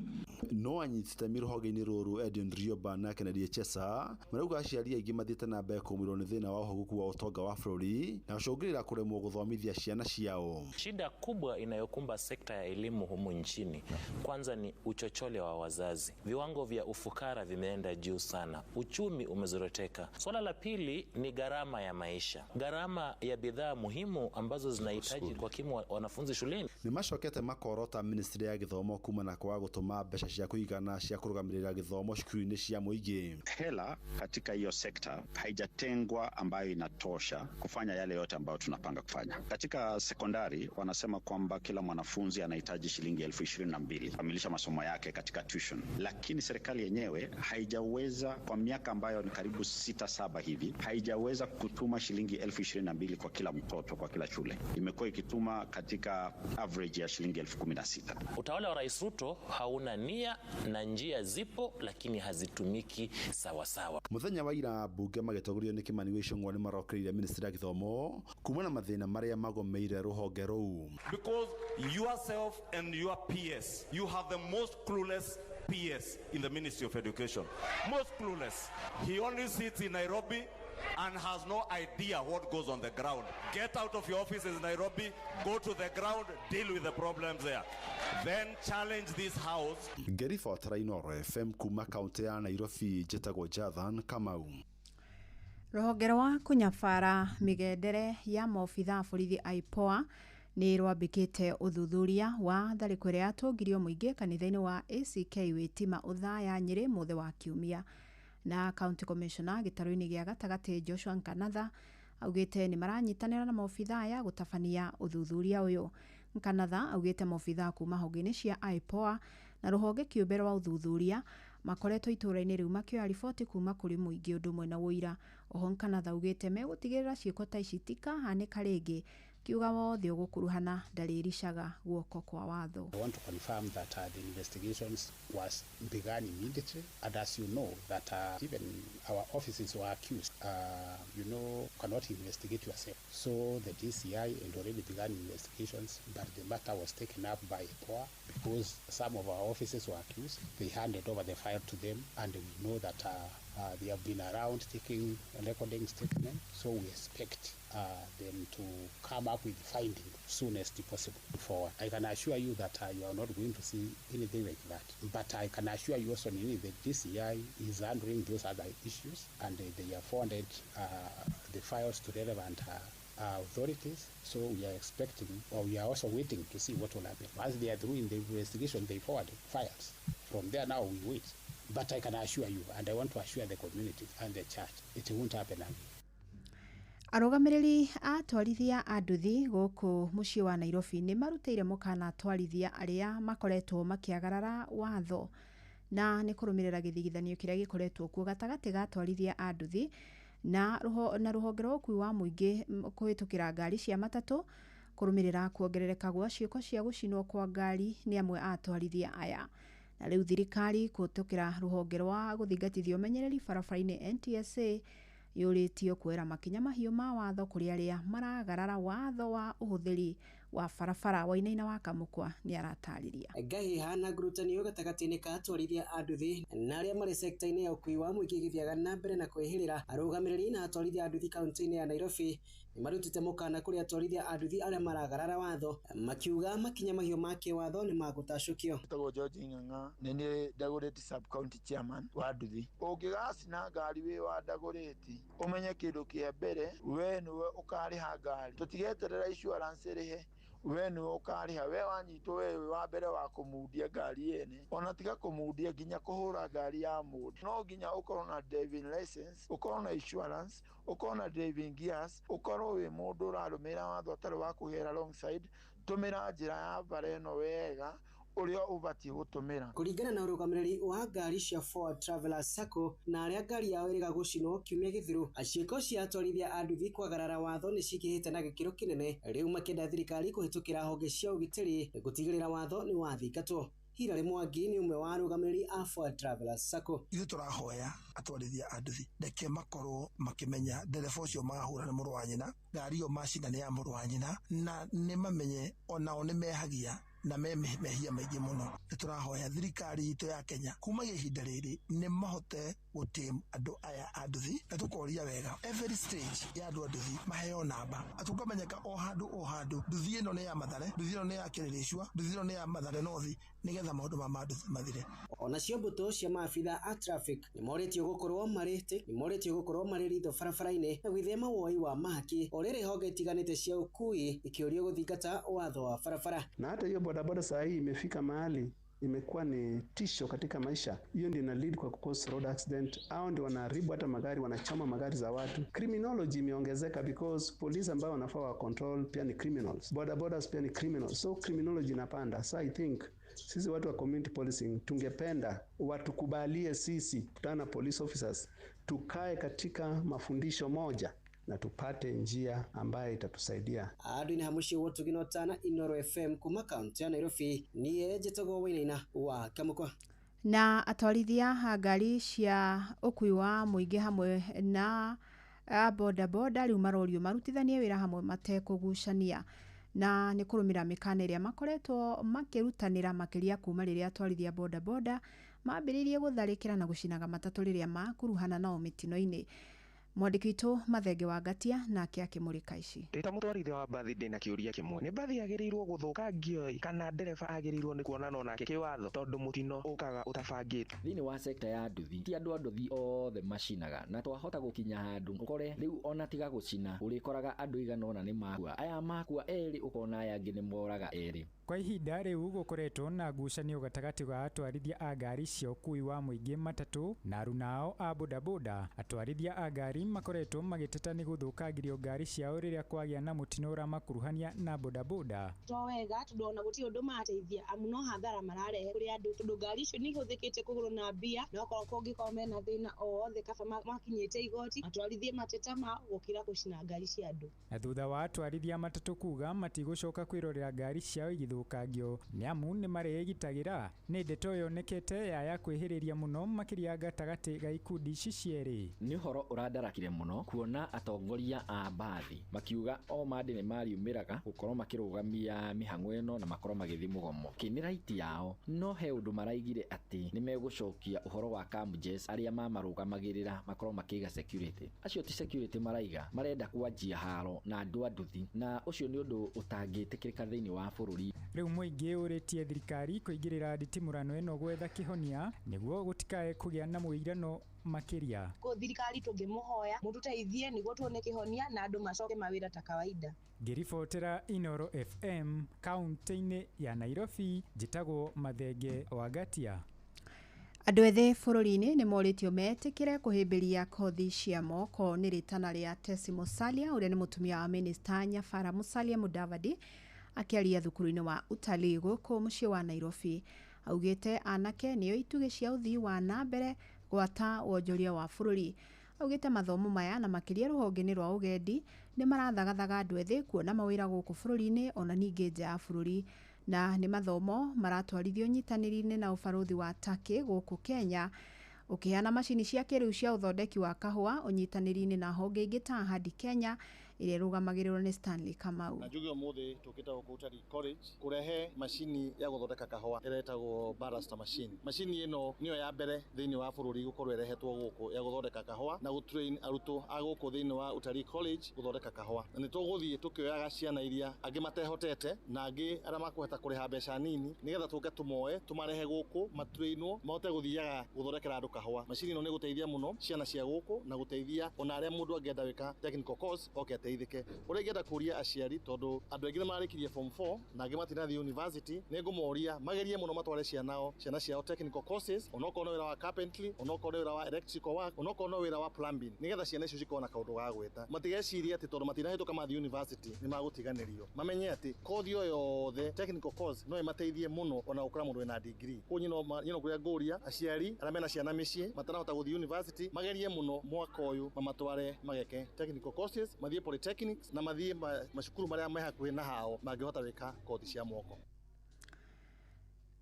No anyitĩte miruhonge-inĩ rũrũ Edion Rioba na Kennedy Chesa marauga aciari aingĩ mathiĩte na mbere kũũmĩrwo nĩ thĩna wa ũhogoku wa ũtonga wa bũrũri na gũcũngĩrĩra kũremwo gũthomithia ciana ciao. Shida kubwa inayokumba sekta ya elimu humu nchini kwanza ni uchochole wa wazazi. Viwango vya ufukara vimeenda juu sana. Uchumi umezoroteka. Swala la pili ni gharama ya maisha. Gharama ya bidhaa muhimu ambazo zinahitaji kwa kimu wanafunzi shuleni. Nĩ macokete makorota ministry ya gĩthomo kuma na kwa gũtũma mbeca cia kũigana cia kũrũgamĩrĩra gĩthomo cukuru-inĩ cia mũingĩ. Hela katika hiyo sekta haijatengwa ambayo inatosha kufanya yale yote ambayo tunapanga kufanya. Katika sekondari wanasema kwamba kila mwanafunzi anahitaji shilingi 22,000 kukamilisha masomo yake katika tuition. Lakini serikali yenyewe haijaweza kwa miaka ambayo ni karibu 6-7 hivi, haijaweza kutuma shilingi 22,000 kwa kila mtoto kwa kila shule. Imekuwa ikituma katika average ya shilingi 16,000. Utawala wa Rais Ruto hauna nia na njia zipo lakini hazitumiki sawa sawa. Muthenya wa ira bunge magĩtongorio nĩ Kimani wa Ichung'wa nĩ marokereire ministry ya gĩthomo kuma na mathĩna marĩa magomeire rũhonge rũu. Because yourself and your peers, you have the most clueless PS in the Ministry of Education. Most clueless. He only sits in Nairobi and has no idea what goes on the ground. Get out of your offices in Nairobi, go to the ground, deal with the problems there. Then challenge this house. Geri Forterainor FM kuma kaunti ya Nairobi jetagwo Jathan Kamau. Rũhonge rwa kũnyabara mĩgendere ya maobitha borithi IPOA nĩ rwambĩkĩte ũthuthuria wa tharĩko ĩrĩa yatũngirio mũingĩ kanitha-inĩ wa ACK wĩtima ũthaya Nyĩrĩ mũthĩ wa Kiumia. Na County Commissioner gĩtarũ-inĩ gĩa gatagatĩ Joshua Nkanatha augĩte nĩ maranyitanĩra na maobitha aya gũtabania ũthuthuria ũyũ. Nkanatha augĩte maobitha kuma honge-inĩ cia IPOA na rũhonge kĩũmbe rwa ũthuthuria makoretwo itũra-inĩ rĩu makĩoya riboti kuma kũrĩ mũingĩ ũndũ ũmwe na wũira. Oho Nkanatha augĩte megũtigĩrĩra ciĩko ta ici tikahanĩka rĩngĩ, kiuga wothe ũgũkuruhana ndarĩrishaga guoko kwa watho. I want to confirm that the investigations was begun immediately, and as you know that even our offices were accused, cannot investigate yourself. So the DCI had already begun investigations, but the matter was taken up by IPOA because some of our offices were accused. They handed over the file to them, and we know that they have been around taking recording statements, so we expect them to come up with findings soonest possible forward. I can assure you that you are not going to see anything like that. But I can assure you also that DCI is handling those other issues, and they have forwarded the files to relevant authorities. So we are expecting, or we are also waiting to see what will happen. As they are doing the investigation, they forward files. From there now we wait. But I can assure you, and I want to assure the community and the church, it won't happen again. Arũgamĩrĩri atwarithia a nduthi gũkũ mũciĩ wa Nairobi nĩ marutĩire mũkana atwarithia arĩa makoretwo makĩagarara watho na nĩ kũrũmĩrĩra gĩthigithanio kĩrĩa gĩkoretwo kuo gatagatĩ ga atwarithia a nduthi na rũhonge rwa ũkui wa mũingĩ kũhĩtũkĩra ngari cia matatũ kũrũmĩrĩra kuongerereka gwa ciĩko cia gũcinwo kwa ngari nĩ amwe a atwarithia aya. Na rĩu thirikari kũhĩtũkĩra rũhonge rwa gũthingatithia ũmenyereri barabara-inĩ NTSA yũrĩtio kuoera makinya mahiũ ma watho kũrĩ arĩa maragarara watho wa ũhũthĩri wa barabara. Wainaina wa Kamũkwa nĩ aratarĩria. Ngahĩha na ngurutanio gatagatĩ-inĩ ka atwarithia a nduthi na arĩa marĩ sekta-inĩ ya ũkui wa mũingĩ gĩthiaga na mbere na kwĩhĩrĩra. Arũgamĩrĩri na atwarithia a nduthi kaunti-inĩ ya Nairobi nĩ marutĩte mũkana kũrĩ atwarithia a nduthi arĩa maragarara watho, makiuga makinya mahiũ ma kĩwatho nĩ magũtacũkio. Tagwo George Ng'ang'a nĩ Dagoretti sub county chairman wa nduthi. Ũngĩgacina ngari wĩ wa Dagoretti umenye kĩndũ kĩa mbere we nĩwe ũkarĩha ngari, tũtigeterera insurance ĩrĩhe, we nĩwe ũkarĩha. We wanyitwo we wa mbere wa kũmundia ngari yene, ona tiga kũmundia nginya kũhũra ngari ya mũndũ. No nginya ũkorwo na driving license, ũkorwo na insurance, ũkorwo na driving gears, ũkorwo wĩ mũndũ ũrarũmĩrĩra watho ũtarĩ wa kũgera alongside. Tũmĩra njĩra ya bara ĩno wega ũrĩa ũbatiĩ gũtũmĩra. Kũringana na ũrũgamĩrĩri wa ngari cia Forward Travelers Sacco na arĩa ngari yao ĩrĩga gũcinwo kiumia gĩthiru, ciĩko cia atwarithia a nduthi kwagarara watho nĩ cikĩhĩte na gĩkĩro kĩnene, rĩu makĩenda thirikari kũhĩtũkĩra honge cia ũgitĩri gũtigĩrĩra watho nĩ wathingatwo. Hilary Mwangi nĩ ũmwe wa arũgamĩrĩri a Forward Travelers Sacco. Ithuĩ tũrahoya atwarithia a nduthi reke makorwo makĩmenya ndereba ũcio mahũra nĩ mũrũ wa nyina, ngari ĩyo macina nĩ ya mũrũ wa nyina, na nĩ mamenye onao nĩ mehagia na mehia maingĩ mũno. Nĩ tũrahoya thirikari itũ ya Kenya kuma ihinda rĩrĩ nĩ mahote gũtĩm andũ aya a nduthi, na tũkoria wega every stage ya andũ a nduthi maheo namba, atũkamenyeka o handũ nduthi ĩno nĩ ya Mathare, nduthi ĩno nĩ ya Kĩrĩrĩcua, nduthi ĩno nĩ ya Mathare North, nĩgetha maũndũ ma nduthi mathire. Onacio mbũtũ cia maabitha a traffic nĩ morĩtio gũkorwo marĩ ritho barabara-inĩ na gwĩthema woi wa mahaki, o rĩrĩ honge itiganĩte cia ũkui ikĩũrio gũthingata watho wa barabara. Na hata hiyo bodaboda saa hii imefika mahali imekuwa ni tisho katika maisha. Hiyo ndio ina lead kwa cause road accident. Hao ndio wanaharibu hata magari, wanachoma magari za watu. Criminology imeongezeka because police ambao wanafaa wa control pia ni criminals. Bodabodas pia ni criminals. So criminology inapanda. So I think sisi watu wa community policing tungependa watukubalie sisi kutana police officers tukae katika mafundisho moja na tupate njia ambayo itatusaidia. Adu ni hamushi wotu ginotana Inoro FM kuma kaunti ya Nairobi niye Njĩtagwo Wainaina wa Kamũkwa. Na atwarithia ngari cia ũkui wa mũingĩ hamwe na bodaboda rĩu marorio marutithanie wĩra hamwe matekũgucania na nĩ kũrũmĩra mĩkana ĩrĩa makoretwo makĩrutanĩra makĩria kuma rĩrĩa atwarithia bodaboda mambĩrĩirie gũtharĩkĩra na gũcinaga matatũ rĩrĩa makuruhana nao mĩtino-inĩ. Mwandĩki witũ Mathenge wa Ngatia nake akĩmũrĩka ici. Ndĩta mũtwarithia wa mbathi ndĩna kĩũria kĩmwe. Nĩ mbathi yagĩrĩirwo gũthũkangio kana ndereba agĩrĩirwo nĩ kuonana nake kĩwatho tondũ mũtino ũkaga ũtabangĩte? Thĩinĩ wa sekta ya nduthi ti andũ a nduthi othe macinaga, na twahota gũkinya handũ ũkore rĩu ona tiga gũcina ũrĩkoraga andũ igana ũna nĩ makua. Aya makua erĩ ũkona aya angĩ nĩ moraga erĩ. Kwa ihinda rĩu gũkoretwo na ngucanio gatagatĩ ga atwarithia a ngari cia ũkui wa mũingĩ matatũ na arunao a bodaboda. Atwarithia a ngari makoretwo magĩteta nĩ gũthũkangirio ngari ciao rĩrĩa kwagĩa na mũtino ũramakuruhania na bodaboda. To wega tondũ ona gũtirĩ ũndũ mateithia amu no hathara mararehe kũrĩ andũ tondũ ngari icio nĩ ihũthĩkĩte kũgũrwo na mbia, no korwo kũngĩkorwo mena thĩna o wothe kaba makinyĩte igoti atwarithie mateta ma gũkĩra gũcina ngari cia andũ. Na thutha wa atwarithia matatũ kuga matigũcoka kwĩrorera ngari ciao igithũkangio nĩamu nĩ marĩgitagĩra. Nĩ ndeto yonekete ya kwĩhĩrĩria mũno makĩria gatagatĩ ga ikundi ici cierĩ. Nĩ ũhoro ũrandarakire mũno kuona atongoria a mbathi makiuga o mandi nĩ mariumĩraga gũkorwo makĩrũgamia mĩhang'o ĩno na makorwo magĩthiĩ mũgomo. Kĩnĩ raiti yao no he ũndũ maraigire atĩ nĩ megũcokia ũhoro wa Camges arĩa mamarũgamagĩrĩra makorwo makĩiga security. Acio ti security maraiga, marenda kwanjia haro na andũ a nduthi, na ũcio nĩ ũndũ ũtangĩtĩkĩrĩka thĩinĩ wa bũrũri. Rĩu mũingĩ ũrĩtie thirikari kũingĩrĩra nditimũrano ĩno gwetha kĩhonia nĩguo gũtikae kũgĩa na mũirano makĩria. Thirikari tũngĩmũhoya mũtũteithie nĩguo tuone kĩhonia na andũ macoke mawĩra ta kawaida. Ngĩribotera Inooro FM kaunti-inĩ ya Nairobi, njĩtagwo Mathenge wa Ngatia. Andũ ethĩ bũrũri-inĩ nĩ morĩtio metĩkĩre kũhĩmbĩria kothi cia moko nĩ rĩtana rĩa Tesi Musalia ũrĩa nĩ mũtumia wa Minista Nyabara Musalia Mudavadi akĩaria thukuru-inĩ wa utalii gũkũ mũciĩ wa Nairobi. Augĩte anake nĩo itugĩ cia ũthii wa na mbere gwata wonjoria wa bũrũri. Augĩte mathomo maya na makĩria rũhonge-inĩ rwa ũgendi nĩ marathagathaga andũ ethĩ kuona mawĩra gũkũ bũrũri-inĩ ona ningĩ nja ya bũrũri, na nĩ mathomo maratwarithio nyitanĩri-inĩ na ũbarũthi wa Turkey gũkũ Kenya ũkĩheana macini cia kĩrĩu cia ũthondeki wa kahũa ũnyitanĩri-inĩ na honge ingĩ ta Hadi Kenya ĩrĩa ĩrũgamagĩrĩrwo nĩ Stanley Kamau. Na njuge ũmũthĩ tũkĩte gũkũ Utalii College kũrehe macini ya gũthondeka kahũa ĩretagwo barrister machine. Macini ĩno nĩyo ya mbere thĩinĩ wa bũrũri gũkorwo ĩrehetwo gũkũ ya gũthondeka kahũa na gũtrain arutwo a gũkũ thĩinĩ wa Utalii College gũthondeka kahũa. Na nĩ tũgũthiĩ tũkĩoyaga ciana iria angĩ matehotete na angĩ arĩa makũhota kũrĩha mbeca nini nĩgetha tũke tũmoe tũmarehe gũkũ matrainwo mahote gũthiaga gũthondekera andũ kahũa. Macini ĩno nĩ gũteithia mũno ciana cia gũkũ na gũteithia ona arĩa mũndũ angĩenda gwĩka technical course oke ateithĩke. Ũrĩa ingĩenda kũria aciari tondũ andũ aingĩ nĩ marĩkirie form 4 na angĩ matinathiĩ university, nĩ ngũmoria magerie mũno matware ciana ciao technical courses, onokorwo nĩ wĩra wa carpentry, onokorwo nĩ wĩra wa electrical work, onokorwo nĩ wĩra wa plumbing, nĩgetha ciana icio cikorwo na kaũndũ ga gwĩta. Matigecirie atĩ tondũ matinahĩtũka mathiĩ university nĩ magũtiganĩrio. Mamenye atĩ kothi o yothe technical course no ĩmateithie mũno ona gũkora mũndũ wĩna degree. Koguo nyino kũrĩa ngũria aciari arĩa mena ciana mĩciĩ matarahota gũthiĩ university magerie mũno mwaka ũyũ mamatware mageke technical courses, mathiĩ polytechnics na mathiĩ macukuru marĩa me hakuhĩ na hao mangĩhota gwĩka kothi cia moko.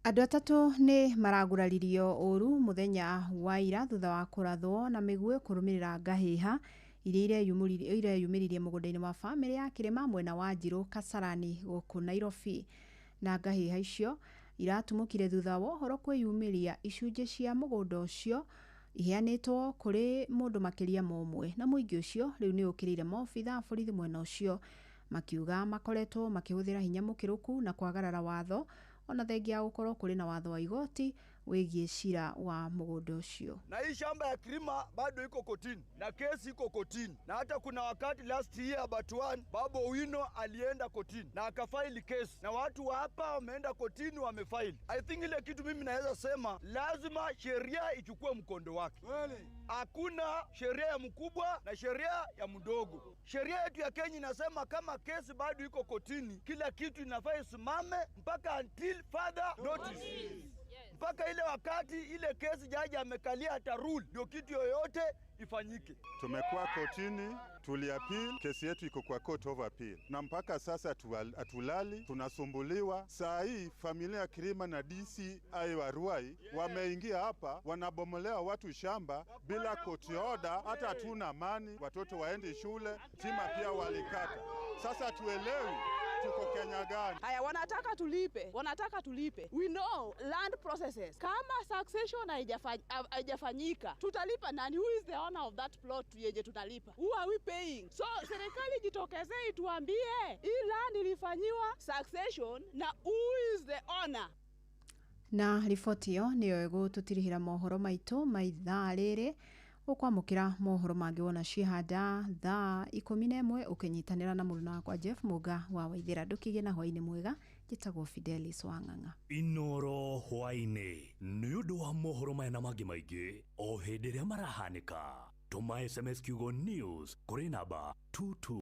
Andũ atatũ nĩ maraguraririo ũru mũthenya wa ira thutha wa kũrathwo na mĩguĩ kũrũmĩrĩra ngahĩha iria ireyumĩririe mũgũnda-inĩ wa bamĩrĩ ya Kĩrĩma mwena wa Njirũ Kasarani gũkũ Nairobi. Na ngahĩha icio iratumũkire thutha wa ũhoro kwĩyumĩria icunjĩ cia mũgũnda ũcio iheanĩtwo kũrĩ mũndũ makĩria momwe, na mũingĩ ũcio rĩu nĩ ũkĩrĩire maobitha borithi mwena ũcio makiuga makoretwo makĩhũthĩra hinya mũkĩrũku na kwagarara watho ona thengia gũkorwo kũrĩ na watho wa igoti wĩgiĩ cira wa mũgũnda ũcio. Na hii shamba ya Kirima bado iko kotini na kesi iko kotini, na hata kuna wakati last year Batuan Babu Owino alienda kotini na akafaili kesi, na watu wa hapa wameenda kotini wamefaili. I think ile kitu mimi naweza sema lazima sheria ichukue mkondo wake. Hakuna sheria ya mkubwa na sheria ya mdogo. Sheria yetu ya Kenya inasema kama kesi bado iko kotini, kila kitu inafaa isimame mpaka until further notice. Mpaka ile wakati ile kesi jaji amekalia hata rule ndio kitu yoyote ifanyike. Tumekuwa kotini, tuliappeal, kesi yetu iko kwa court of appeal. Na mpaka sasa atulali, tunasumbuliwa. Saa hii familia ya Kirima na DCI wa Ruai wameingia hapa, wanabomolewa watu shamba bila court order, hata hatuna amani, watoto waende shule, tima pia walikata. Sasa tuelewi tuko Kenya gani? Haya, wanataka tulipe. We know land processes. Kama succession haijafanyika, tutalipa nani? Who is the owner of that plot yenye tutalipa? Who are we paying? So serikali jitokezee ituambie hii land ilifanyiwa succession na who is the owner. Na riboti yo niyo igututirihira mohoro maitu maithaa riri ukwamukira mohoro mangi wona cihanda thaa 11 ukinyitanira na muruna wakwa Jeff Muga wa Waithira ndukige na hwaini mwega gitagwo Fidelis Wang'ang'a. Inoro hwaini ni undu wa mohoro mena mangi maingi o hindi ria marahanika. Tuma SMS kiugo news kuri namba 22